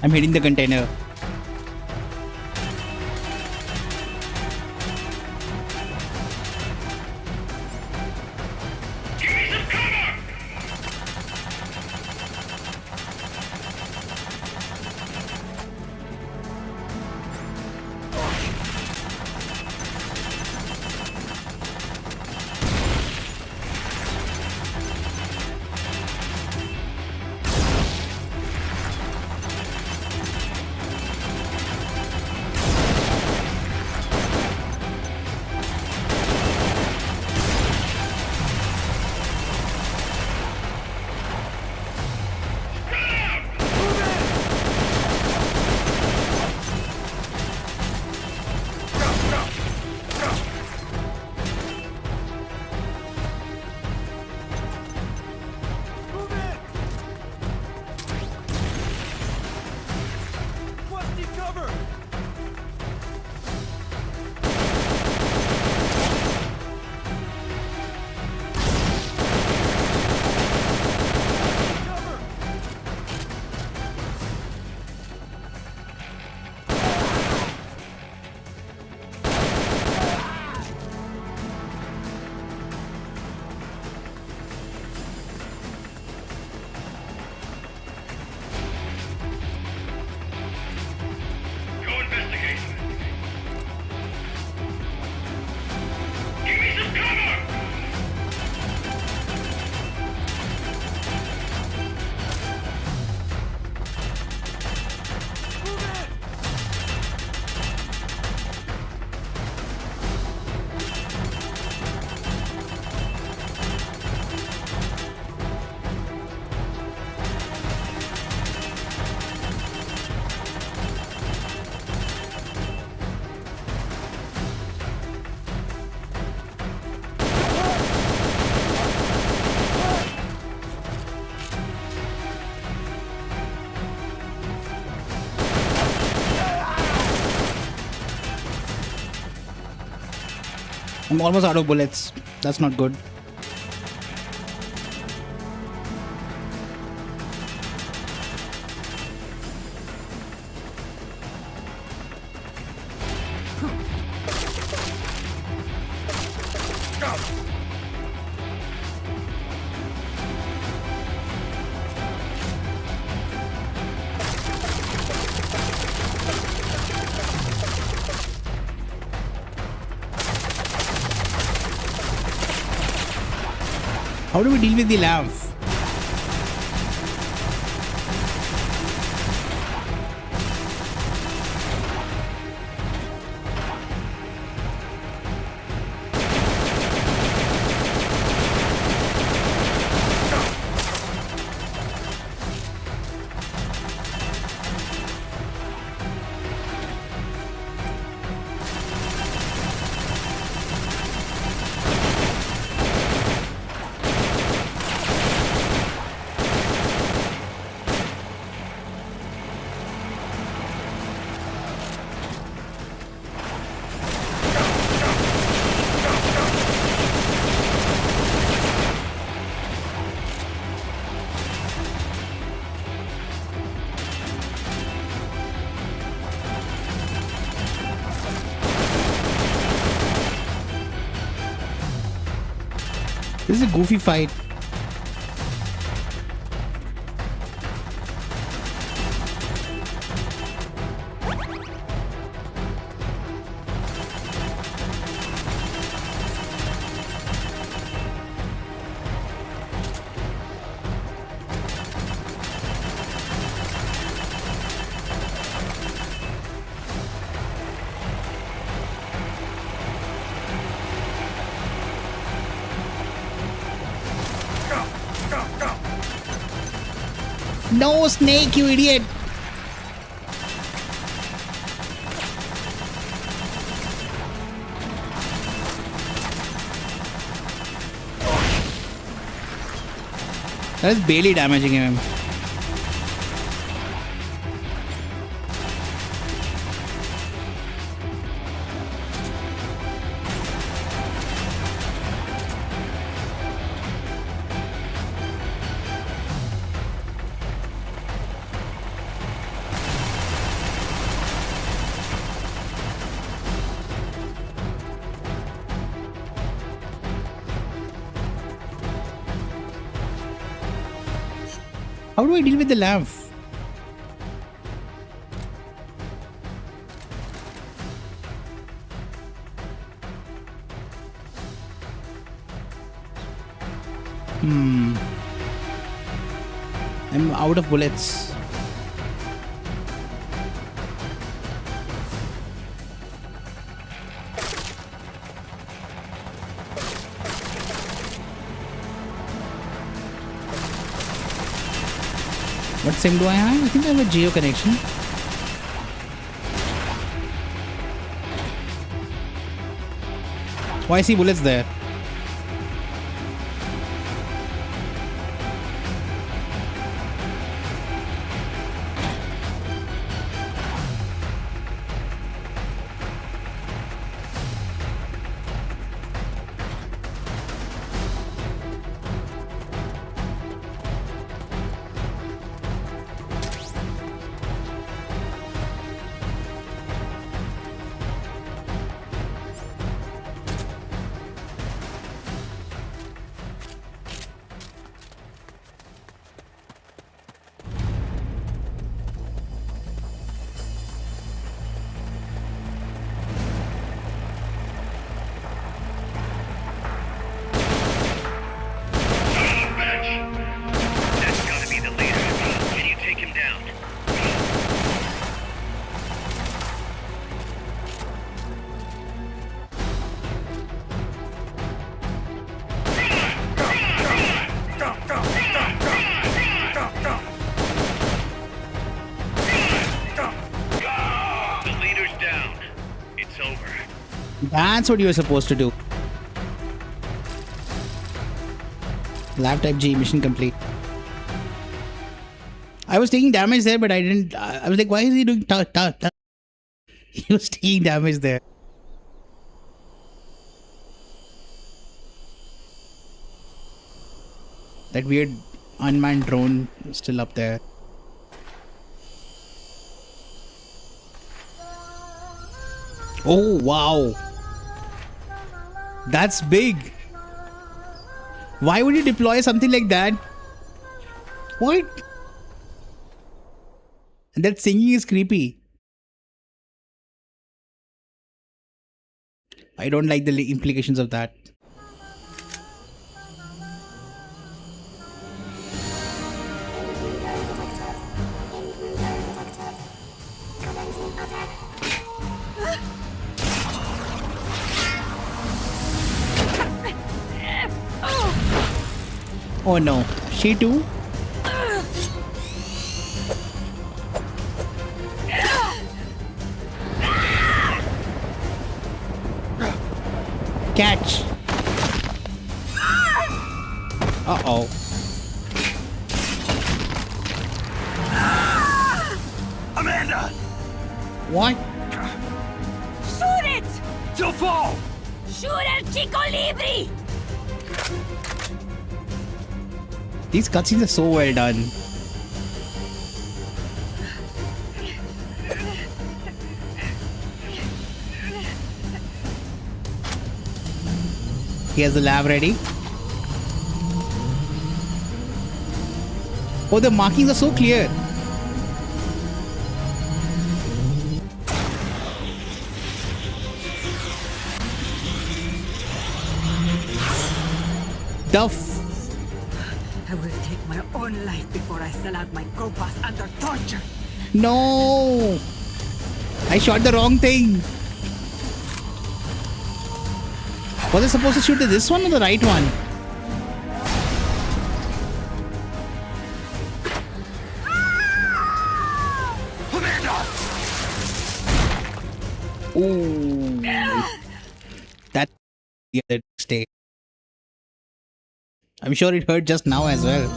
I'm hitting the container. Give me some cover! I'm almost out of bullets. That's not good. How do we deal with the lav? This is a goofy fight. No, Snake, you idiot! That is barely damaging him. How do I deal with the lamp? I'm out of bullets. What sim do I have? I think I have a geo connection. Why I see bullets there? That's gotta be the leader. Can you take him down? The leader's down. It's over. That's what you were supposed to do. Lab type G, mission complete. I was taking damage there, but I didn't. I was like, why is he doing ta? He was taking damage there. That weird unmanned drone is still up there. Oh, wow. That's big. Why would you deploy something like that? What? And that singing is creepy. I don't like the implications of that. Oh no, she too? Catch! Uh-oh. Amanda! What? Shoot it! She'll fall! Shoot El Chico Libre! These cutscenes are so well done. He has the lab ready. Oh, the markings are so clear. Duff. I will take my own life before I sell out my co-boss under torture. No! I shot the wrong thing. Was I supposed to shoot this one or the right one? Ooh. That's the other mistake. I'm sure it hurt just now as well.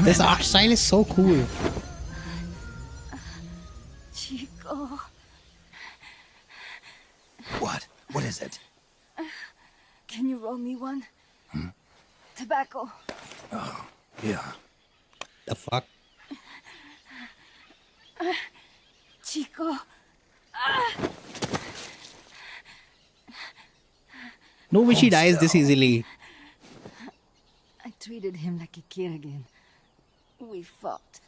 This art style is so cool. Chico. What? What is it? Can you roll me one? Tobacco. Oh, yeah. The fuck? Chico. No way she dies this easily. I treated him like a kid again. We fought.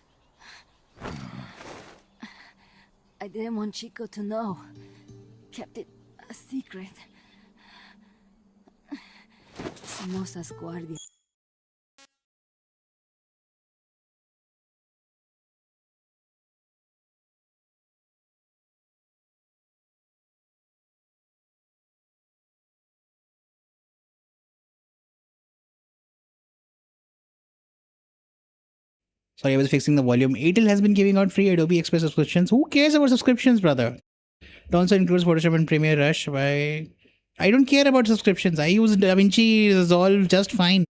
I didn't want Chico to know. Kept it a secret. Somos as guardias. Sorry, I was fixing the volume. Airtel has been giving out free Adobe Express subscriptions. Who cares about subscriptions, brother? It also includes Photoshop and Premiere Rush. Why? I don't care about subscriptions. I use DaVinci Resolve just fine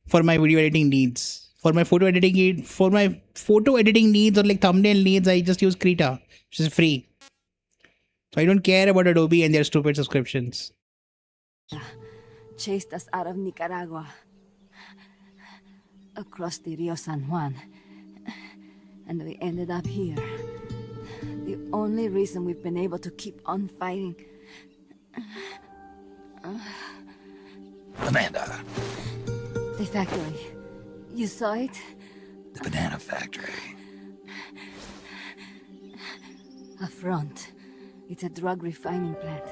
for my video editing needs. For my photo editing needs or like thumbnail needs, I just use Krita, which is free. So I don't care about Adobe and their stupid subscriptions. Chased us out of Nicaragua. Across the Rio San Juan. And we ended up here. The only reason we've been able to keep on fighting. Amanda. The factory. You saw it? The banana factory. A front. It's a drug refining plant.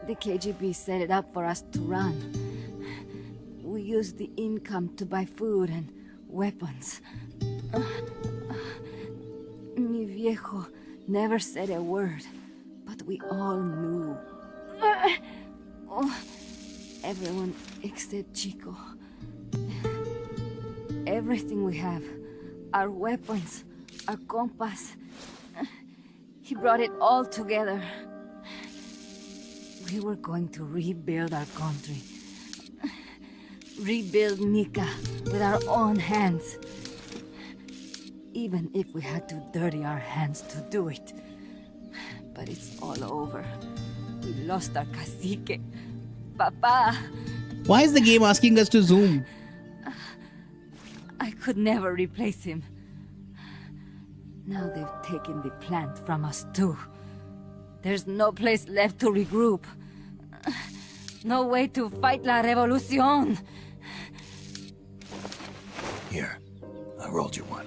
The KGB set it up for us to run. We used the income to buy food and weapons. Mi viejo never said a word, but we all knew. Everyone except Chico. Everything we have, our weapons, our compass. He brought it all together. We were going to rebuild our country. Rebuild Nika with our own hands. Even if we had to dirty our hands to do it. But it's all over. We lost our cacique. Papa! Why is the game asking us to zoom? I could never replace him. Now they've taken the plant from us too. There's no place left to regroup. No way to fight la revolución. Here, I rolled you one.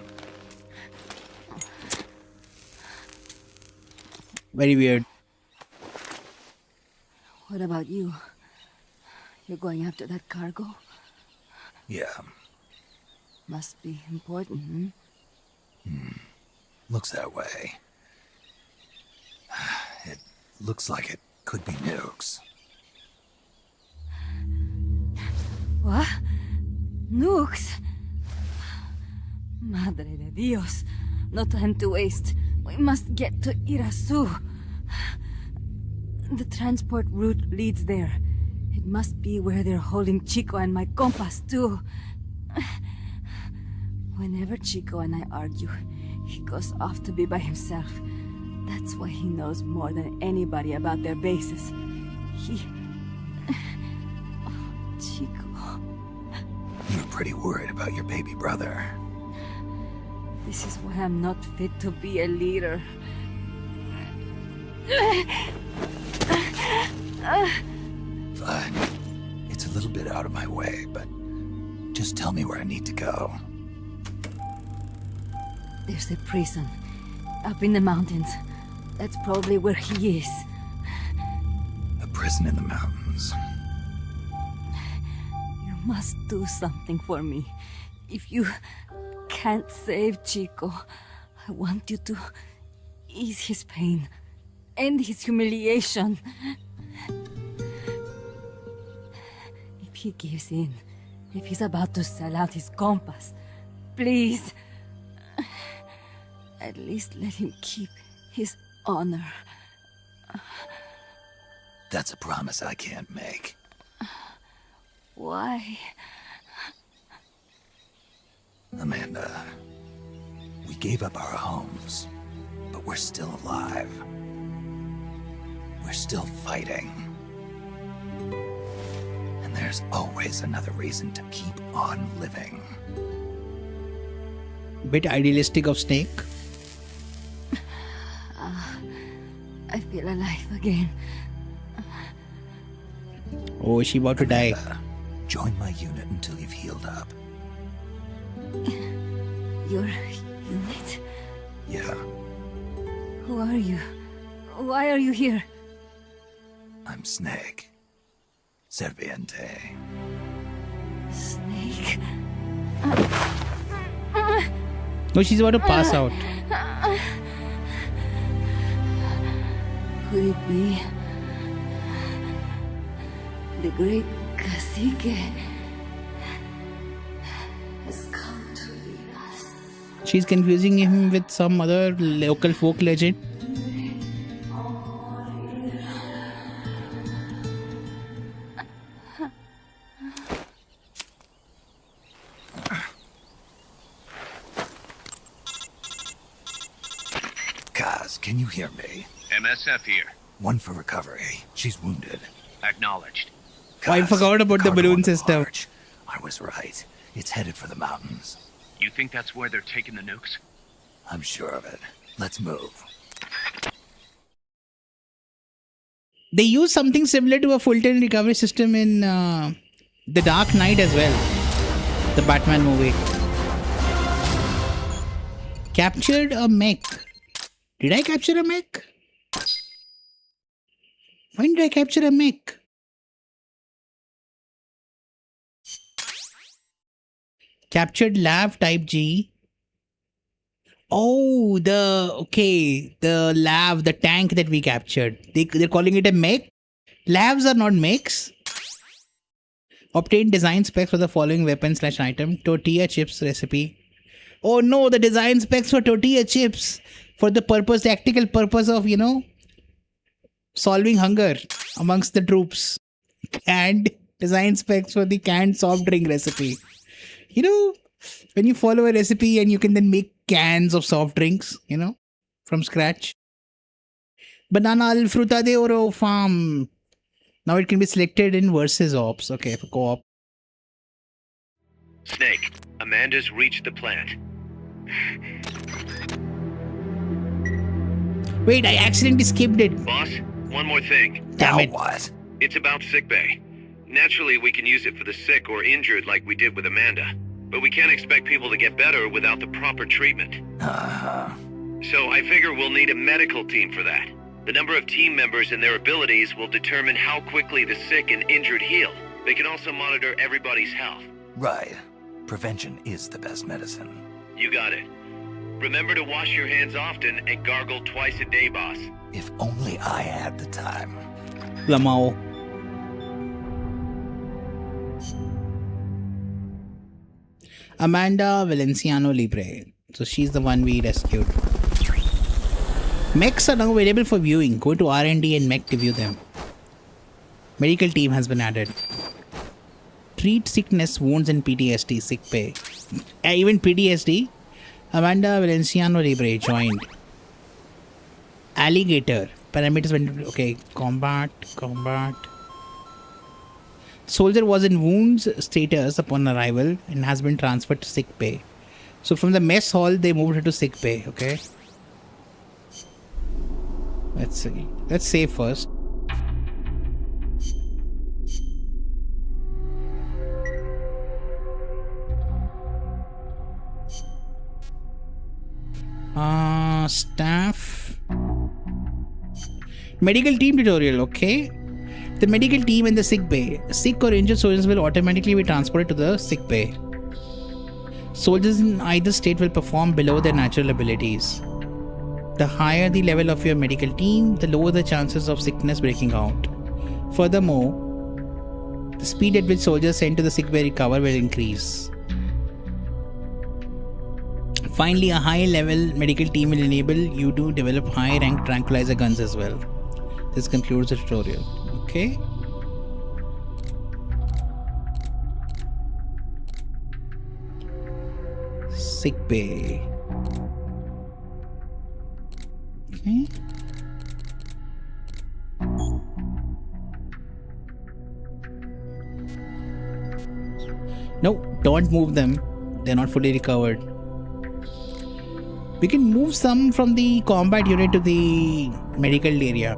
Very weird. What about you? You're going after that cargo? Yeah. Must be important, Looks that way. It looks like it could be nukes. What? Nukes? Madre de Dios. No time to waste. We must get to Irasu. The transport route leads there. It must be where they're holding Chico and my compas too. Whenever Chico and I argue, he goes off to be by himself. That's why he knows more than anybody about their bases. Chico. You're pretty worried about your baby brother. This is why I'm not fit to be a leader. Fine. It's a little bit out of my way, but just tell me where I need to go. There's a prison up in the mountains. That's probably where he is. A prison in the mountains. You must do something for me. If you can't save Chico, I want you to ease his pain, end his humiliation. If he gives in, if he's about to sell out his compass, please, at least let him keep his honor. That's a promise I can't make. Why? Amanda, we gave up our homes, but we're still alive. We're still fighting. And there's always another reason to keep on living. Bit idealistic of Snake. I feel alive again. Oh, is she about to die? Join my unit until you've healed up. Your unit? Yeah, Who are you? Why are you here? I'm Snake. Serviente. Snake? No, she's about to pass out. Could it be the great cacique has come to lead us? She's confusing him with some other local folk legend. Kaz, can you hear me? MSF here. One for recovery. She's wounded. Acknowledged. Oh, I forgot about the cargo balloon on system. march. I was right. It's headed for the mountains. You think that's where they're taking the nukes? I'm sure of it. Let's move. They use something similar to a Fulton recovery system in The Dark Knight as well. The Batman movie. Captured a mech. Did I capture a mech? When did I capture a mech? Captured Lav Type G. Oh, the Lav, the tank that we captured. They're calling it a mech. Lavs are not mechs. Obtain design specs for the following weapon/item. Tortilla chips recipe. Oh no, the design specs for tortilla chips. For the tactical purpose of, solving hunger amongst the troops. And design specs for the canned soft drink recipe. When you follow a recipe and you can then make cans of soft drinks, from scratch. Banana al fruta de oro farm. Now it can be selected in versus ops. Okay, for co-op. Snake, Amanda's reached the plant. Wait, I accidentally skipped it. Boss, one more thing. Damn it. What? It's about sickbay. Naturally, we can use it for the sick or injured like we did with Amanda. But we can't expect people to get better without the proper treatment. Uh-huh. So I figure we'll need a medical team for that. The number of team members and their abilities will determine how quickly the sick and injured heal. They can also monitor everybody's health. Right. Prevention is the best medicine. You got it. Remember to wash your hands often and gargle twice a day, boss. If only I had the time. Lamau. Amanda Valenciano Libre. So she's the one we rescued. Mechs are now available for viewing. Go to R&D and mech to view them. Medical team has been added. Treat sickness, wounds and PTSD. Sick pay. Even PTSD. Amanda Valenciano Libre joined. Alligator. Parameters went. Okay. Combat. Soldier was in wounds status upon arrival and has been transferred to sick bay. So from the mess hall, they moved her to sick bay. Okay. Let's see. Let's save first. Staff. Medical team tutorial. Okay. The medical team in the sick bay. Sick or injured soldiers will automatically be transported to the sick bay. Soldiers in either state will perform below their natural abilities. The higher the level of your medical team, the lower the chances of sickness breaking out. Furthermore, the speed at which soldiers sent to the sick bay recover will increase. Finally, a high-level medical team will enable you to develop high-rank tranquilizer guns as well. This concludes the tutorial. Okay. Sick bay. Okay. No, don't move them. They're not fully recovered. We can move some from the combat unit to the medical area.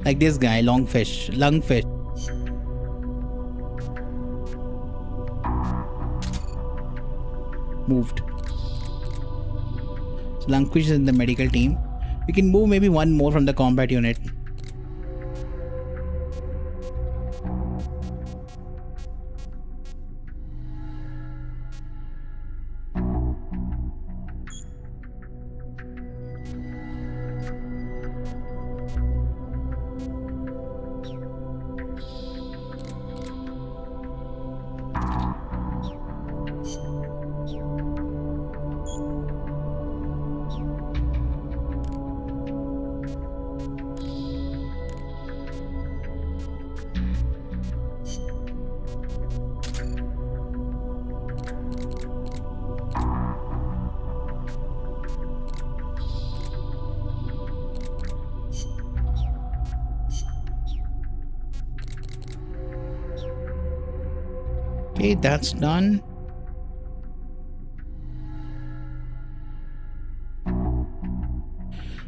Like this guy, lungfish. Moved. So lungfish is in the medical team. We can move maybe one more from the combat unit. Okay, that's done.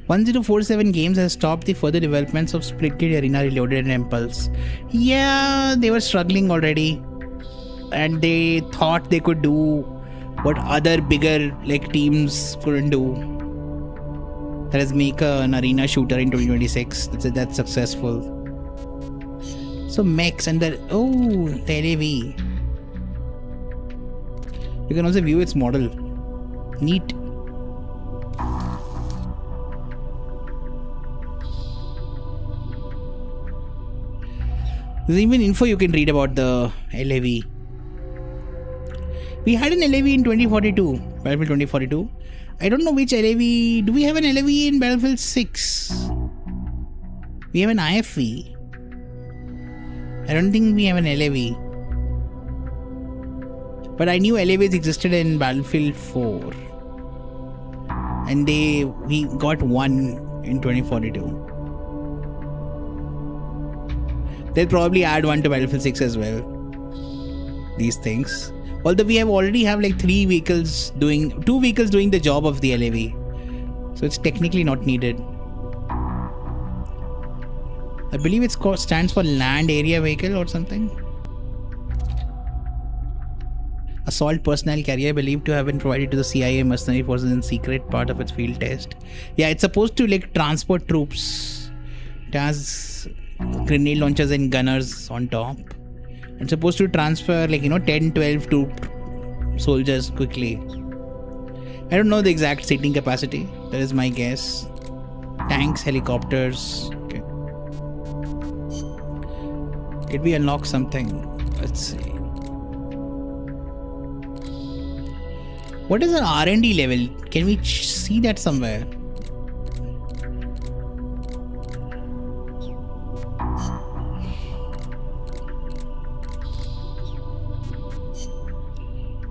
"1047 Games has stopped the further developments of Splitgate Arena Reloaded and Impulse." Yeah, they were struggling already, and they thought they could do what other bigger teams couldn't do. That is, make an arena shooter in 2026 that's successful. So mechs and the LAV. You can also view its model. Neat. There's even info you can read about the LAV. We had an LAV in 2042, Battlefield 2042. I don't know which LAV. Do we have an LAV in Battlefield 6? We have an IFV. I don't think we have an LAV. But I knew LAVs existed in Battlefield 4. And we got one in 2042. They'll probably add one to Battlefield 6 as well. These things. Although we already have 2 vehicles doing the job of the LAV. So it's technically not needed. I believe it stands for Land Area Vehicle or something. Assault personnel carrier believed to have been provided to the CIA mercenary forces in secret, part of its field test. Yeah, it's supposed to transport troops. It has grenade launchers and gunners on top. It's supposed to transfer 10-12 troop soldiers quickly. I don't know the exact seating capacity. That is my guess. Tanks, helicopters. Okay. Did we unlock something? Let's see. What is an R&D level? Can we see that somewhere?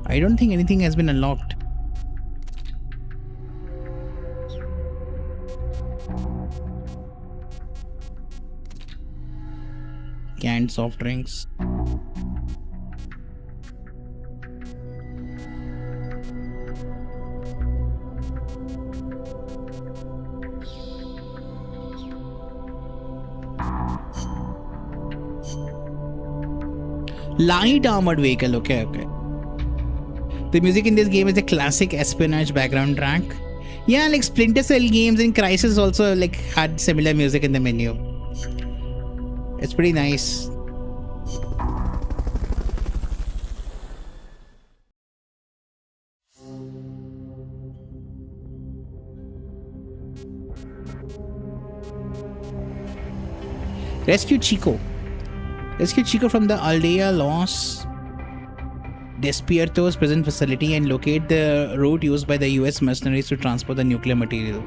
I don't think anything has been unlocked. Canned soft drinks. Light armored vehicle. Okay. The music in this game is a classic espionage background track. Yeah, Splinter Cell games and Crysis also had similar music in the menu. It's pretty nice. Rescue Chico from the Aldea Los Despiertos prison facility and locate the route used by the US mercenaries to transport the nuclear material.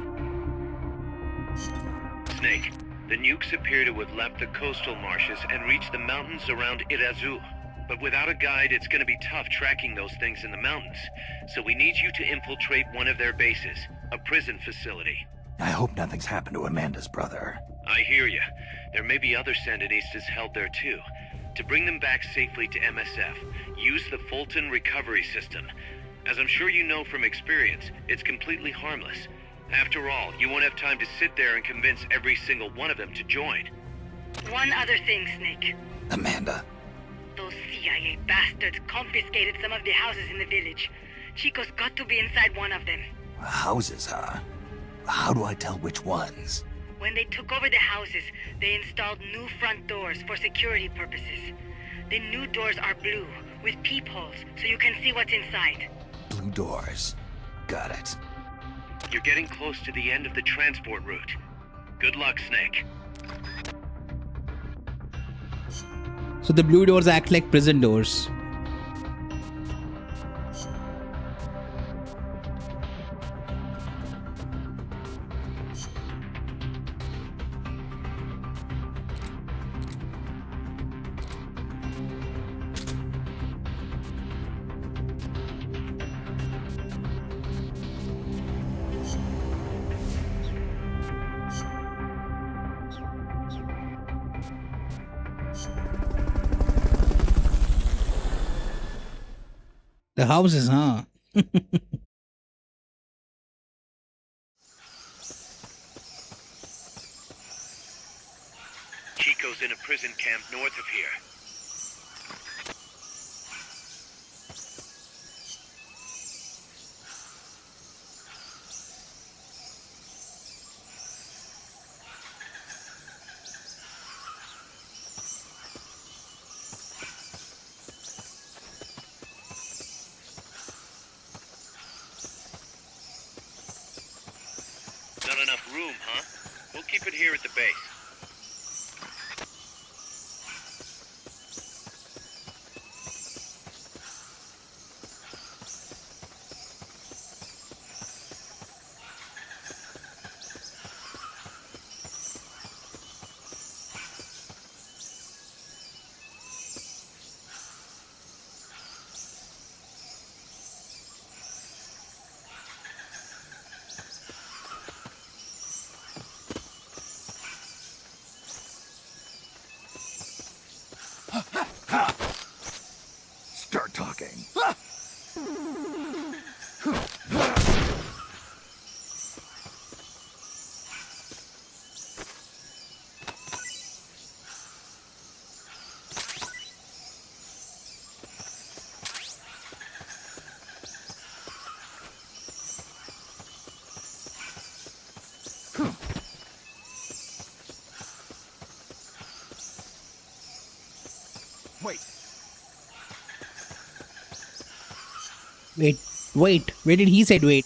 Snake, The nukes appear to have left the coastal marshes and reached the mountains around Irazu. But without a guide, it's gonna be tough tracking those things in the mountains. So we need you to infiltrate one of their bases, a prison facility. I hope nothing's happened to Amanda's brother. I hear ya. There may be other Sandinistas held there too. To bring them back safely to MSF, use the Fulton recovery system. As I'm sure you know from experience, it's completely harmless. After all, you won't have time to sit there and convince every single one of them to join. One other thing, Snake. Amanda. Those CIA bastards confiscated some of the houses in the village. Chico's got to be inside one of them. Houses, huh? How do I tell which ones? When they took over the houses, they installed new front doors for security purposes. The new doors are blue, with peepholes, so you can see what's inside. Blue doors. Got it. You're getting close to the end of the transport route. Good luck, Snake. So the blue doors act like prison doors. The houses, huh? Chico's in a prison camp north of here. Not enough room, huh? We'll keep it here at the base. Start talking. Wait. Wait. Where did he said wait?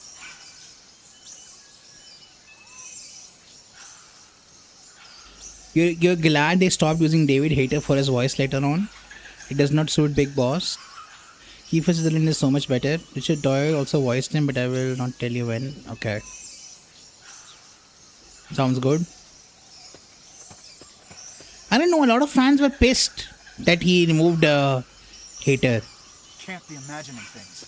You're glad they stopped using David Hayter for his voice later on? It does not suit Big Boss. Kiefer Sutherland is so much better. Richard Doyle also voiced him, but I will not tell you when. Okay. Sounds good. I don't know, a lot of fans were pissed that he removed Hayter. Can't be imagining things.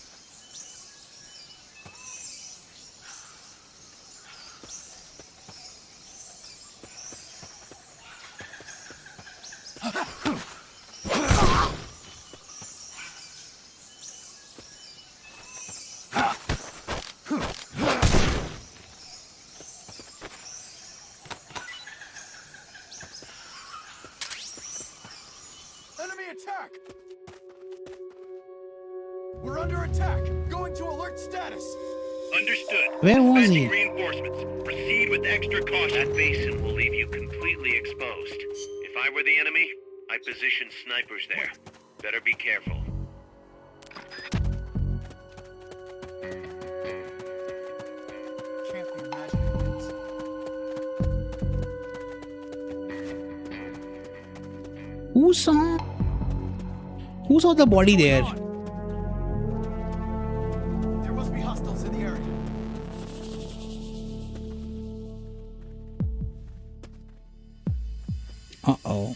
Enemy attack! We're under attack! Going to alert status! Understood. Where was he? Dispatching reinforcements. Proceed with extra caution. That basin will leave you completely exposed. If I were the enemy, I'd position snipers there. Better be careful. Can't be imagining things. Who saw the body there? There must be hostiles in the area. Uh-oh.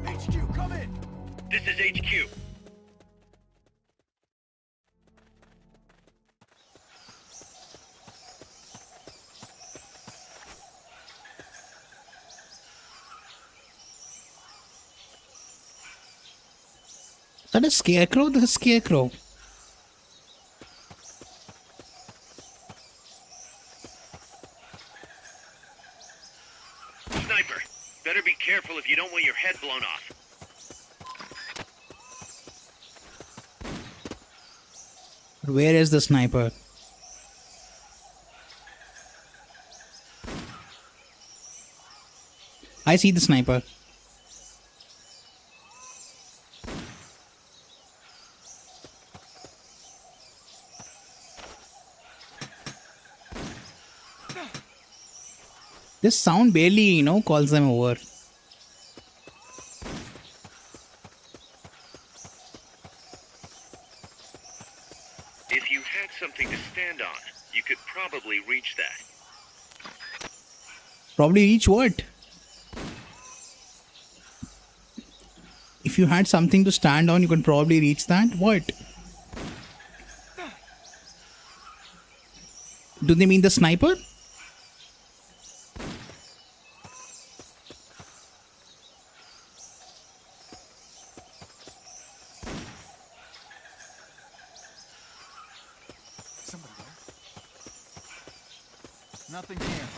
HQ, come in! This is HQ. Is that a scarecrow? The scarecrow. Sniper, better be careful if you don't want your head blown off. Where is the sniper? I see the sniper. This sound barely, calls them over. If you had something to stand on, you could probably reach that. Probably reach what? If you had something to stand on, you could probably reach that? What? Do they mean the sniper? Somebody there? Nothing here.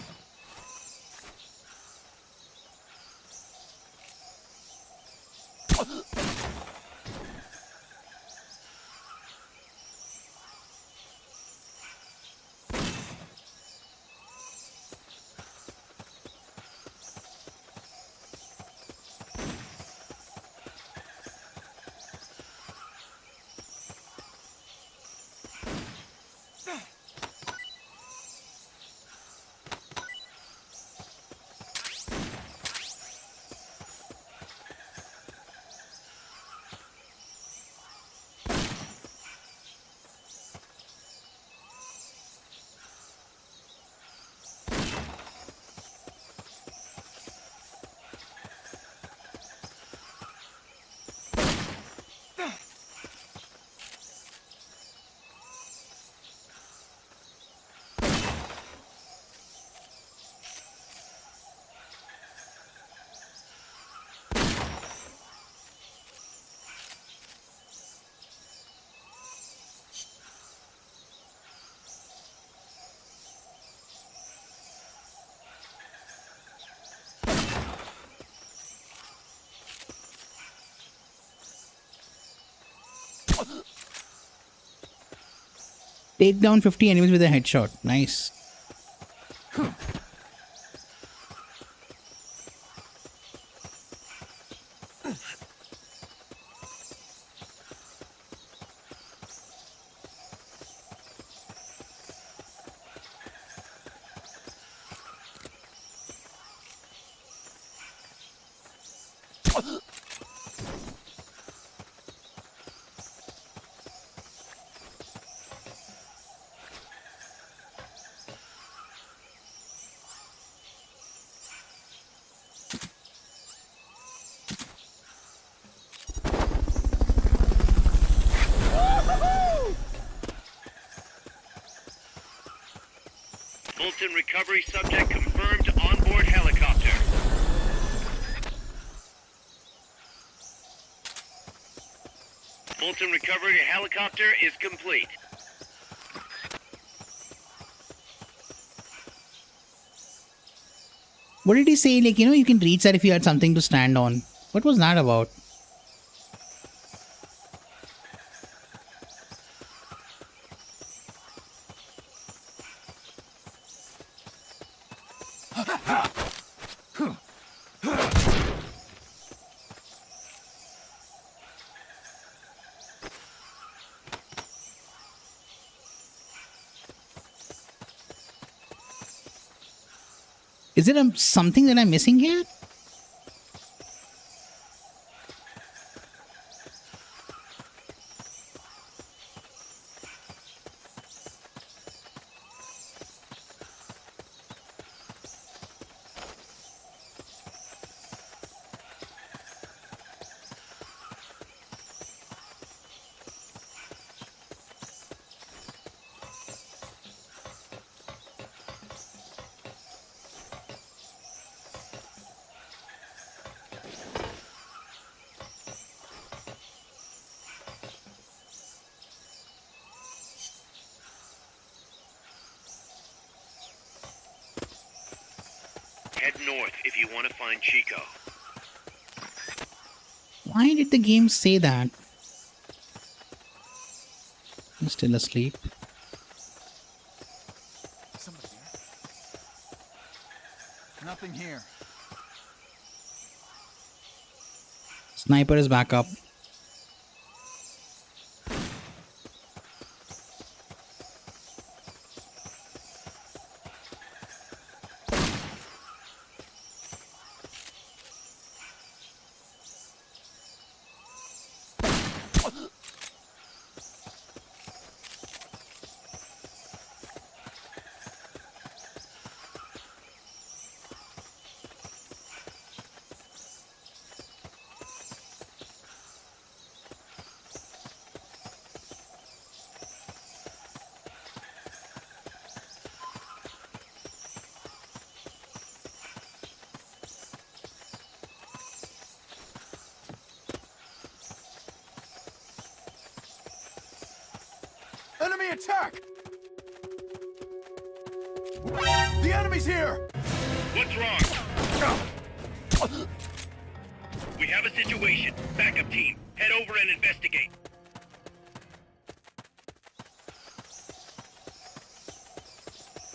Take down 50 enemies with a headshot. Nice. Fulton recovery subject confirmed onboard helicopter. Fulton recovery helicopter is complete. What did he say? Like, you can reach that if you had something to stand on. What was that about? Is there something that I'm missing here? Head north if you want to find Chico. Why did the game say that? I'm still asleep. Somebody there? Nothing here. Sniper is back up. Enemy attack! The enemy's here! What's wrong? We have a situation. Backup team, head over and investigate.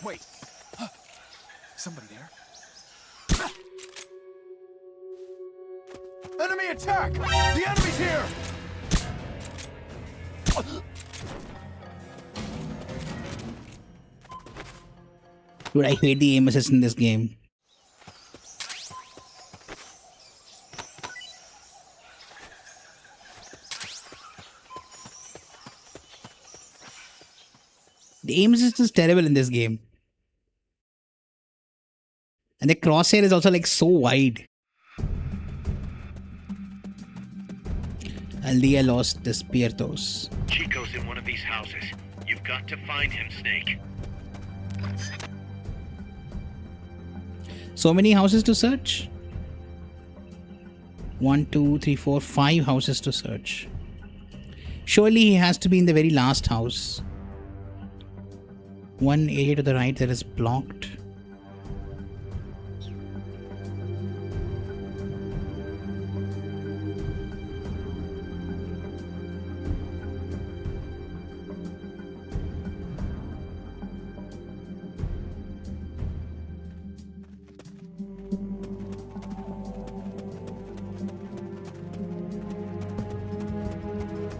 Wait. Somebody there? Enemy attack! The enemy's here! Dude, I hate the aim assist in this game. The aim assist is terrible in this game. And the crosshair is also like so wide. Al dia los despiertos. Chico's in one of these houses. You've got to find him, Snake. So many houses to search? 1, 2, 3, 4, 5 houses to search. Surely he has to be in the very last house. One area to the right that is blocked.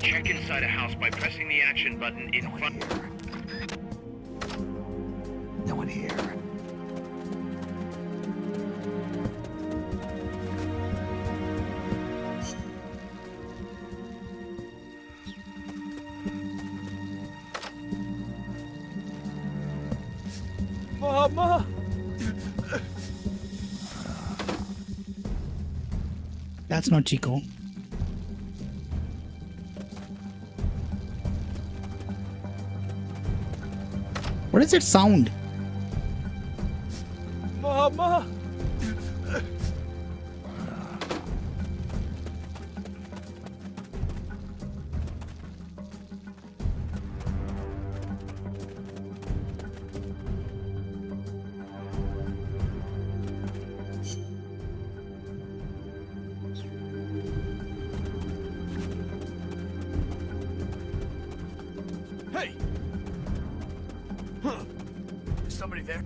Check inside a house by pressing the action button in front. No one here. Mama! That's not Chico. What is that sound? Mama! Hey! Huh. Is somebody there?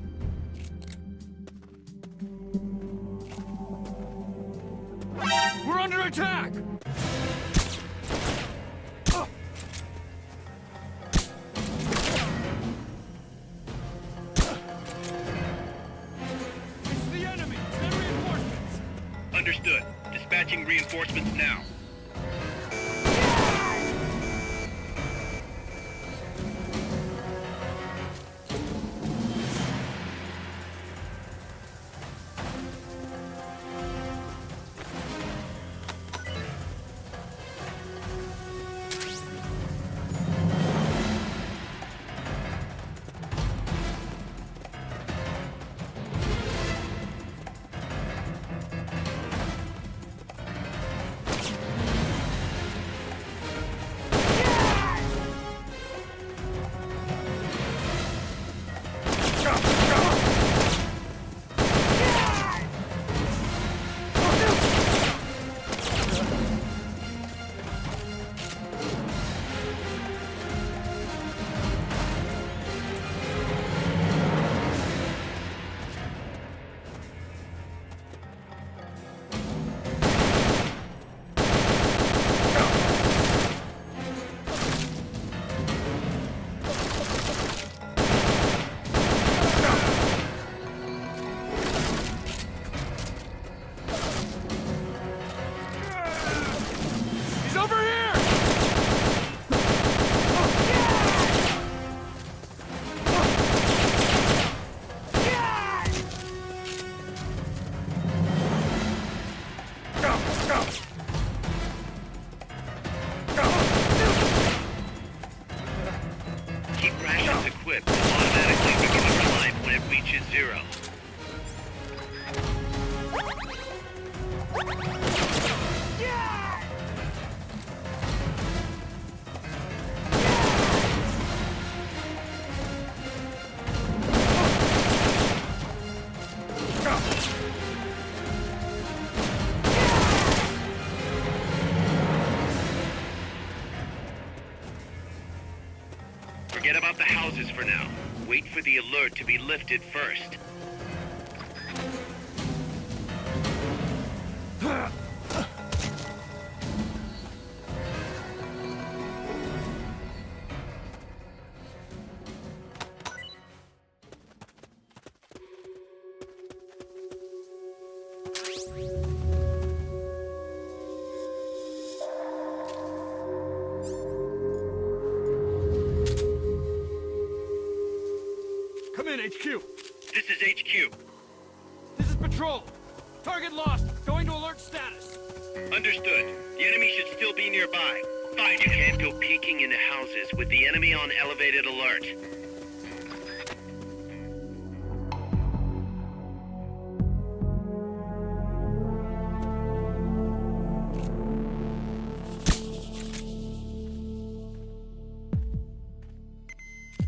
We're under attack! It's Understood. Dispatching reinforcements now. Keep rations equipped. Automatically recover life when it reaches 0. Forget about the houses for now. Wait for the alert to be lifted first. Come in, HQ. This is HQ. This is Patrol. Target lost. Going to alert status. Understood. The enemy should still be nearby. Find you can't go peeking into houses with the enemy on elevated alert.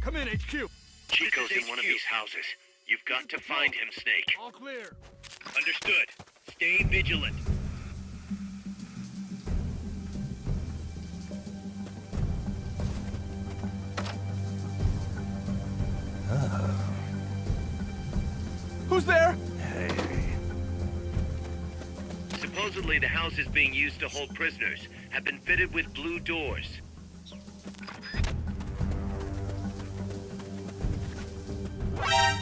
Come in, HQ. Chico's in one of these houses. You've got to find him, Snake. All clear. Understood. Stay vigilant. Who's there? Hey. Supposedly, the houses being used to hold prisoners have been fitted with blue doors.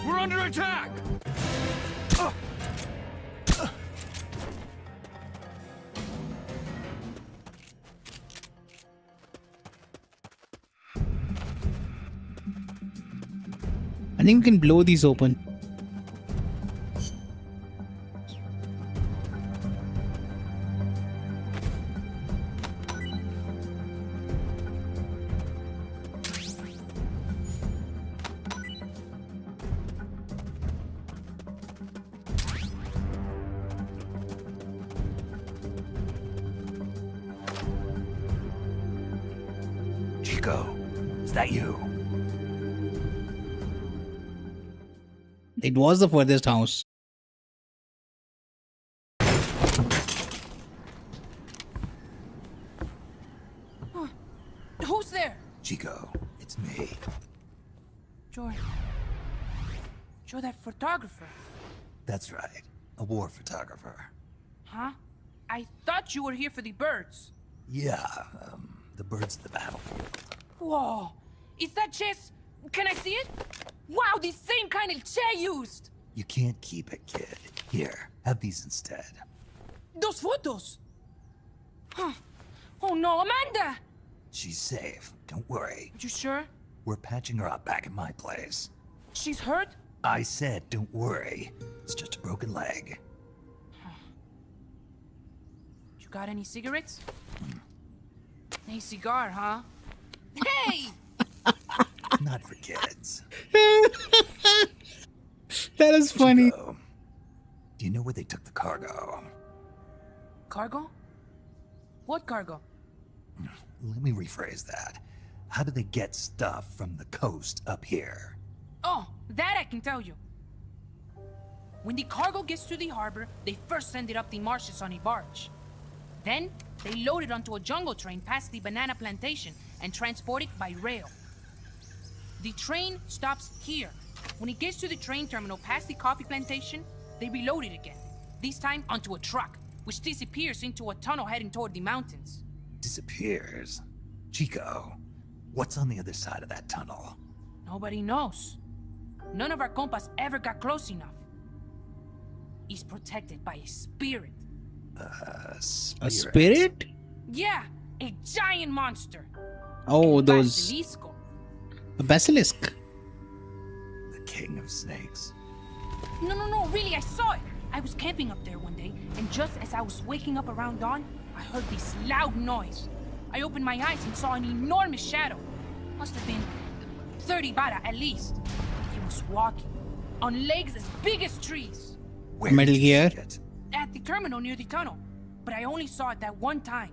We're under attack! I think we can blow these open. Chico, is that you? It was the furthest house. Who's there? Chico, it's me. You're that photographer. That's right. A war photographer. Huh? I thought you were here for the birds. Yeah, the birds of the battlefield. Whoa. Is that chess? Can I see it? Wow, the same kind of chair used. You can't keep it, kid. Here, have these instead. Those photos! Huh. Oh no, Amanda! She's safe. Don't worry. You sure? We're patching her up back at my place. She's hurt? I said, don't worry. It's just a broken leg. You got any cigarettes? A cigar, huh? Hey! Not for kids. That is funny. Chico, do you know where they took the cargo? Cargo? What cargo? Let me rephrase that. How do they get stuff from the coast up here? Oh, that I can tell you. When the cargo gets to the harbor, they first send it up the marshes on a barge. Then, they load it onto a jungle train past the banana plantation and transport it by rail. The train stops here. When it gets to the train terminal past the coffee plantation, they reload it again. This time onto a truck, which disappears into a tunnel heading toward the mountains. Disappears? Chico, what's on the other side of that tunnel? Nobody knows. None of our compas ever got close enough. He's protected by a spirit. A spirit? Yeah, a giant monster. Oh, El those. Basilisco. A basilisk. The king of snakes. No, really, I saw it. I was camping up there one day, and just as I was waking up around dawn, I heard this loud noise. I opened my eyes and saw an enormous shadow. Must have been 30 bara at least. He was walking, on legs as big as trees. Where Metal did you Gear? see it? At the terminal near the tunnel, but I only saw it that one time.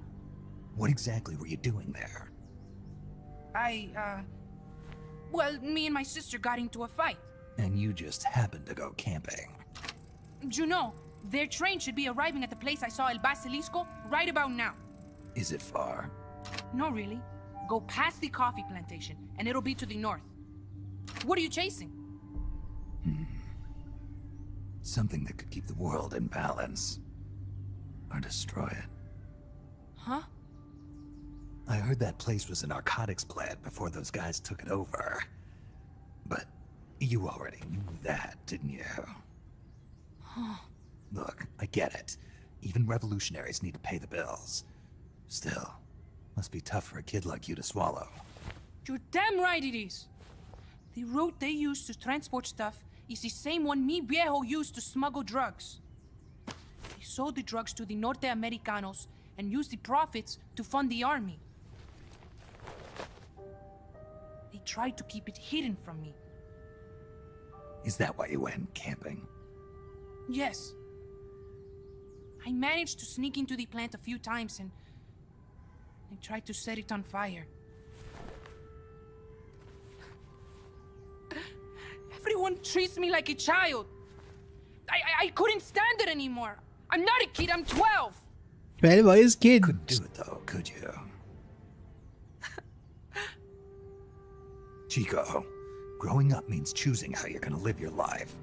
What exactly were you doing there? Well, me and my sister got into a fight. And you just happened to go camping. You know, their train should be arriving at the place I saw El Basilisco right about now. Is it far? No, really. Go past the coffee plantation, and it'll be to the north. What are you chasing? Something that could keep the world in balance. Or destroy it. Huh? I heard that place was a narcotics plant before those guys took it over. But you already knew that, didn't you? Look, I get it. Even revolutionaries need to pay the bills. Still, must be tough for a kid like you to swallow. You're damn right it is. The route they use to transport stuff is the same one mi viejo used to smuggle drugs. He sold the drugs to the Norte Americanos and used the profits to fund the army. They tried to keep it hidden from me. Is that why you went camping? Yes. I managed to sneak into the plant a few times and I tried to set it on fire. Everyone treats me like a child. I couldn't stand it anymore. I'm not a kid, I'm 12. 12 why is kid? Couldn't do it though, could you? Chico, growing up means choosing how you're gonna live your life.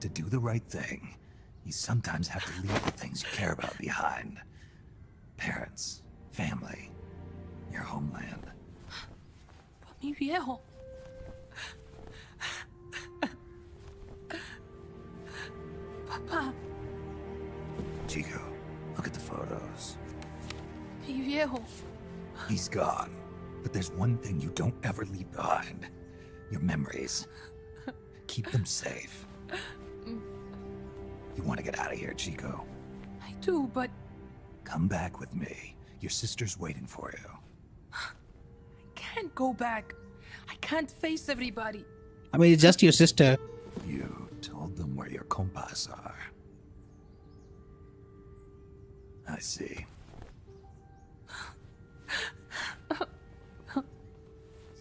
To do the right thing, you sometimes have to leave the things you care about behind. Parents, family, your homeland. But mi viejo. Papa. Chico, look at the photos. Mi viejo. He's gone, but there's one thing you don't ever leave behind. Your memories. Keep them safe. You want to get out of here, Chico? I do, but... Come back with me. Your sister's waiting for you. I can't go back. I can't face everybody. I mean, it's just your sister. You told them where your compas are. I see.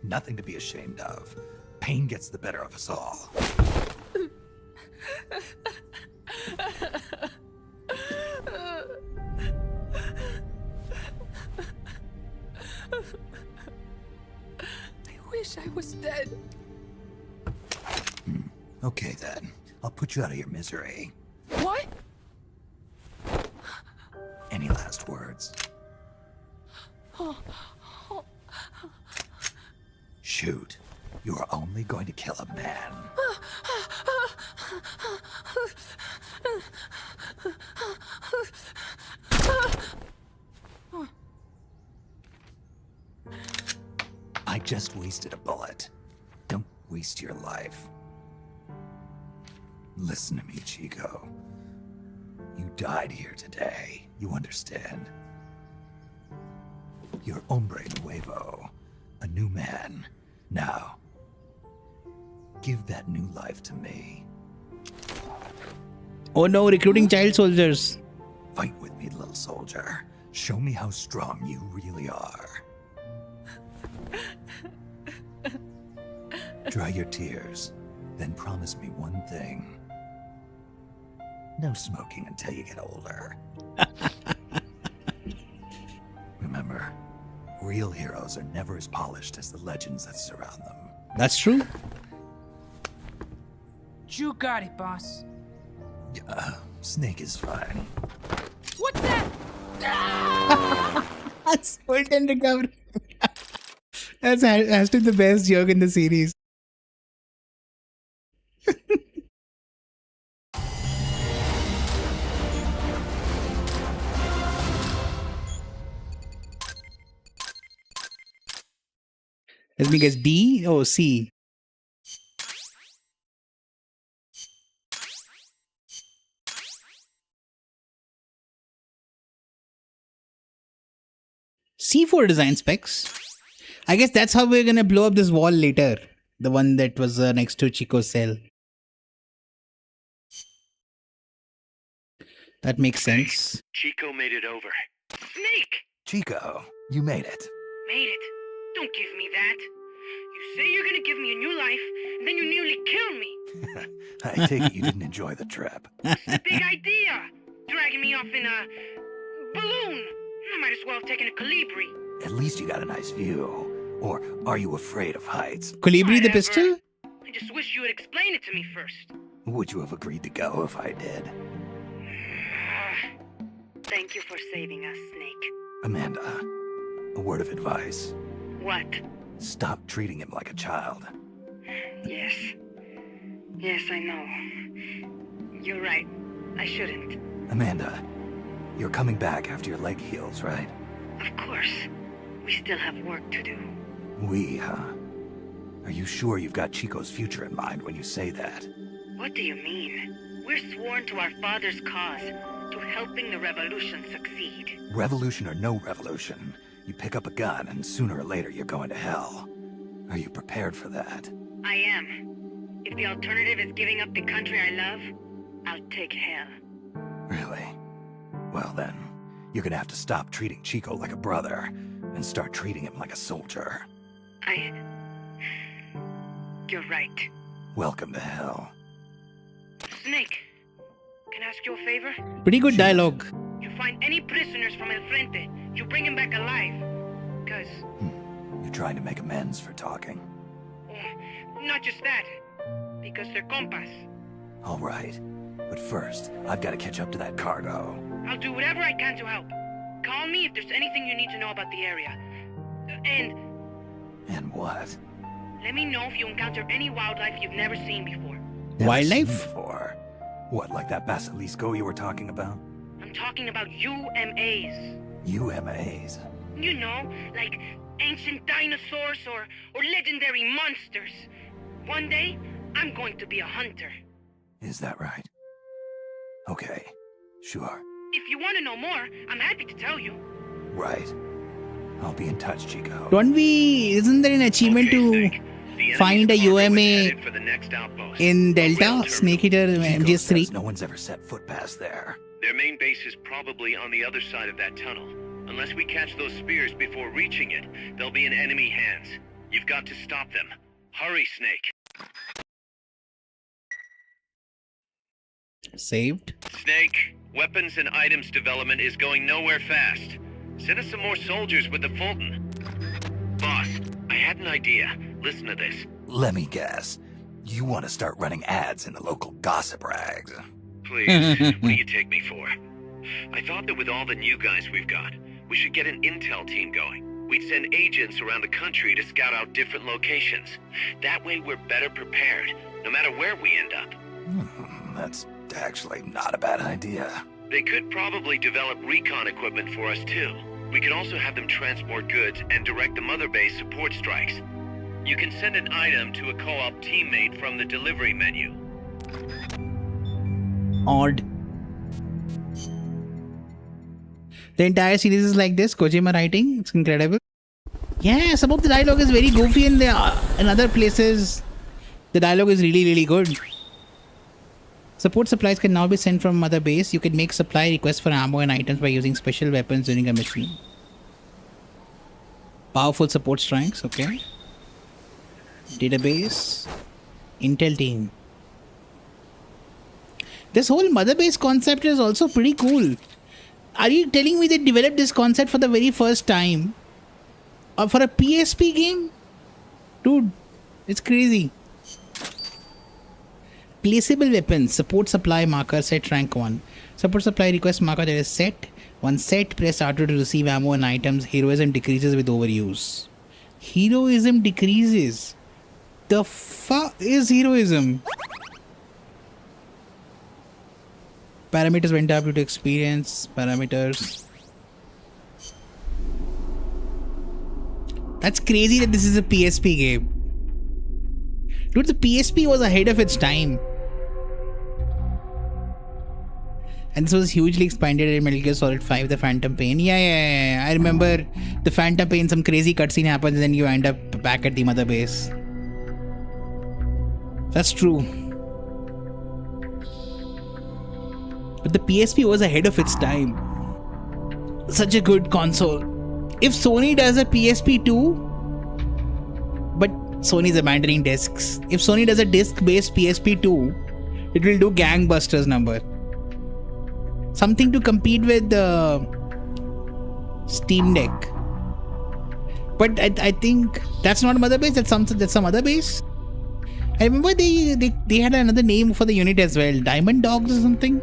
Nothing to be ashamed of. Pain gets the better of us all. I wish I was dead. Okay then. I'll put you out of your misery. What? Any last words? Shoot. You are only going to kill a man. just wasted a bullet. Don't waste your life. Listen to me, Chico. You died here today. You understand? You're hombre nuevo. A new man. Now, give that new life to me. Oh no, recruiting child soldiers. Fight with me, little soldier. Show me how strong you really are. Dry your tears, then promise me one thing. No smoking until you get older. Remember, real heroes are never as polished as the legends that surround them. That's true. You got it, boss. Snake is fine. What's that? That's ult and recovery. That's has to be the best joke in the series. Let me guess, D or C? C4 design specs. I guess that's how we're gonna blow up this wall later. The one that was next to Chico's cell. That makes sense. Chico made it over. Snake! Chico, you made it. Made it. Don't give me that. You say you're gonna give me a new life, and then you nearly kill me. I take it you didn't enjoy the trip. What's the big idea? Dragging me off in a balloon. I might as well have taken a Colibri. At least you got a nice view. Or are you afraid of heights? Colibri the pistol? I just wish you would explain it to me first. Would you have agreed to go if I did? Thank you for saving us, Snake. Amanda, a word of advice. What? Stop treating him like a child. Yes. Yes, I know. You're right. I shouldn't. Amanda, you're coming back after your leg heals, right? Of course. We still have work to do. We, huh? Are you sure you've got Chico's future in mind when you say that? What do you mean? We're sworn to our father's cause, to helping the revolution succeed. Revolution or no revolution, you pick up a gun and sooner or later you're going to hell. Are you prepared for that? I am. If the alternative is giving up the country I love, I'll take hell. Really? Well then, you're gonna have to stop treating Chico like a brother and start treating him like a soldier. You're right. Welcome to hell. Snake, can I ask you a favor? Pretty good dialogue. You find any prisoners from El Frente, you bring them back alive. Cause... You're trying to make amends for talking. Not just that. Because they're compas. Alright. But first, I've got to catch up to that cargo. I'll do whatever I can to help. Call me if there's anything you need to know about the area. And what? Let me know if you encounter any wildlife you've never seen before. Wildlife? Before? What, like that basilisco you were talking about? I'm talking about UMAs. UMAs? You know, like ancient dinosaurs or legendary monsters. One day, I'm going to be a hunter. Is that right? Okay, sure. If you want to know more, I'm happy to tell you. Right. I'll be in touch, Chico. Isn't there an achievement to find a UMA in Delta, Snake Eater, MGS 3? No one's ever set foot past there. Their main base is probably on the other side of that tunnel. Unless we catch those spears before reaching it, they'll be in enemy hands. You've got to stop them. Hurry, Snake. Saved. Snake, weapons and items development is going nowhere fast. Send us some more soldiers with the Fulton. Boss, I had an idea. Listen to this. Let me guess. You want to start running ads in the local gossip rags. Please, what do you take me for? I thought that with all the new guys we've got, we should get an intel team going. We'd send agents around the country to scout out different locations. That way we're better prepared, no matter where we end up. That's actually not a bad idea. They could probably develop recon equipment for us too. We could also have them transport goods and direct the mother base support strikes. You can send an item to a co-op teammate from the delivery menu. Odd. The entire series is like this. Kojima writing. It's incredible. Yeah, some of the dialogue is very goofy and in other places the dialogue is really, really good. Support supplies can now be sent from Mother Base. You can make supply requests for ammo and items by using special weapons during a mission. Powerful support strikes, okay. Database. Intel team. This whole Mother Base concept is also pretty cool. Are you telling me they developed this concept for the very first time? Or for a PSP game? Dude, it's crazy. Placeable weapons. Support supply marker set rank 1. Support supply request marker that is set. Once set, press R2 to receive ammo and items. Heroism decreases with overuse. Heroism decreases. The fuck is heroism? Parameters went up due to experience. Parameters. That's crazy that this is a PSP game. Dude, the PSP was ahead of its time. And this was hugely expanded in Metal Gear Solid 5, the Phantom Pain. Yeah. I remember the Phantom Pain, some crazy cutscene happens and then you end up back at the Mother Base. That's true. But the PSP was ahead of its time. Such a good console. If Sony does a PSP 2, but Sony's abandoning discs. If Sony does a disc-based PSP 2, it will do gangbusters number. Something to compete with the Steam Deck. But I think that's not Mother Base. That's some other base. I remember they had another name for the unit as well. Diamond Dogs or something.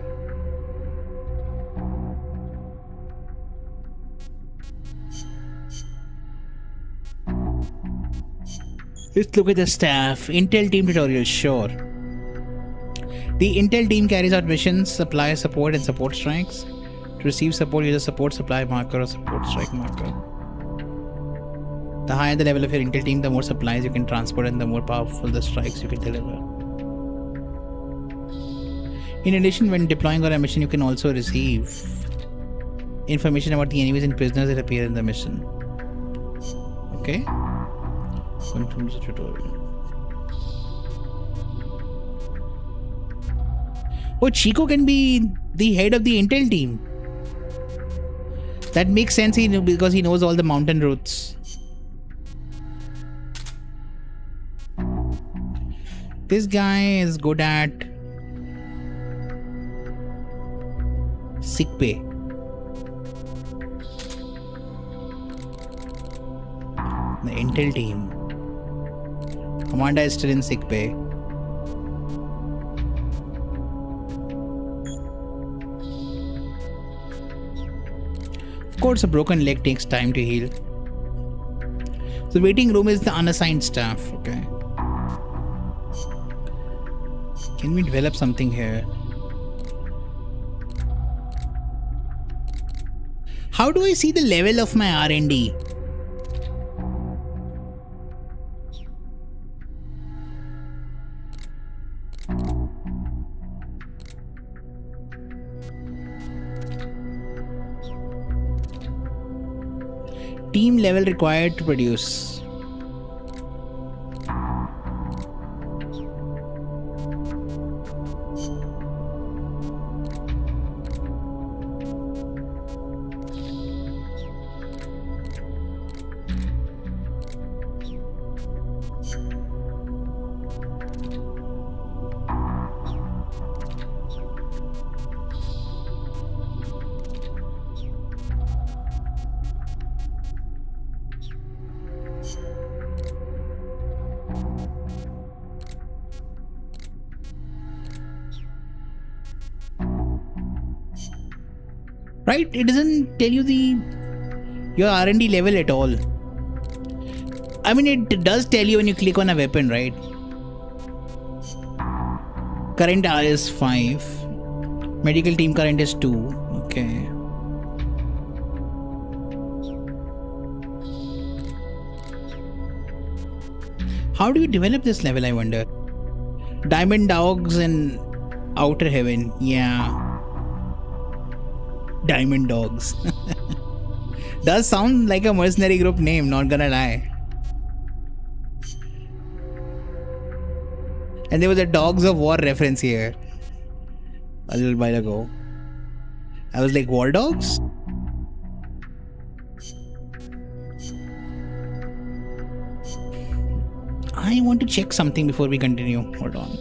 Let's look at the staff. Intel team tutorial, sure. The Intel team carries out missions, supply support and support strikes. To receive support, use a support supply marker or support strike marker. The higher the level of your Intel team, the more supplies you can transport and the more powerful the strikes you can deliver. In addition, when deploying on a mission, you can also receive information about the enemies and prisoners that appear in the mission. Okay? Controls the tutorial. Oh, Chico can be the head of the Intel team. That makes sense because he knows all the mountain routes. This guy is good at sickbay. The Intel team. Amanda is still in sickbay. Of course, a broken leg takes time to heal. The waiting room is the unassigned staff. Okay. Can we develop something here? How do I see the level of my R&D? Team level required to produce. Right? It doesn't tell you your R&D level at all. I mean, it does tell you when you click on a weapon, right? Current R is 5. Medical team current is 2. Okay. How do you develop this level, I wonder? Diamond Dogs and Outer Heaven. Yeah. Diamond Dogs. Does sound like a mercenary group name, not gonna lie. And there was a Dogs of War reference here a little while ago. I was like, War Dogs? I want to check something before we continue. Hold on.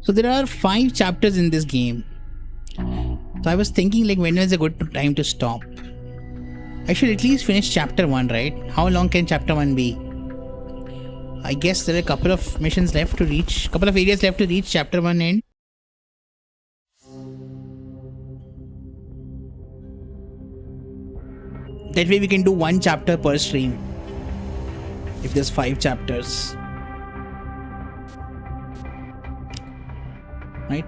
So there are 5 chapters in this game. So I was thinking like when is a good time to stop? I should at least finish chapter 1, right? How long can chapter 1 be? I guess there are a couple of missions left to reach, couple of areas left to reach chapter 1 end. That way we can do 1 chapter per stream. If there's 5 chapters. Right?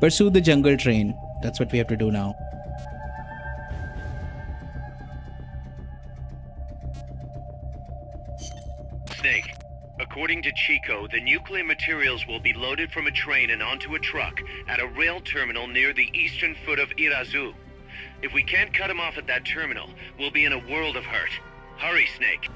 Pursue the jungle train. That's what we have to do now. Snake, according to Chico, the nuclear materials will be loaded from a train and onto a truck at a rail terminal near the eastern foot of Irazu. If we can't cut him off at that terminal, we'll be in a world of hurt. Hurry, Snake.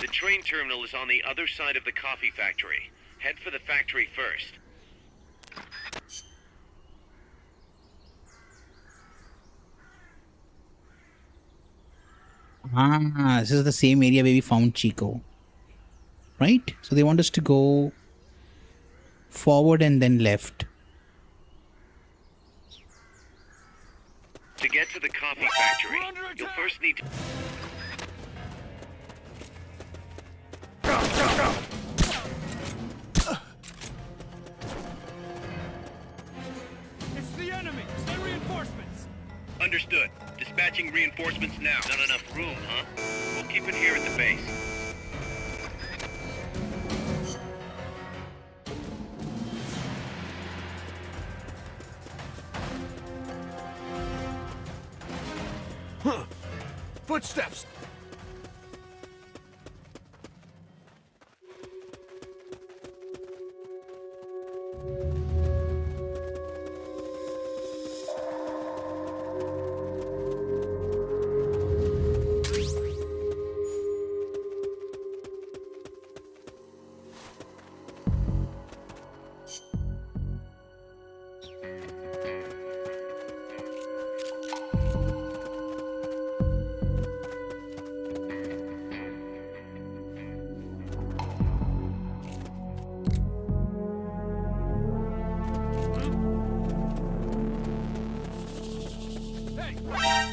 The train terminal is on the other side of the coffee factory. Head for the factory first. Ah, this is the same area where we found Chico. Right? So they want us to go forward and then left. To get to the coffee factory, you'll first need to... It's the enemy! Send reinforcements! Understood. Dispatching reinforcements now. Not enough room, huh? We'll keep it here at the base. footsteps!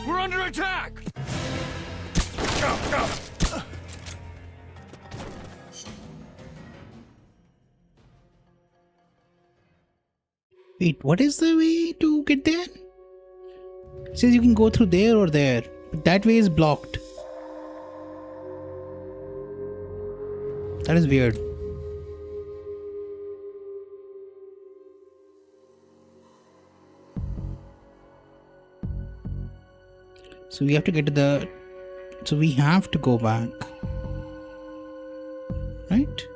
We're under attack! Wait, what is the way to get there? It says you can go through there or there, but that way is blocked. That is weird. So we have to get to the... So we have to go back. Right?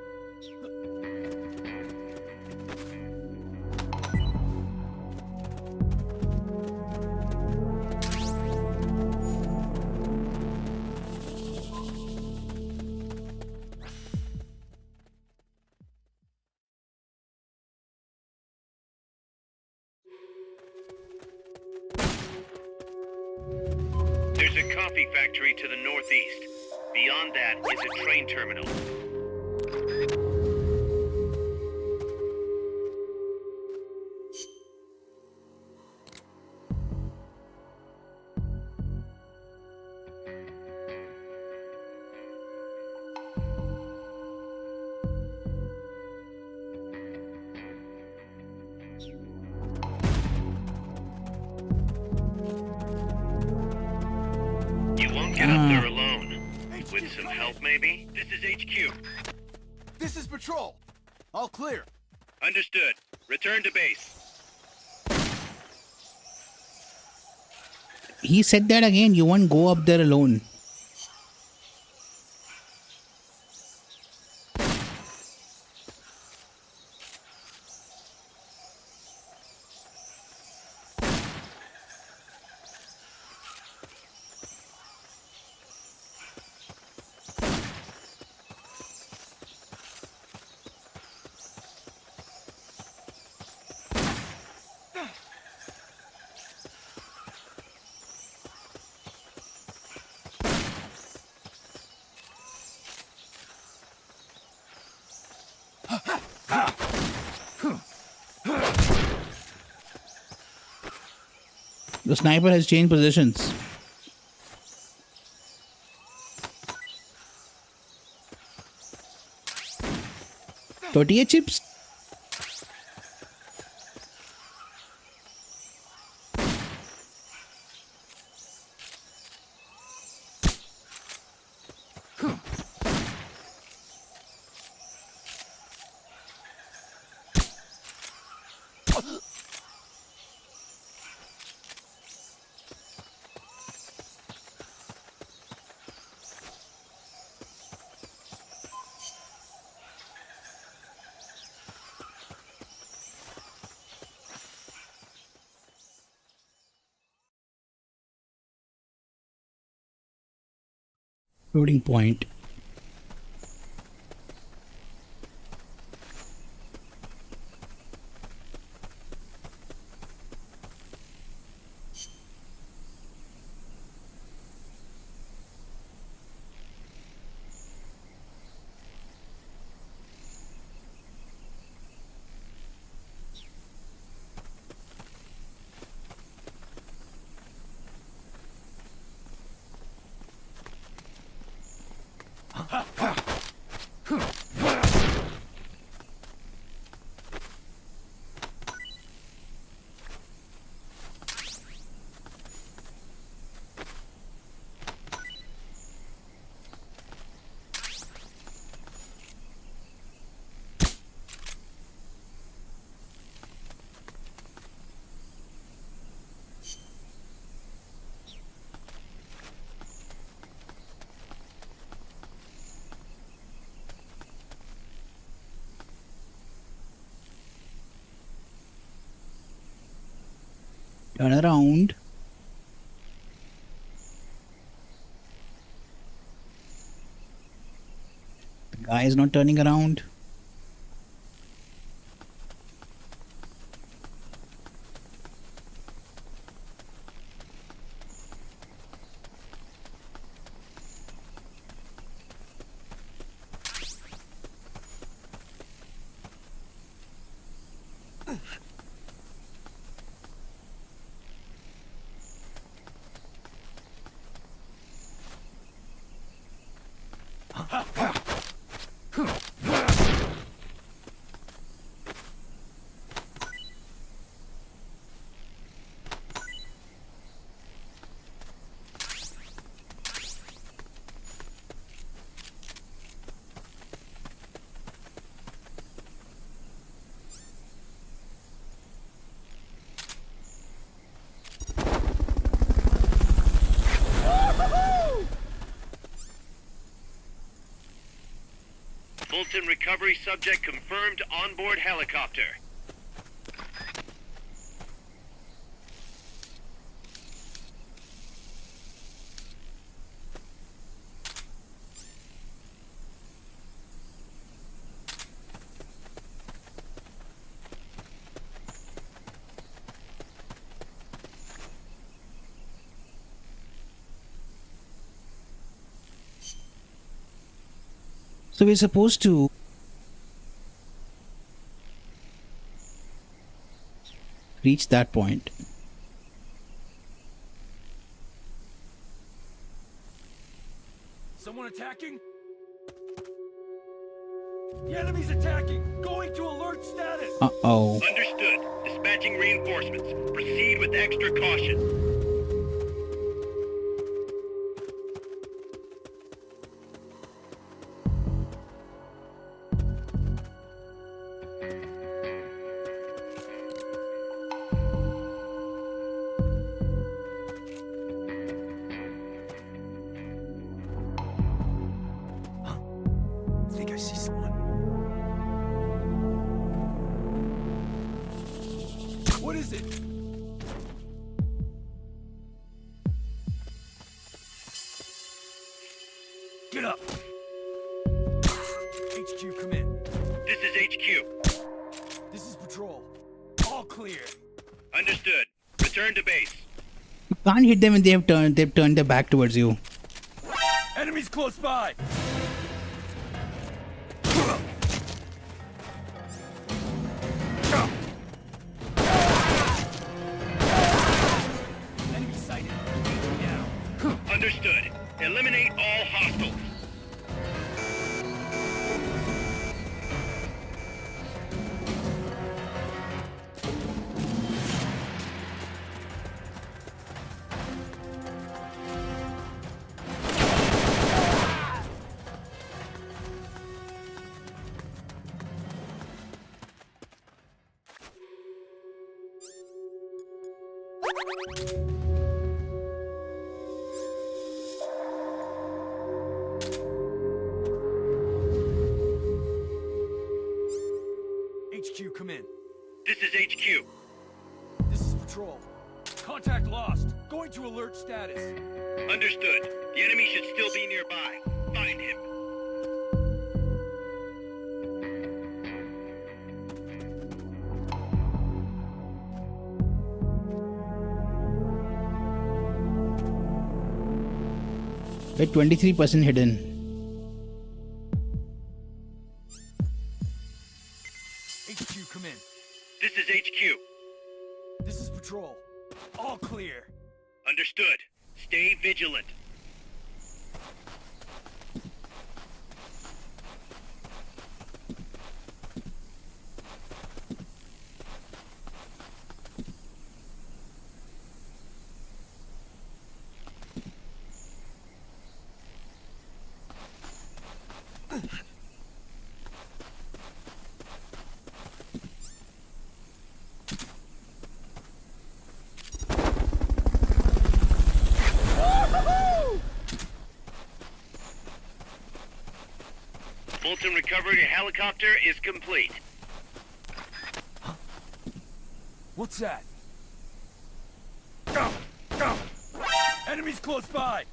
There's a coffee factory to the northeast. Beyond that is a train terminal. You won't get up there alone. With some help, maybe? This is HQ. This is patrol. All clear. Understood. Return to base. He said that again. You won't go up there alone. The sniper has changed positions. Tortilla chips? Loading point. Turn around. The guy is not turning around. Fulton recovery subject confirmed onboard helicopter. So we're supposed to reach that point. Someone attacking? The enemy's attacking! Going to alert status! Uh-oh. Understood. Dispatching reinforcements. Proceed with extra caution. I think I see someone. What is it? Get up! HQ, come in. This is HQ. This is patrol. All clear. Understood. Return to base. You can't hit them when they've turned their back towards you. Enemies close by! Enemy sighted. Now. Understood. Eliminate all hostiles. HQ, come in. This is HQ. This is patrol. Contact lost. Going to alert status. Understood. The enemy should still be nearby. Find him. We're 23% hidden. HQ, come in. This is HQ. This is patrol. All clear. Understood. Stay vigilant. Fulton recovery helicopter is complete. What's that? Enemies close by!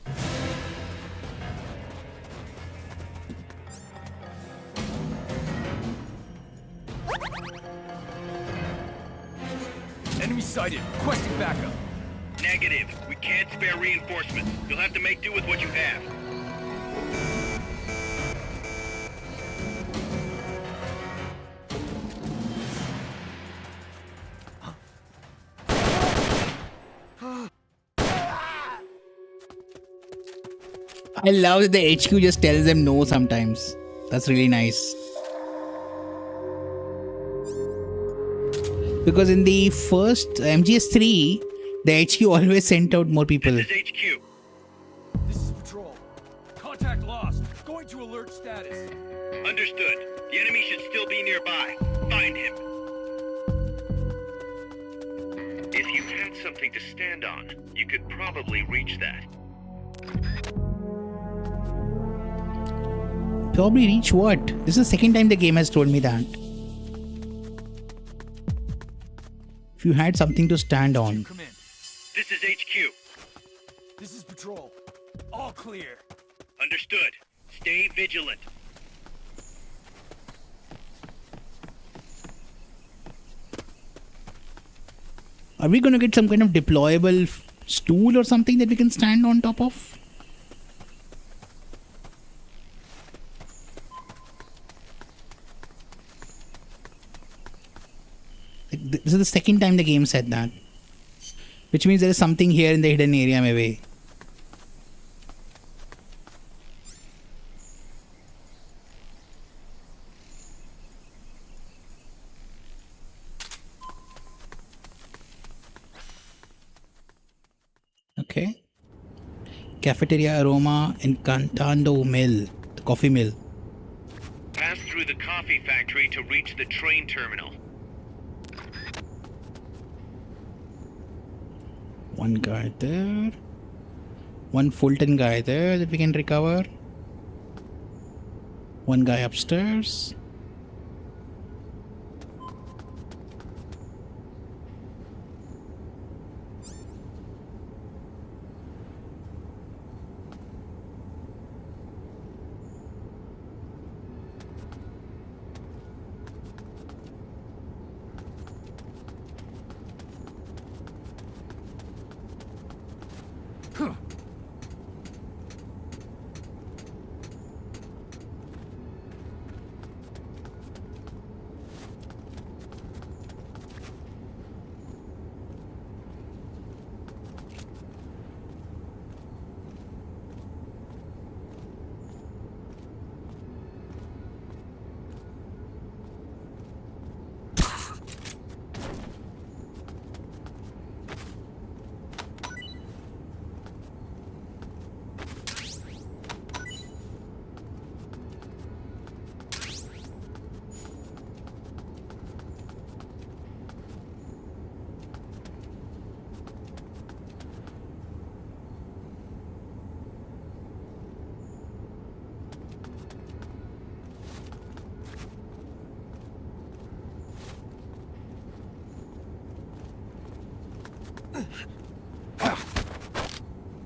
Enemy sighted. Requesting backup. Negative. We can't spare reinforcements. You'll have to make do with what you have. I love that the HQ just tells them no sometimes. That's really nice. Because in the first MGS 3, the HQ always sent out more people. This is HQ. This is patrol. Contact lost. Going to alert status. Understood. The enemy should still be nearby. Find him. If you had something to stand on, you could probably reach that. Probably reach what? This is the second time the game has told me that. If you had something to stand on. Come in. This is HQ. This is patrol. All clear. Understood. Stay vigilant. Are we going to get some kind of deployable stool or something that we can stand on top of? This is the second time the game said that. Which means there is something here in the hidden area maybe. Okay. Cafeteria aroma in Cantando Mill, the coffee mill. Pass through the coffee factory to reach the train terminal. One guy there. One Fulton guy there that we can recover. One guy upstairs.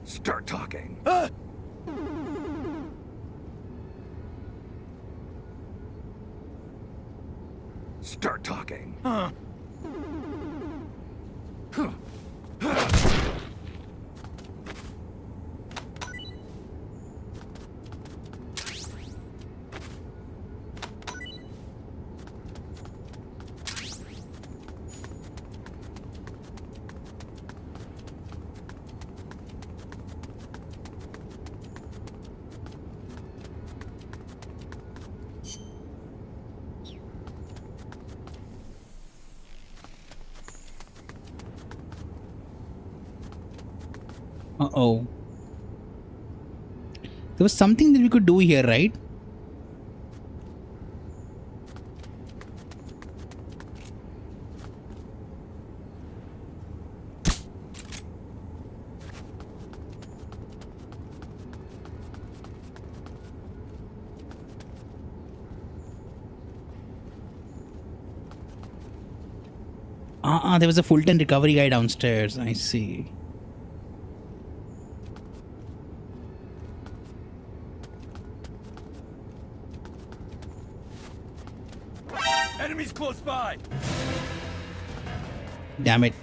Start talking. Start talking. Uh-oh. There was something that we could do here, right? There was a Fulton recovery guy downstairs. I see. Enemies close by! Damn it.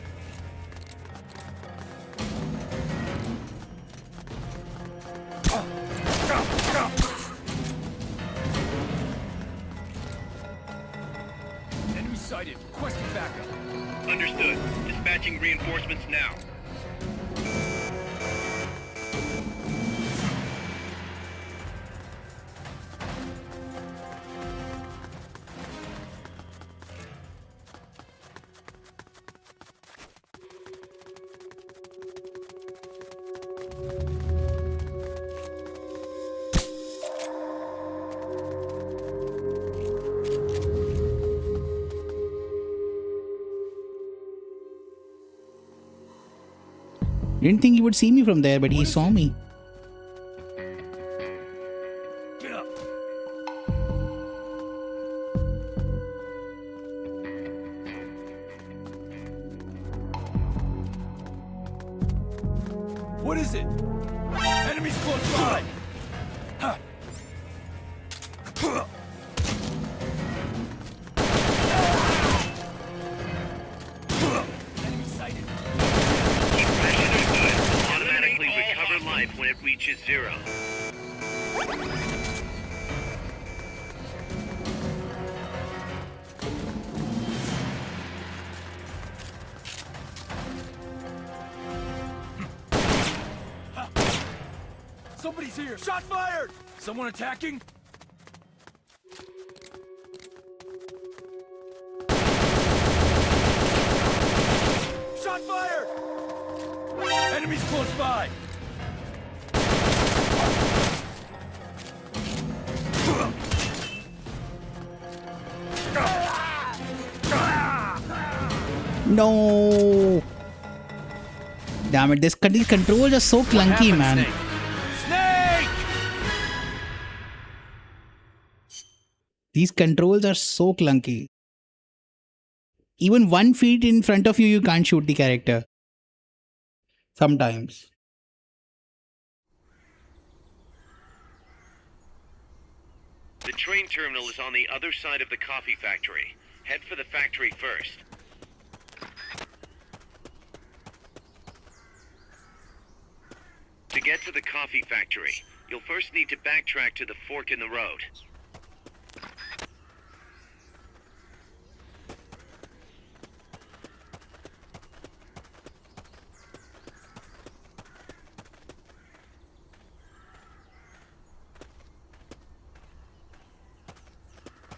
Enemy sighted. Requesting backup. Understood. Dispatching reinforcements now. Didn't think he would see me from there, but he saw me. Get up! What is it? Enemies close by! Huh. Enemy sighted. Automatically recover life when it reaches 0. Somebody's here! Shot fired! Someone attacking? Shot fired! Enemies close by! No! Damn it, these controls are so clunky, man. Snake? Snake! These controls are so clunky. Even 1 feet in front of you, you can't shoot the character. Sometimes. The train terminal is on the other side of the coffee factory. Head for the factory first. To get to the coffee factory, you'll first need to backtrack to the fork in the road.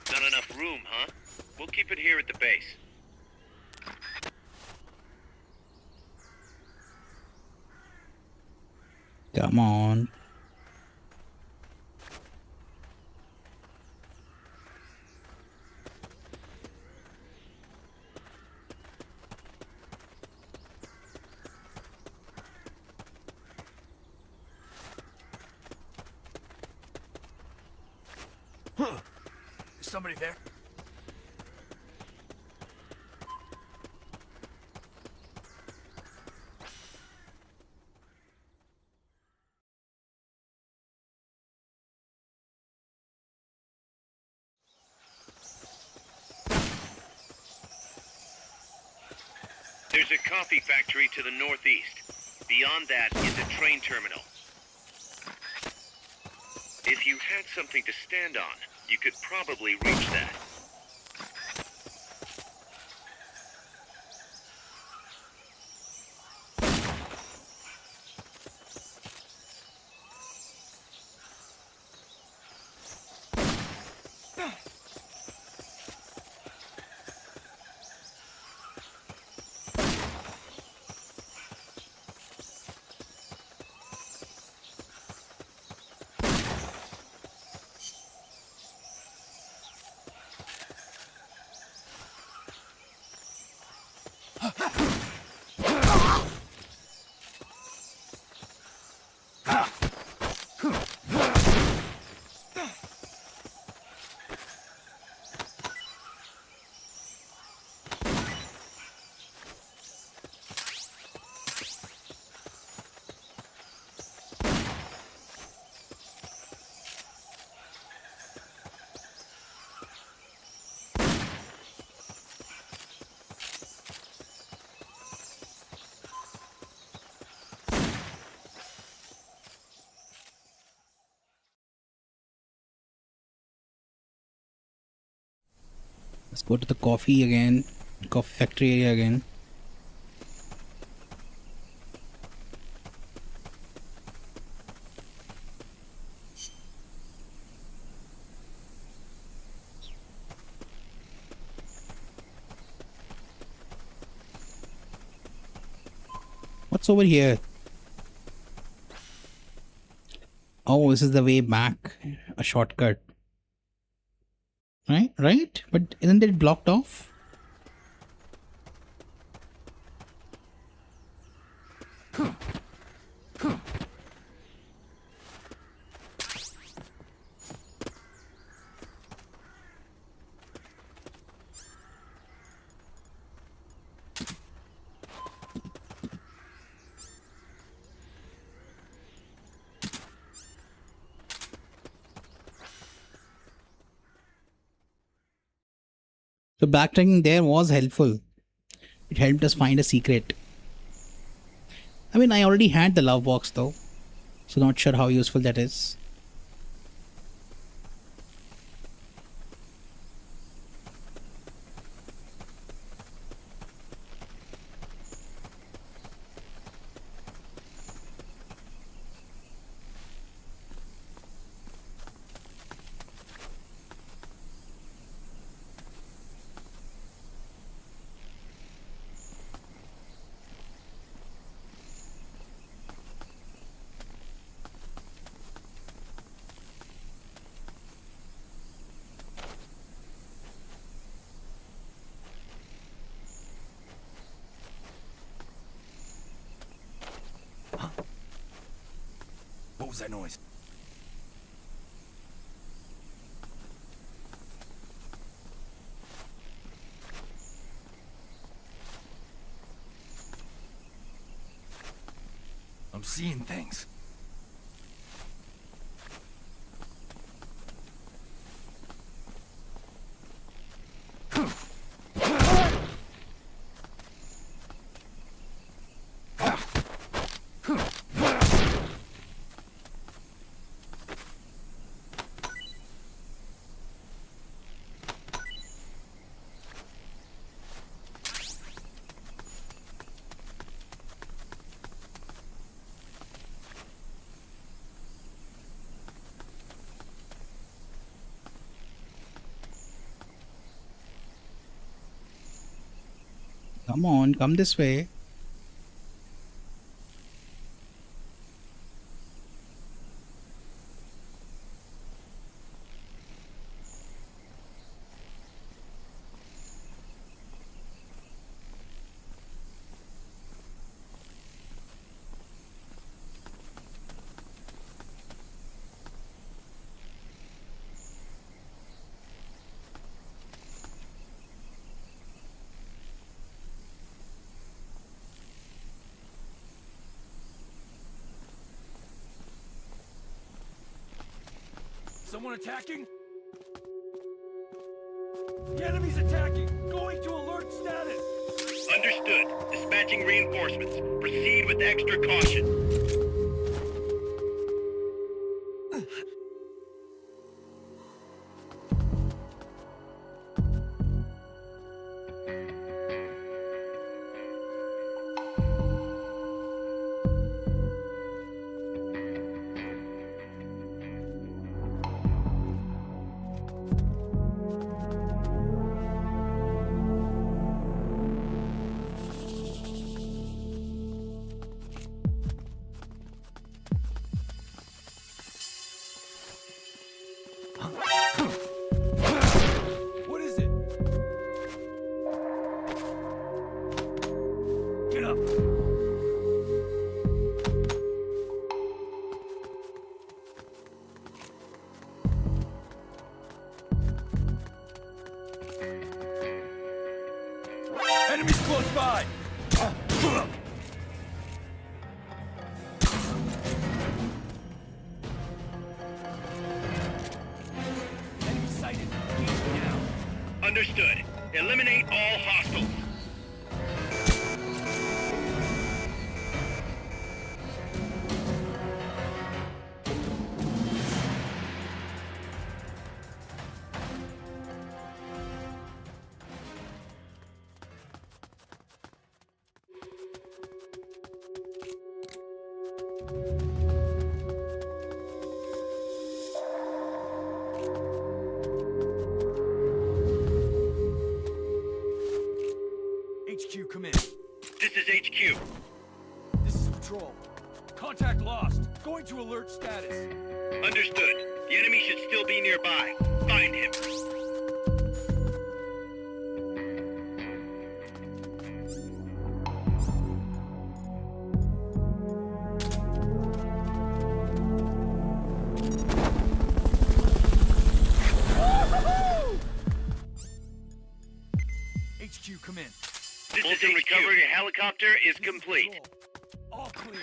Not enough room, huh? We'll keep it here at the base. Come on. Is somebody there? There's a coffee factory to the northeast. Beyond that is a train terminal. If you had something to stand on, you could probably reach that. Let's go to the coffee again. Coffee factory area again. What's over here? Oh, this is the way back. A shortcut. Right? But isn't it blocked off? So backtracking there was helpful. It helped us find a secret. I mean, I already had the love box though, so not sure how useful that is. What was that noise? I'm seeing things. Come on, come this way. Someone attacking? The enemy's attacking! Going to alert status! Understood. Dispatching reinforcements. Proceed with extra caution. What is it? Get up! Enemies close by! Enemy sighted. Engage now. Understood. Eliminate all hostiles. HQ. This is Patrol. Contact lost. Going to alert status. Understood. The enemy should still be nearby. Find him. HQ, come in. Fulton recovery helicopter is complete. All clear.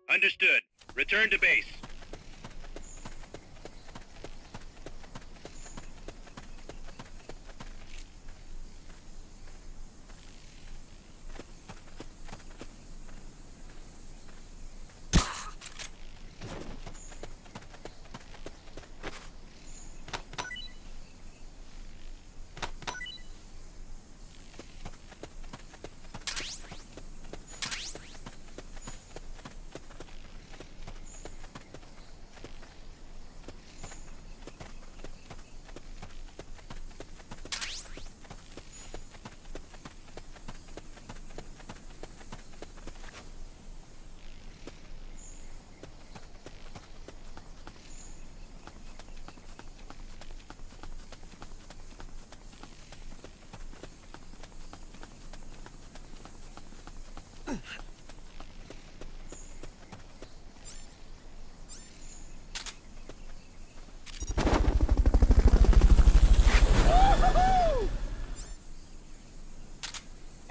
Understood. Return to base.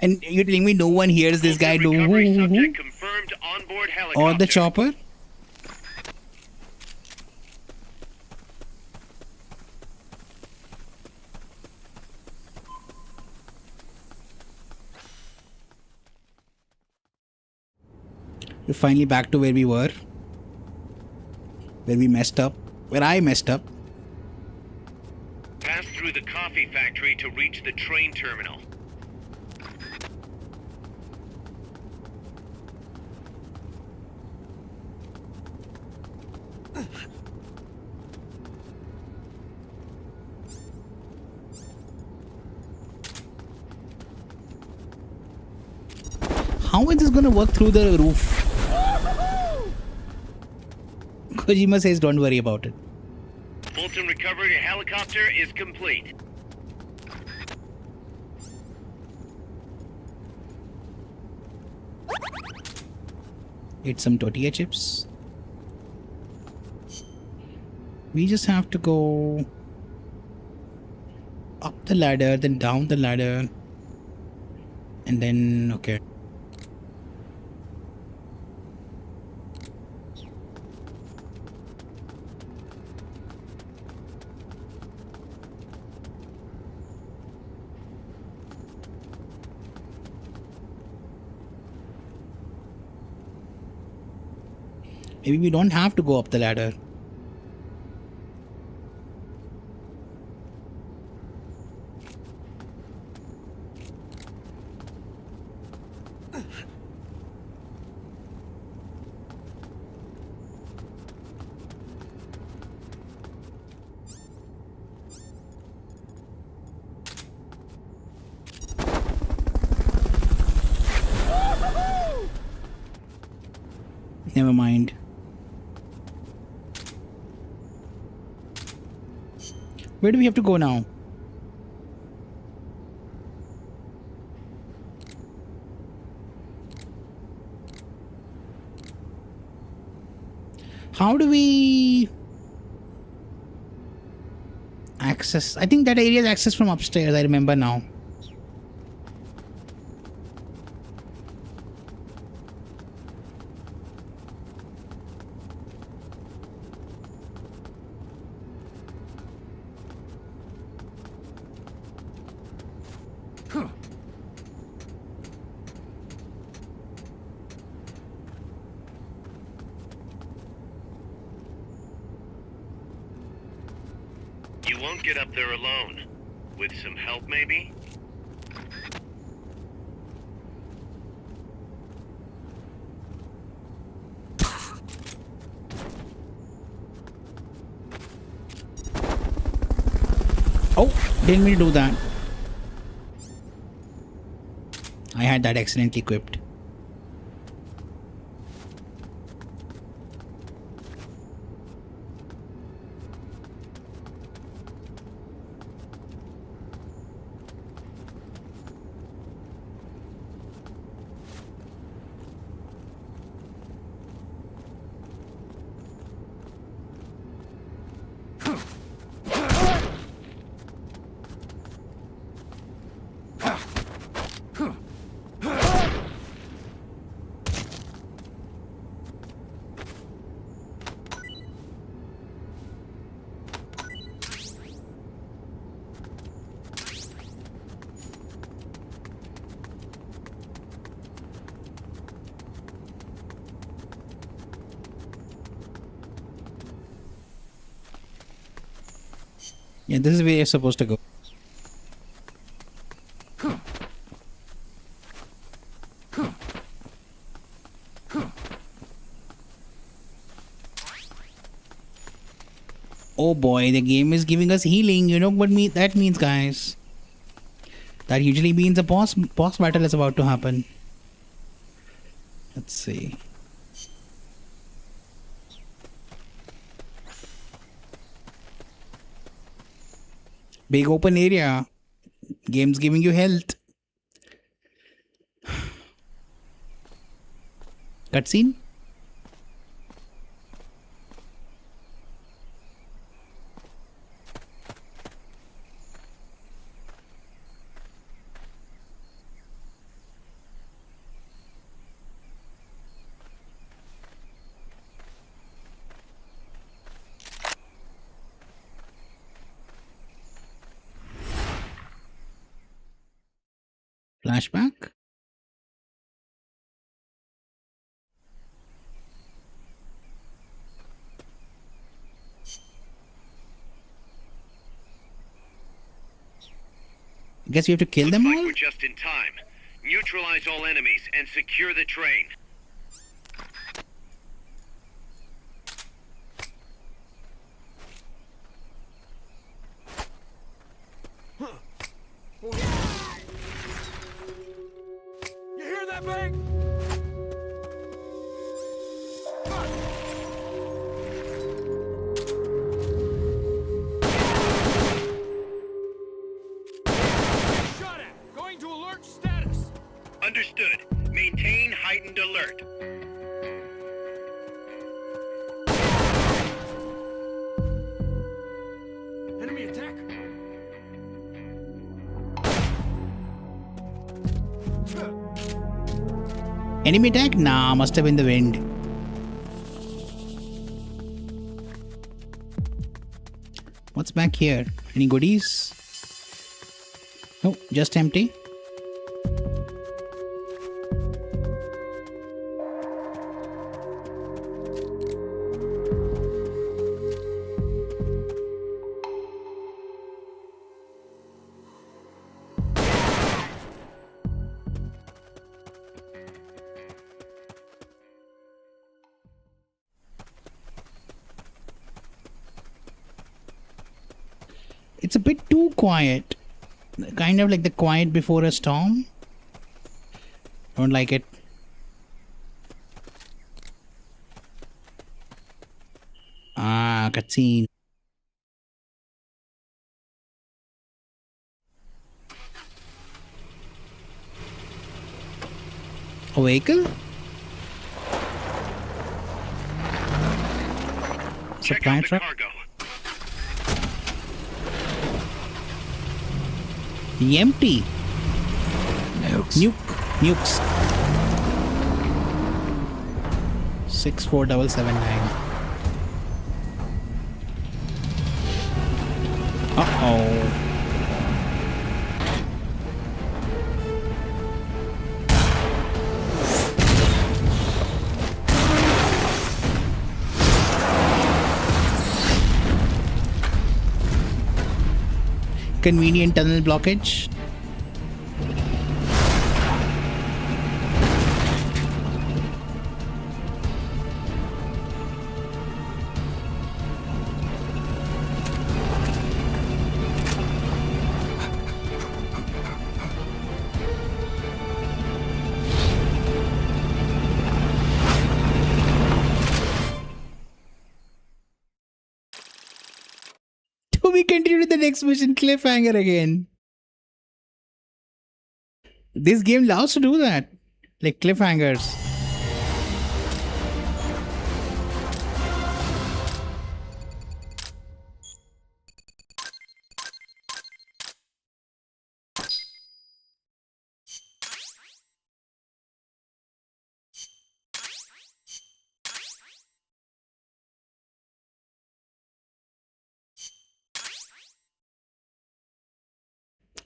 And you're telling me no one hears this guy do Recovery subject confirmed onboard helicopter. or the chopper? We're finally back to where we were. Where we messed up. Where I messed up. Pass through the coffee factory to reach the train terminal. How is this gonna work through the roof? Kojima says don't worry about it. Fulton recovery helicopter is complete. Eat some tortilla chips. We just have to go up the ladder, then down the ladder, and then okay. Maybe we don't have to go up the ladder. Never mind. Where do we have to go now? How do we access? I think that area is accessed from upstairs. I remember now. You won't get up there alone. With some help, maybe? Oh, didn't mean to do that. I had that accidentally equipped. Yeah, this is where you're supposed to go. Oh boy, the game is giving us healing. You know what that means, guys? That usually means a boss battle is about to happen. Let's see. Big open area. Game's giving you health. Cutscene? Flashback? Guess you have to kill them all? We're just in time. Neutralize all enemies and secure the train. You hear that bang? Shot at. Going to alert status. Understood. Maintain heightened alert. Enemy attack. Enemy attack? Nah, must have been the wind. What's back here? Any goodies? No, just empty. It's a bit too quiet. Kind of like the quiet before a storm. Don't like it. Ah, cutscene. A vehicle? Supply truck? Empty. Nukes. 64779. Uh-oh. Convenient tunnel blockage. We continue to the next mission, cliffhanger again. This game loves to do that, like cliffhangers.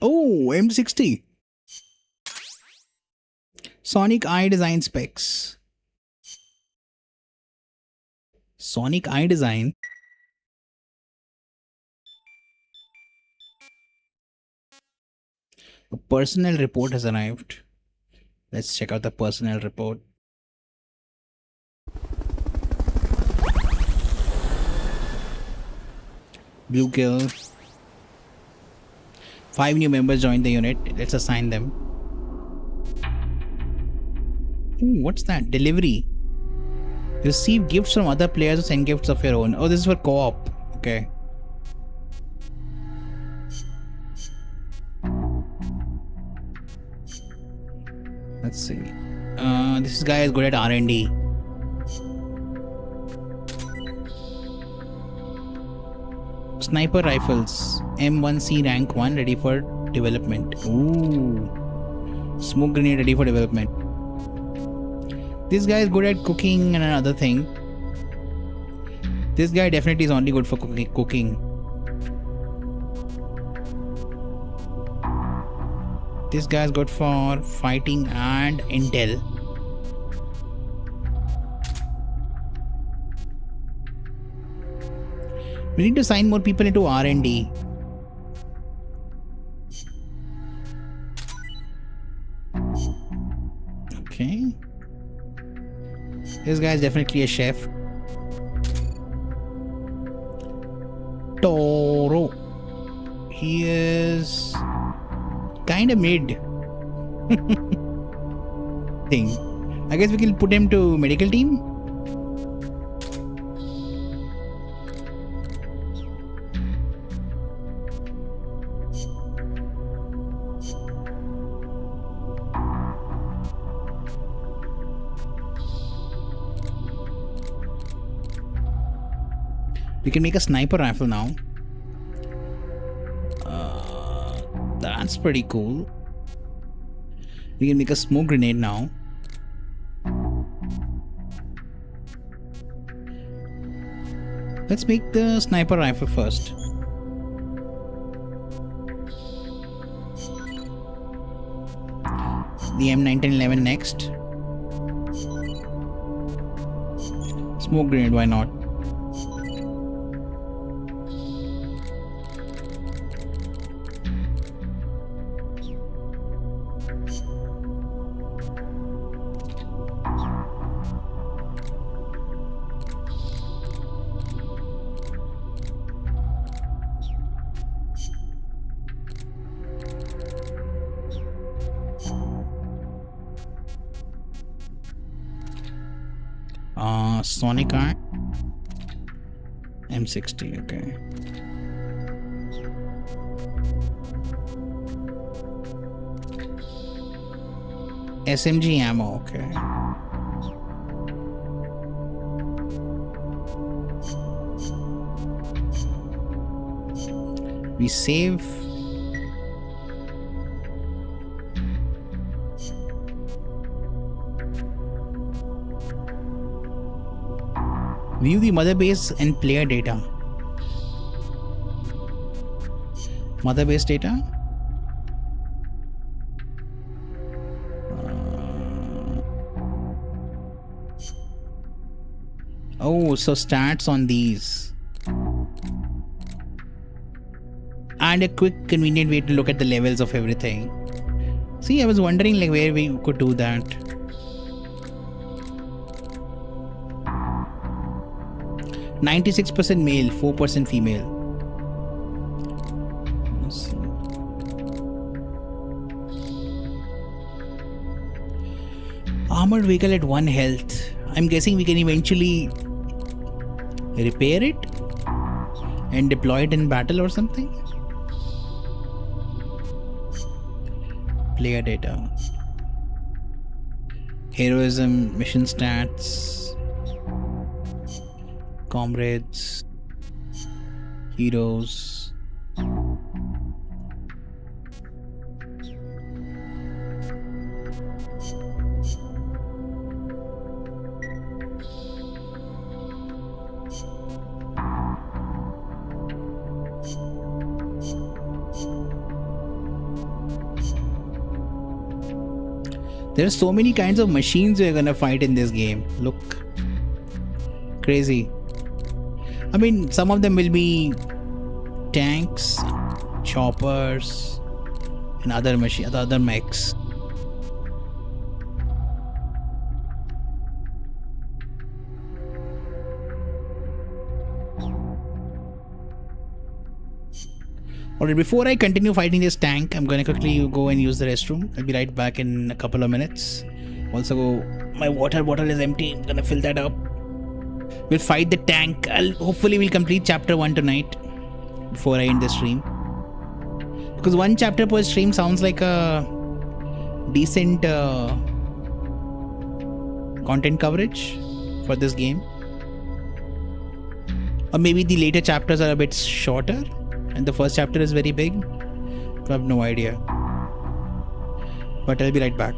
Oh, M60. Sonic Eye design specs. Sonic Eye design. A personnel report has arrived. Let's check out the personnel report. Blue kill. 5 new members joined the unit. Let's assign them. Ooh, what's that? Delivery. Receive gifts from other players or send gifts of your own. Oh, this is for co-op. Okay. Let's see. This guy is good at R&D. Sniper rifles. M1C rank 1 ready for development. Ooh. Smoke grenade ready for development. This guy is good at cooking and another thing. This guy definitely is only good for cooking. This guy is good for fighting and intel. We need to sign more people into R&D. Okay. This guy is definitely a chef. Toro. He is kind of mid. Thing. I guess we can put him to medical team. We can make a sniper rifle now. That's pretty cool. We can make a smoke grenade now. Let's make the sniper rifle first. The M1911 next. Smoke grenade, why not? Sonic Eye. M60, okay. SMG ammo, okay. We save. View the mother base and player data. Mother base data. Oh, so stats on these. And a quick, convenient way to look at the levels of everything. See, I was wondering like where we could do that. %96% male, 4% female. Let's see. Armored vehicle at 1 health. I'm guessing we can eventually repair it and deploy it in battle or something. Player data. Heroism, mission stats. Comrades, heroes. There are so many kinds of machines we're gonna fight in this game. Look. Crazy. I mean, some of them will be tanks, choppers, and other mechs. Alright, before I continue fighting this tank, I'm gonna quickly go and use the restroom. I'll be right back in a couple of minutes. Also, my water bottle is empty. I'm gonna fill that up. We'll fight the tank. Hopefully we'll complete chapter 1 tonight before I end the stream. Because 1 chapter per stream sounds like a decent content coverage for this game. Or maybe the later chapters are a bit shorter and the first chapter is very big. I have no idea. But I'll be right back.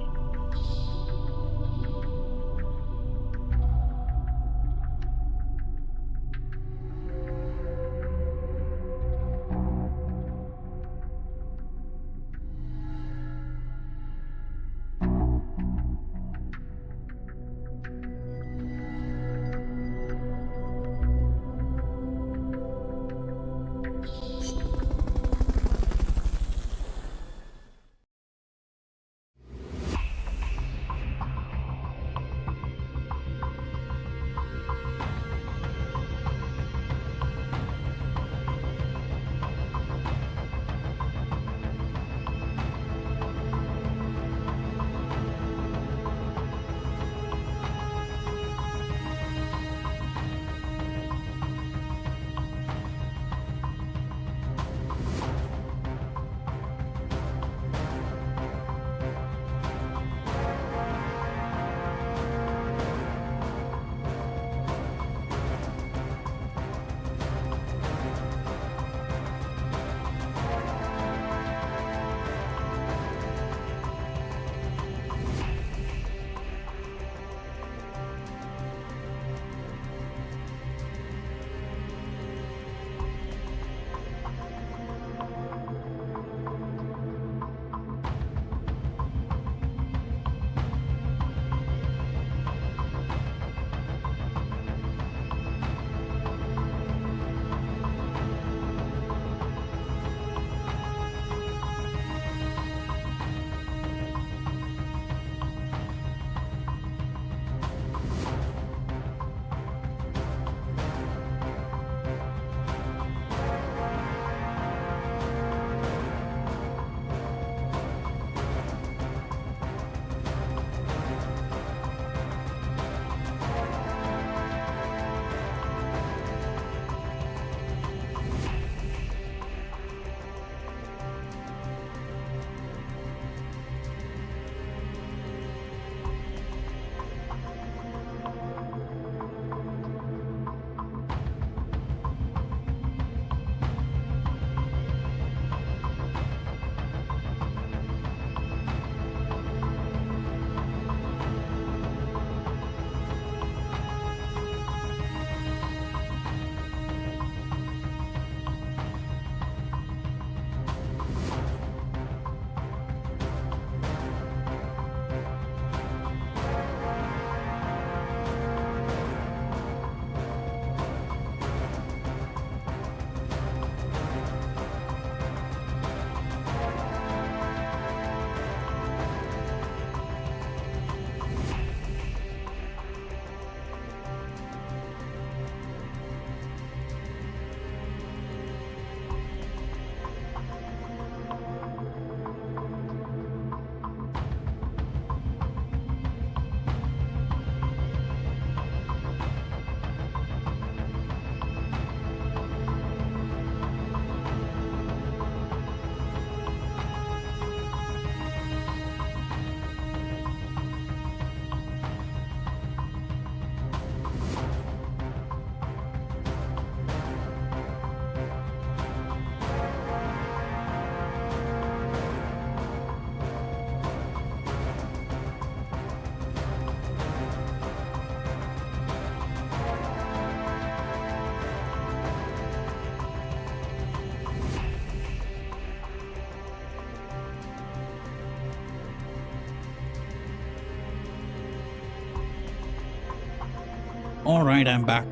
Alright, I'm back.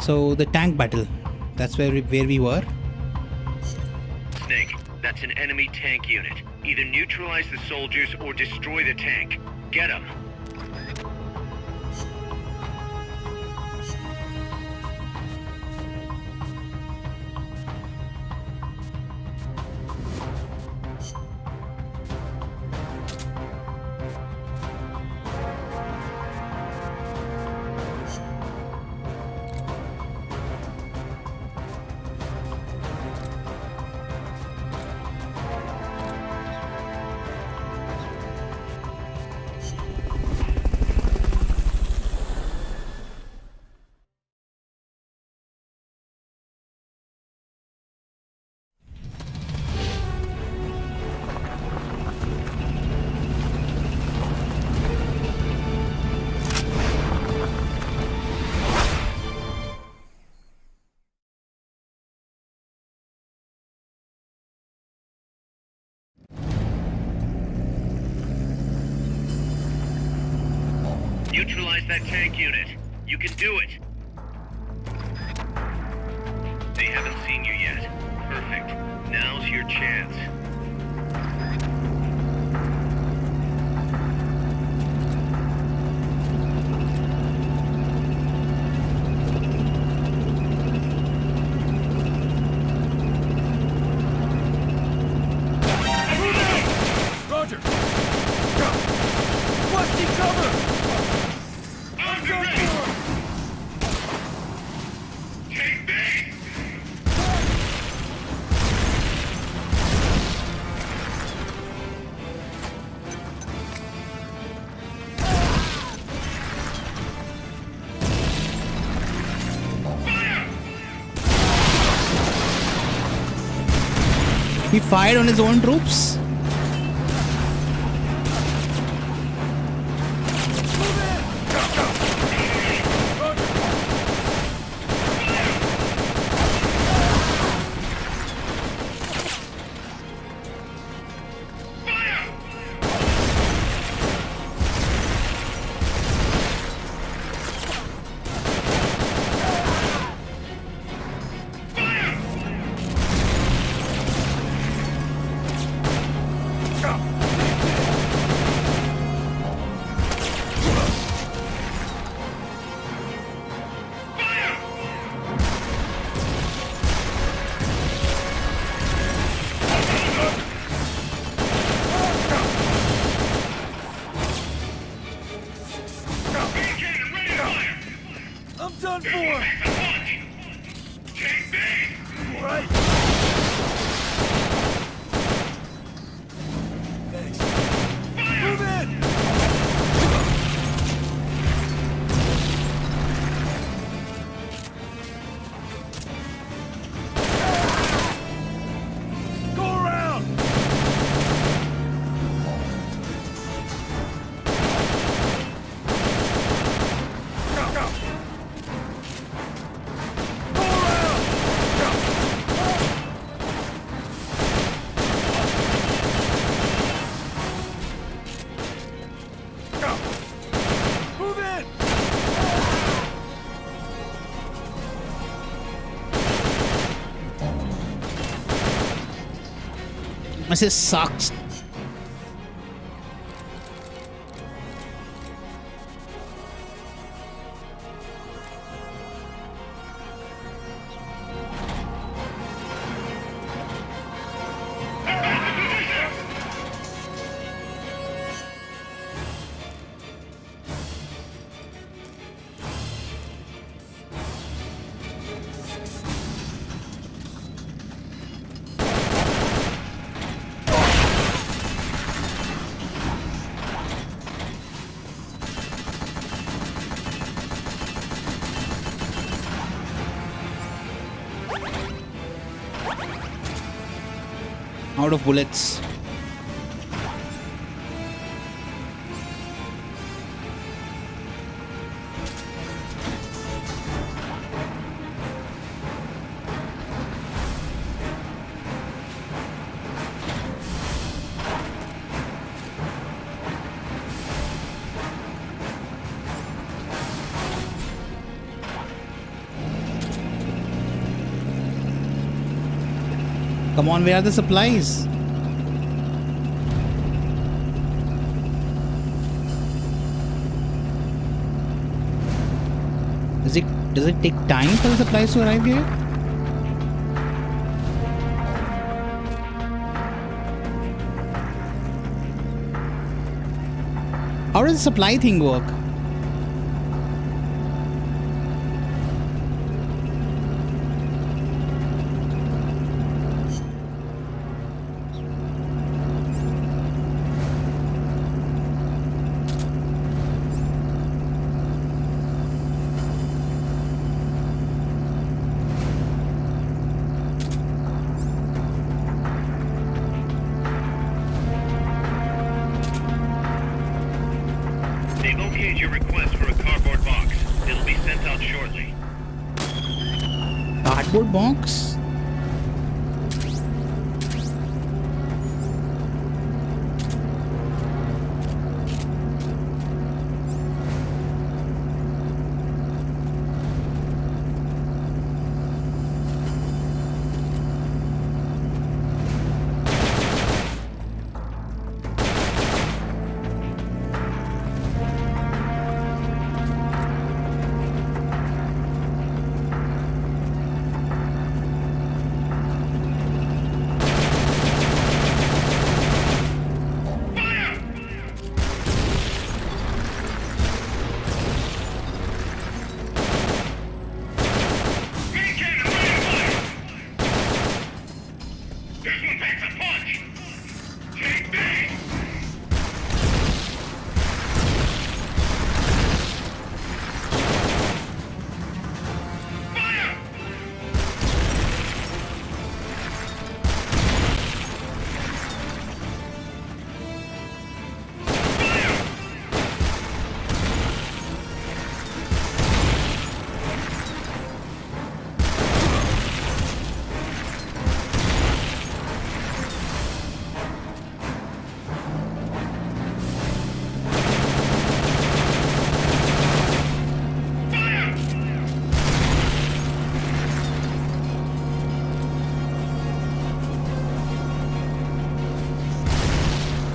So the tank battle, that's where we were. Snake. That's an enemy tank unit. Either neutralize the soldiers or destroy the tank. Get them. Neutralize that tank unit. You can do it. They haven't seen you yet. Perfect. Now's your chance. Roger! Go! Requesting cover! I'm ready! Take bait! He fired on his own troops? I'm done for! Take me! Right! Thanks. Move in! Go around! Go, go! This sucks. Out of bullets. Come on, where are the supplies? Does it take time for the supplies to arrive here? How does the supply thing work? They've okayed your request for a cardboard box. It'll be sent out shortly. Cardboard box?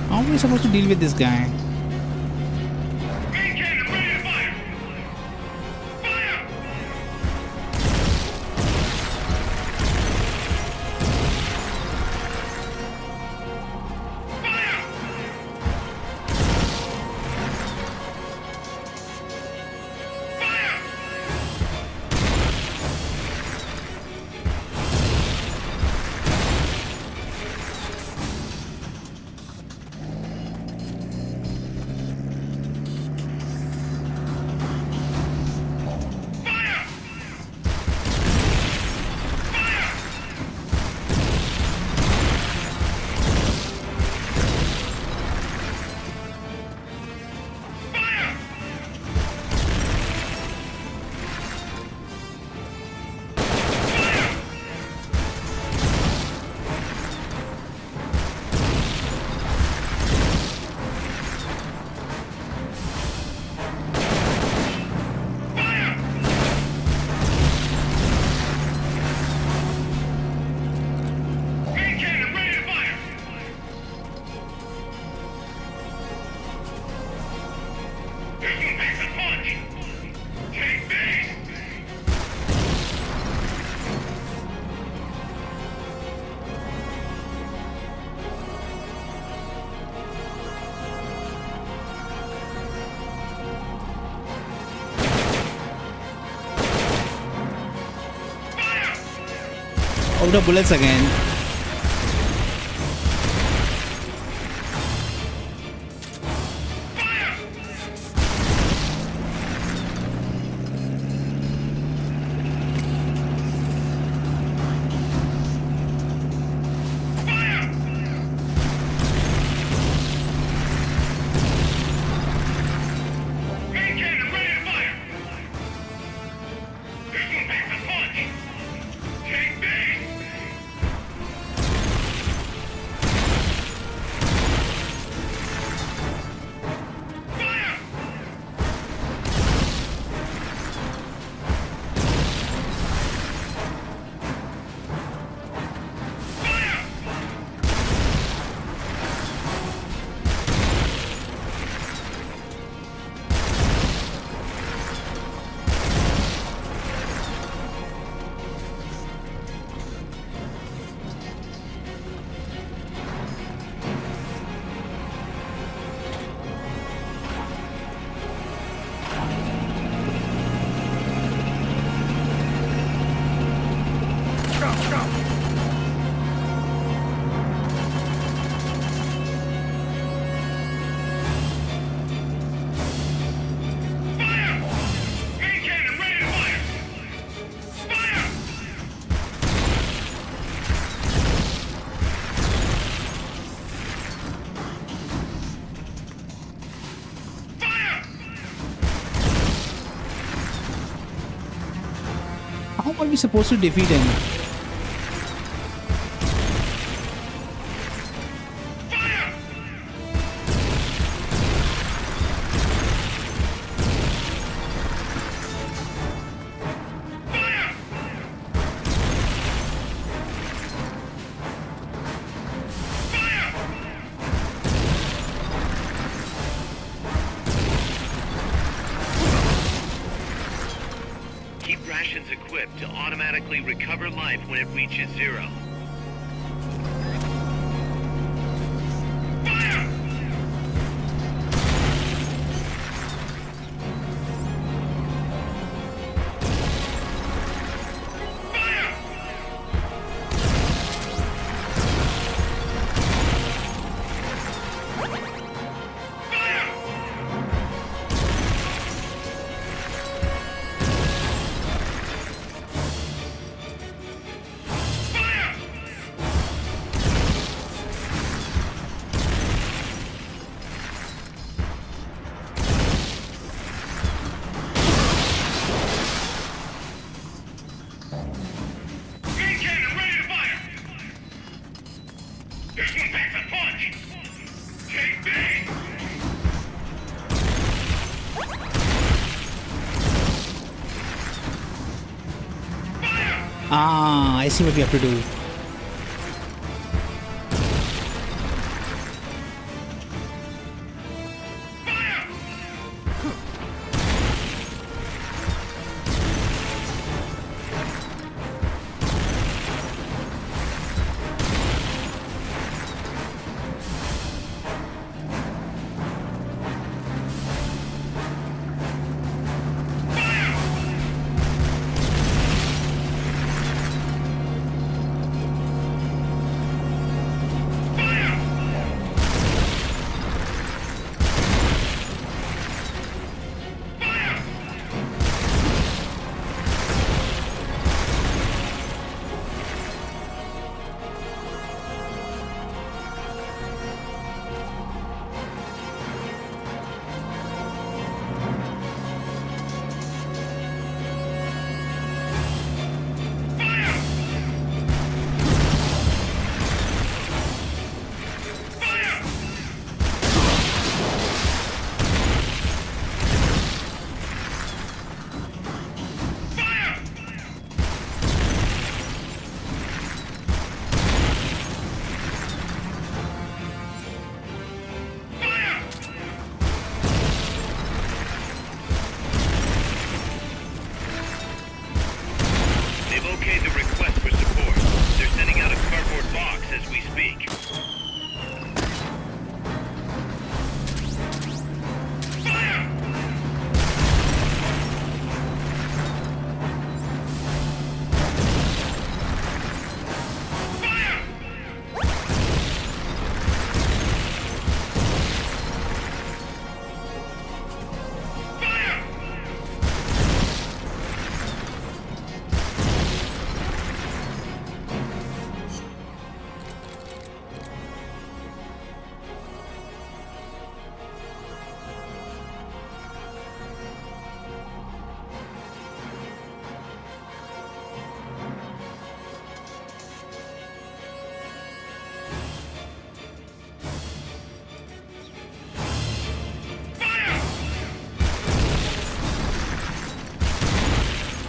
How are we supposed to deal with this guy? Oh, the bullets again. we supposed to defeat him? Keep rations equipped to automatically recover life when it reaches zero. Ah, I see what we have to do.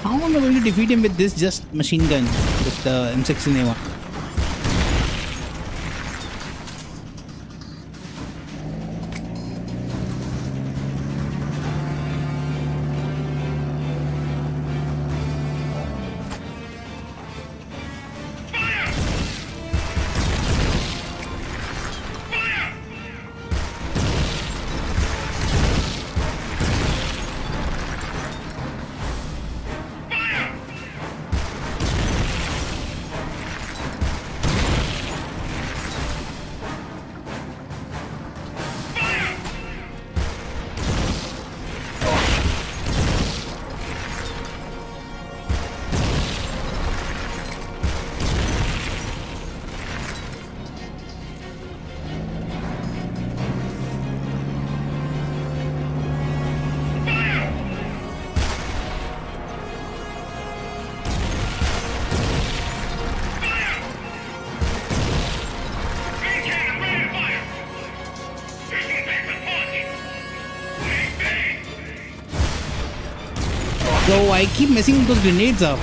How am I going to defeat him with this just machine gun with the M16A1? Bro, I keep messing those grenades up.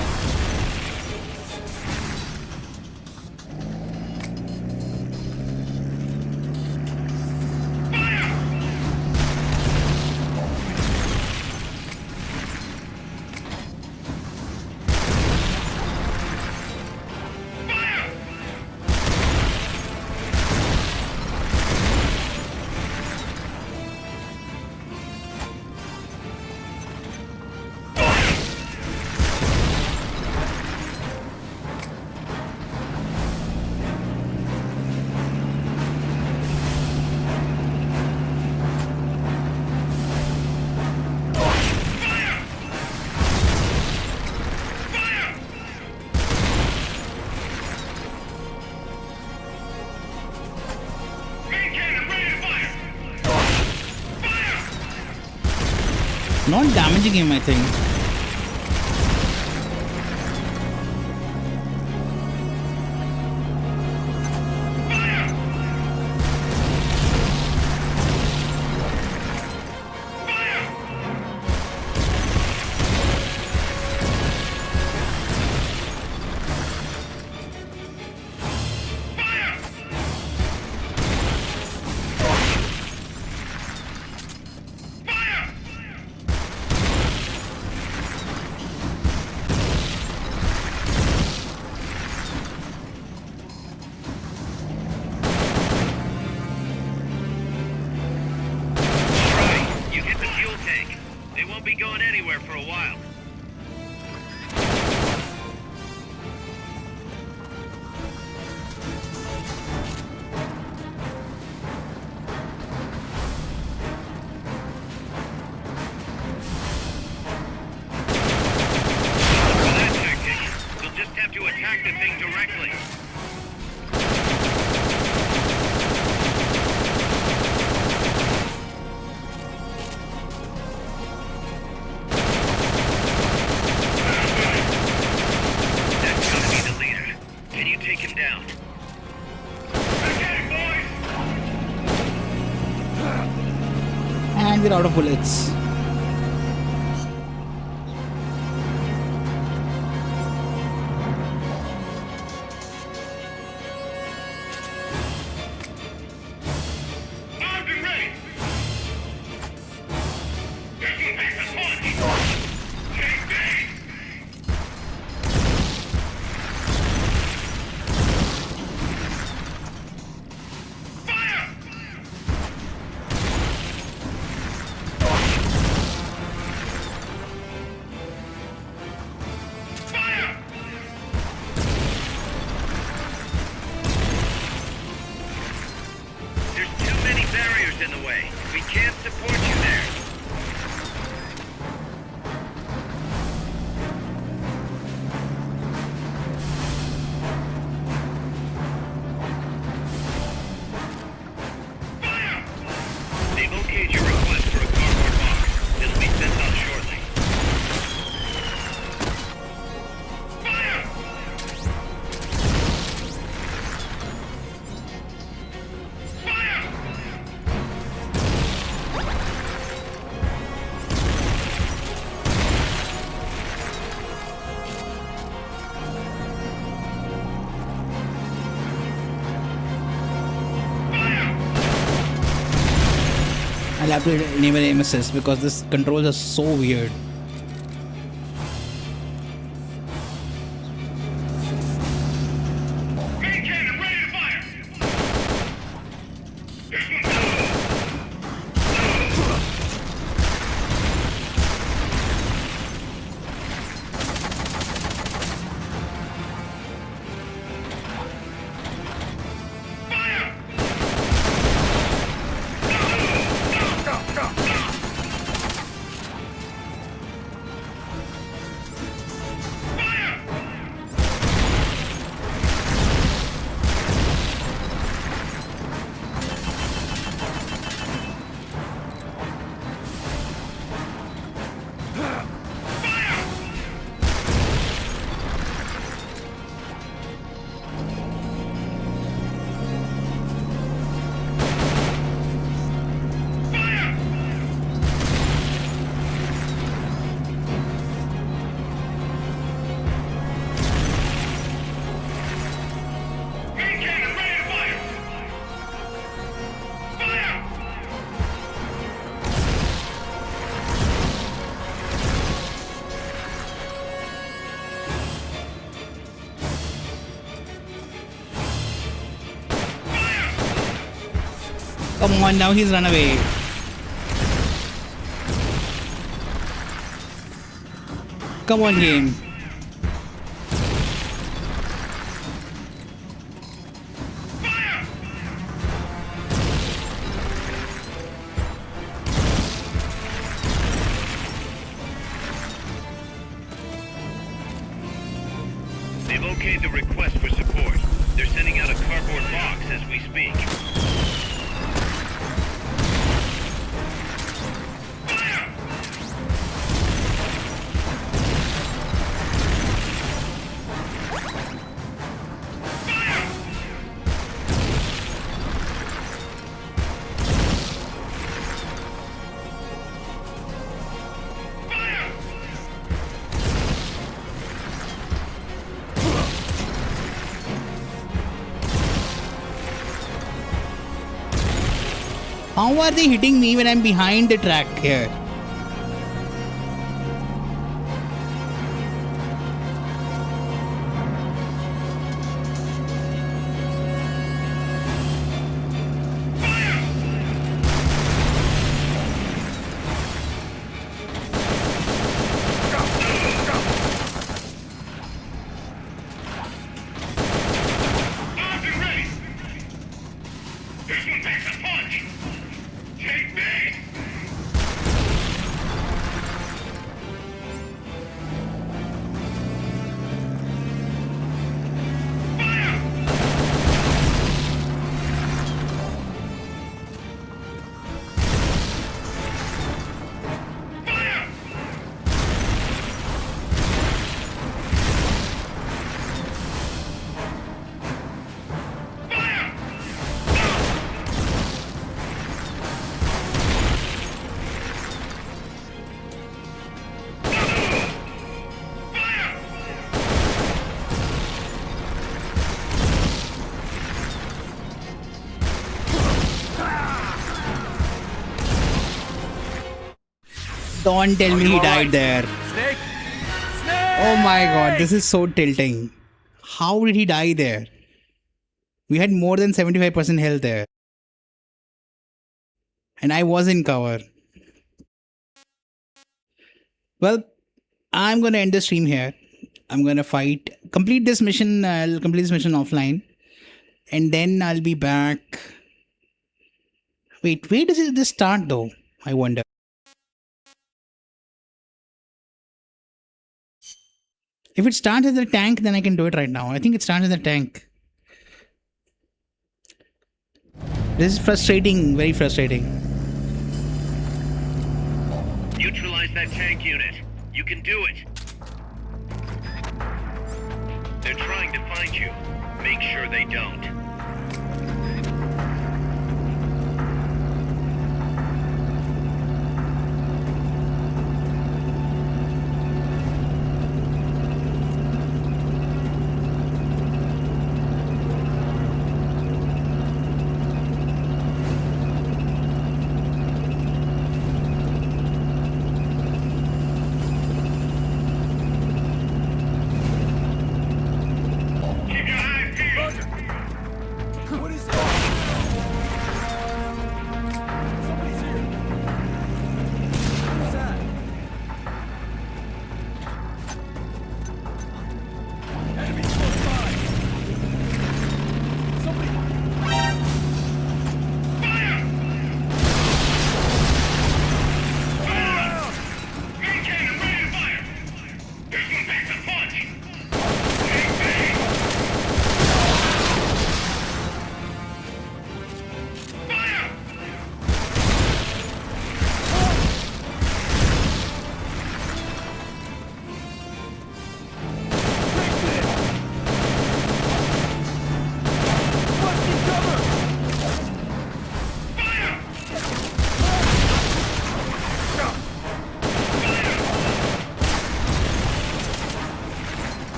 Not damaging him, I think. And we're out of bullets. I'll have to enable aim assist because this controls are so weird. Come on, now he's run away. Come on, game. They've okayed the request for support. They're sending out a cardboard box as we speak. How are they hitting me when I'm behind the track here? Don't tell me he died there. Snake! Oh my god, this is so tilting. How did he die there? We had more than 75% health there. And I was in cover. Well, I'm gonna end the stream here. I'm gonna complete this mission. I'll complete this mission offline. And then I'll be back. Wait, where does this start though? I wonder. If it starts as a tank, then I can do it right now. I think it starts as a tank. This is frustrating, very frustrating. Neutralize that tank unit. You can do it. They're trying to find you. Make sure they don't.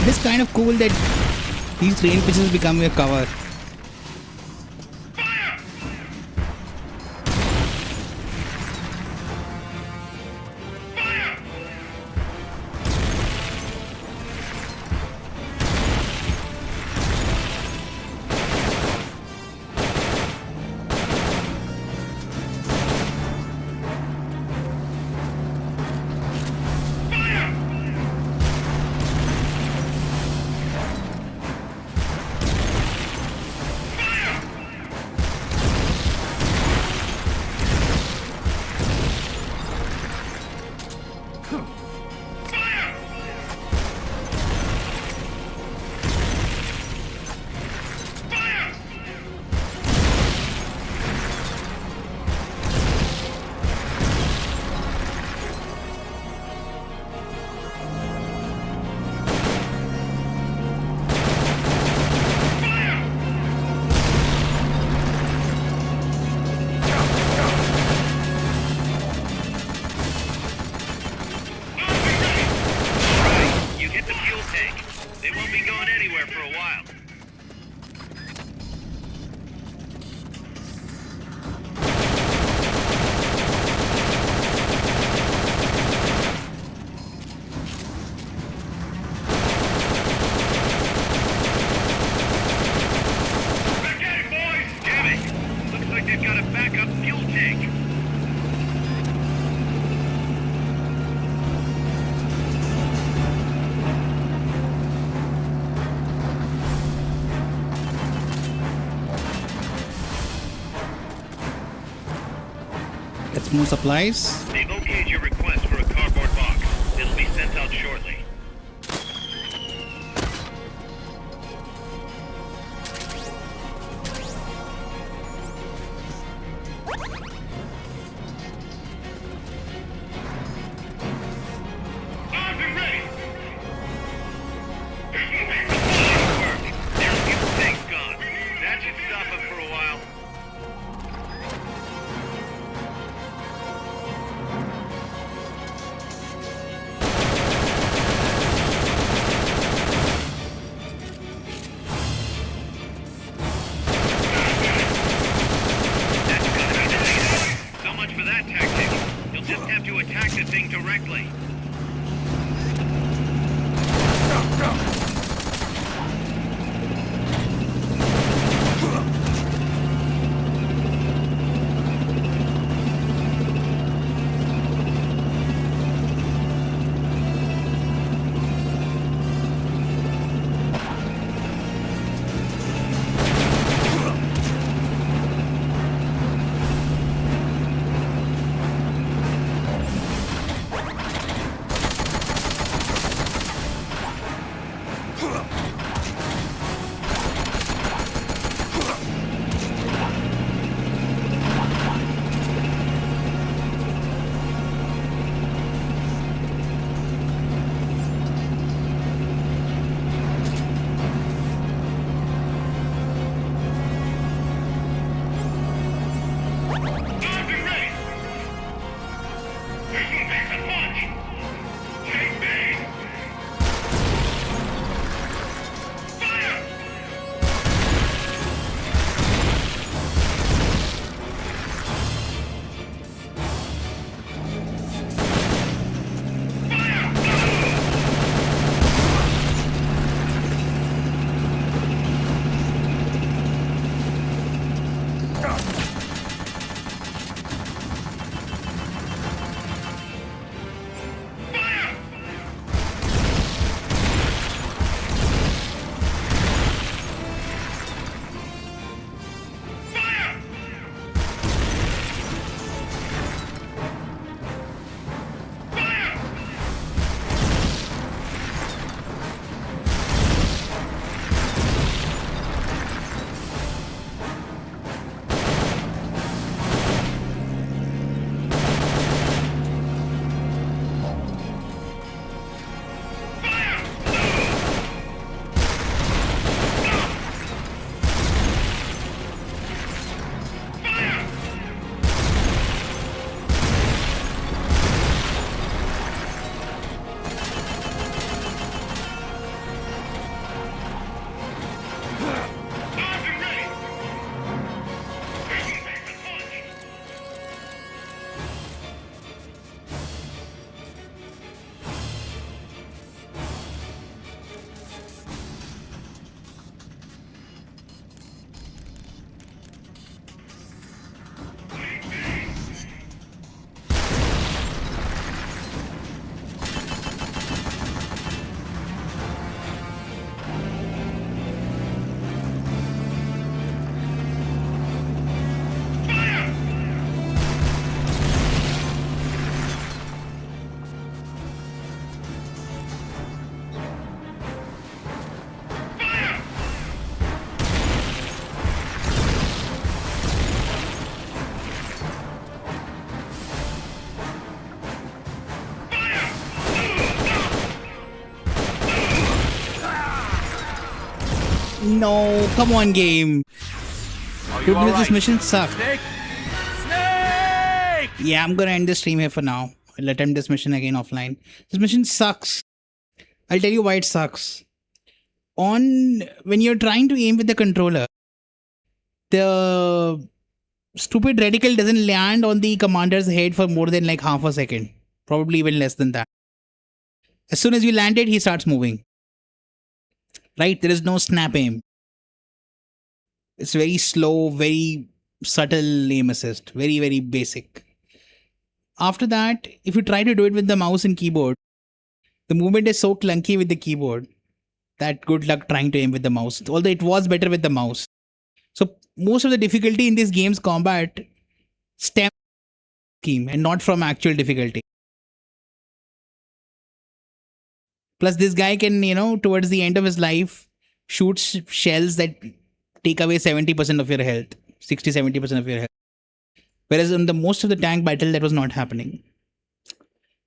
It's kind of cool that these rain pitches become your cover. Get more supplies. They've okayed your request for a cardboard box. It'll be sent out shortly. No, come on, game. Are you Dude, all this right? mission sucks. Snake? Snake! Yeah, I'm gonna end the stream here for now. I'll attempt this mission again offline. This mission sucks. I'll tell you why it sucks. When you're trying to aim with the controller, the stupid reticle doesn't land on the commander's head for more than like half a second. Probably even less than that. As soon as you land it, he starts moving. Right? There is no snap aim. It's very slow, very subtle aim assist. Very, very basic. After that, if you try to do it with the mouse and keyboard, the movement is so clunky with the keyboard that good luck trying to aim with the mouse. Although it was better with the mouse. So most of the difficulty in this game's combat stems from scheme and not from actual difficulty. Plus, this guy can, towards the end of his life, shoot shells that take away 70% of your health, 60-70% of your health. Whereas in the most of the tank battle, that was not happening.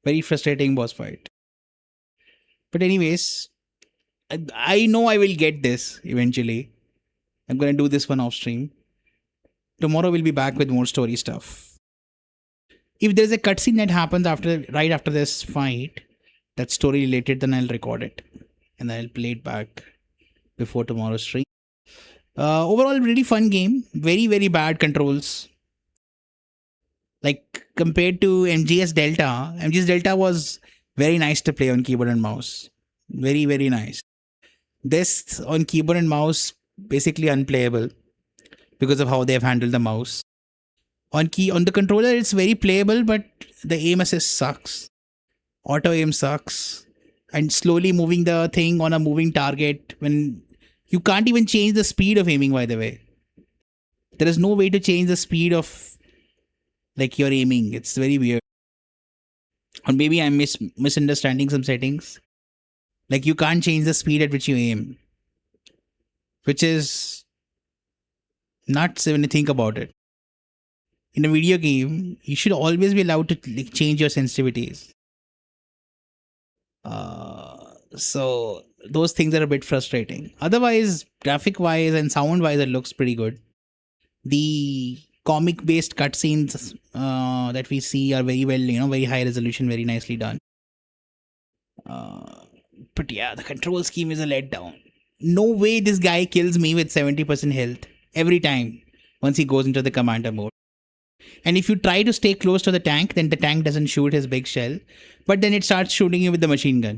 Very frustrating boss fight. But anyways, I know I will get this eventually. I'm going to do this one off stream. Tomorrow we'll be back with more story stuff. If there's a cutscene that happens right after this fight, that's story related, then I'll record it. And I'll play it back before tomorrow's stream. Overall, really fun game. Very, very bad controls. Like, compared to MGS Delta was very nice to play on keyboard and mouse. Very, very nice. This on keyboard and mouse, basically unplayable because of how they've handled the mouse. On the controller, it's very playable, but the aim assist sucks. Auto aim sucks. And slowly moving the thing on a moving target when you can't even change the speed of aiming, by the way. There is no way to change the speed of like your aiming. It's very weird. Or maybe I'm misunderstanding some settings. Like you can't change the speed at which you aim. Which is nuts when you think about it. In a video game, you should always be allowed to change your sensitivities. So those things are a bit frustrating. Otherwise, graphic wise and sound wise, it looks pretty good. The comic based cutscenes that we see are very well, very high resolution, very nicely done. But yeah, the control scheme is a letdown. No way this guy kills me with 70% health every time once he goes into the commander mode. And if you try to stay close to the tank, then the tank doesn't shoot his big shell, but then it starts shooting you with the machine gun.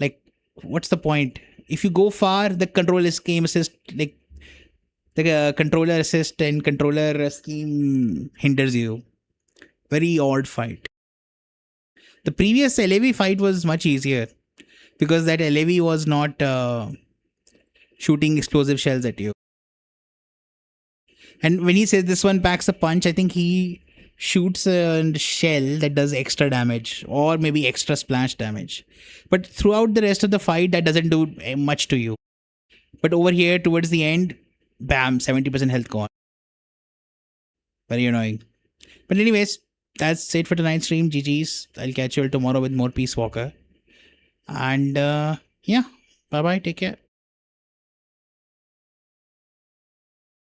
Like, what's the point? If you go far, the control scheme assist, like the controller assist and controller scheme hinders you. Very odd fight. The previous LAV fight was much easier because that LAV was not shooting explosive shells at you. And when he says this one packs a punch, I think he shoots a shell that does extra damage or maybe extra splash damage. But throughout the rest of the fight, that doesn't do much to you. But over here, towards the end, bam, 70% health gone. Very annoying. But anyways, that's it for tonight's stream. GG's. I'll catch you all tomorrow with more PeaceWalker. And yeah, bye-bye. Take care.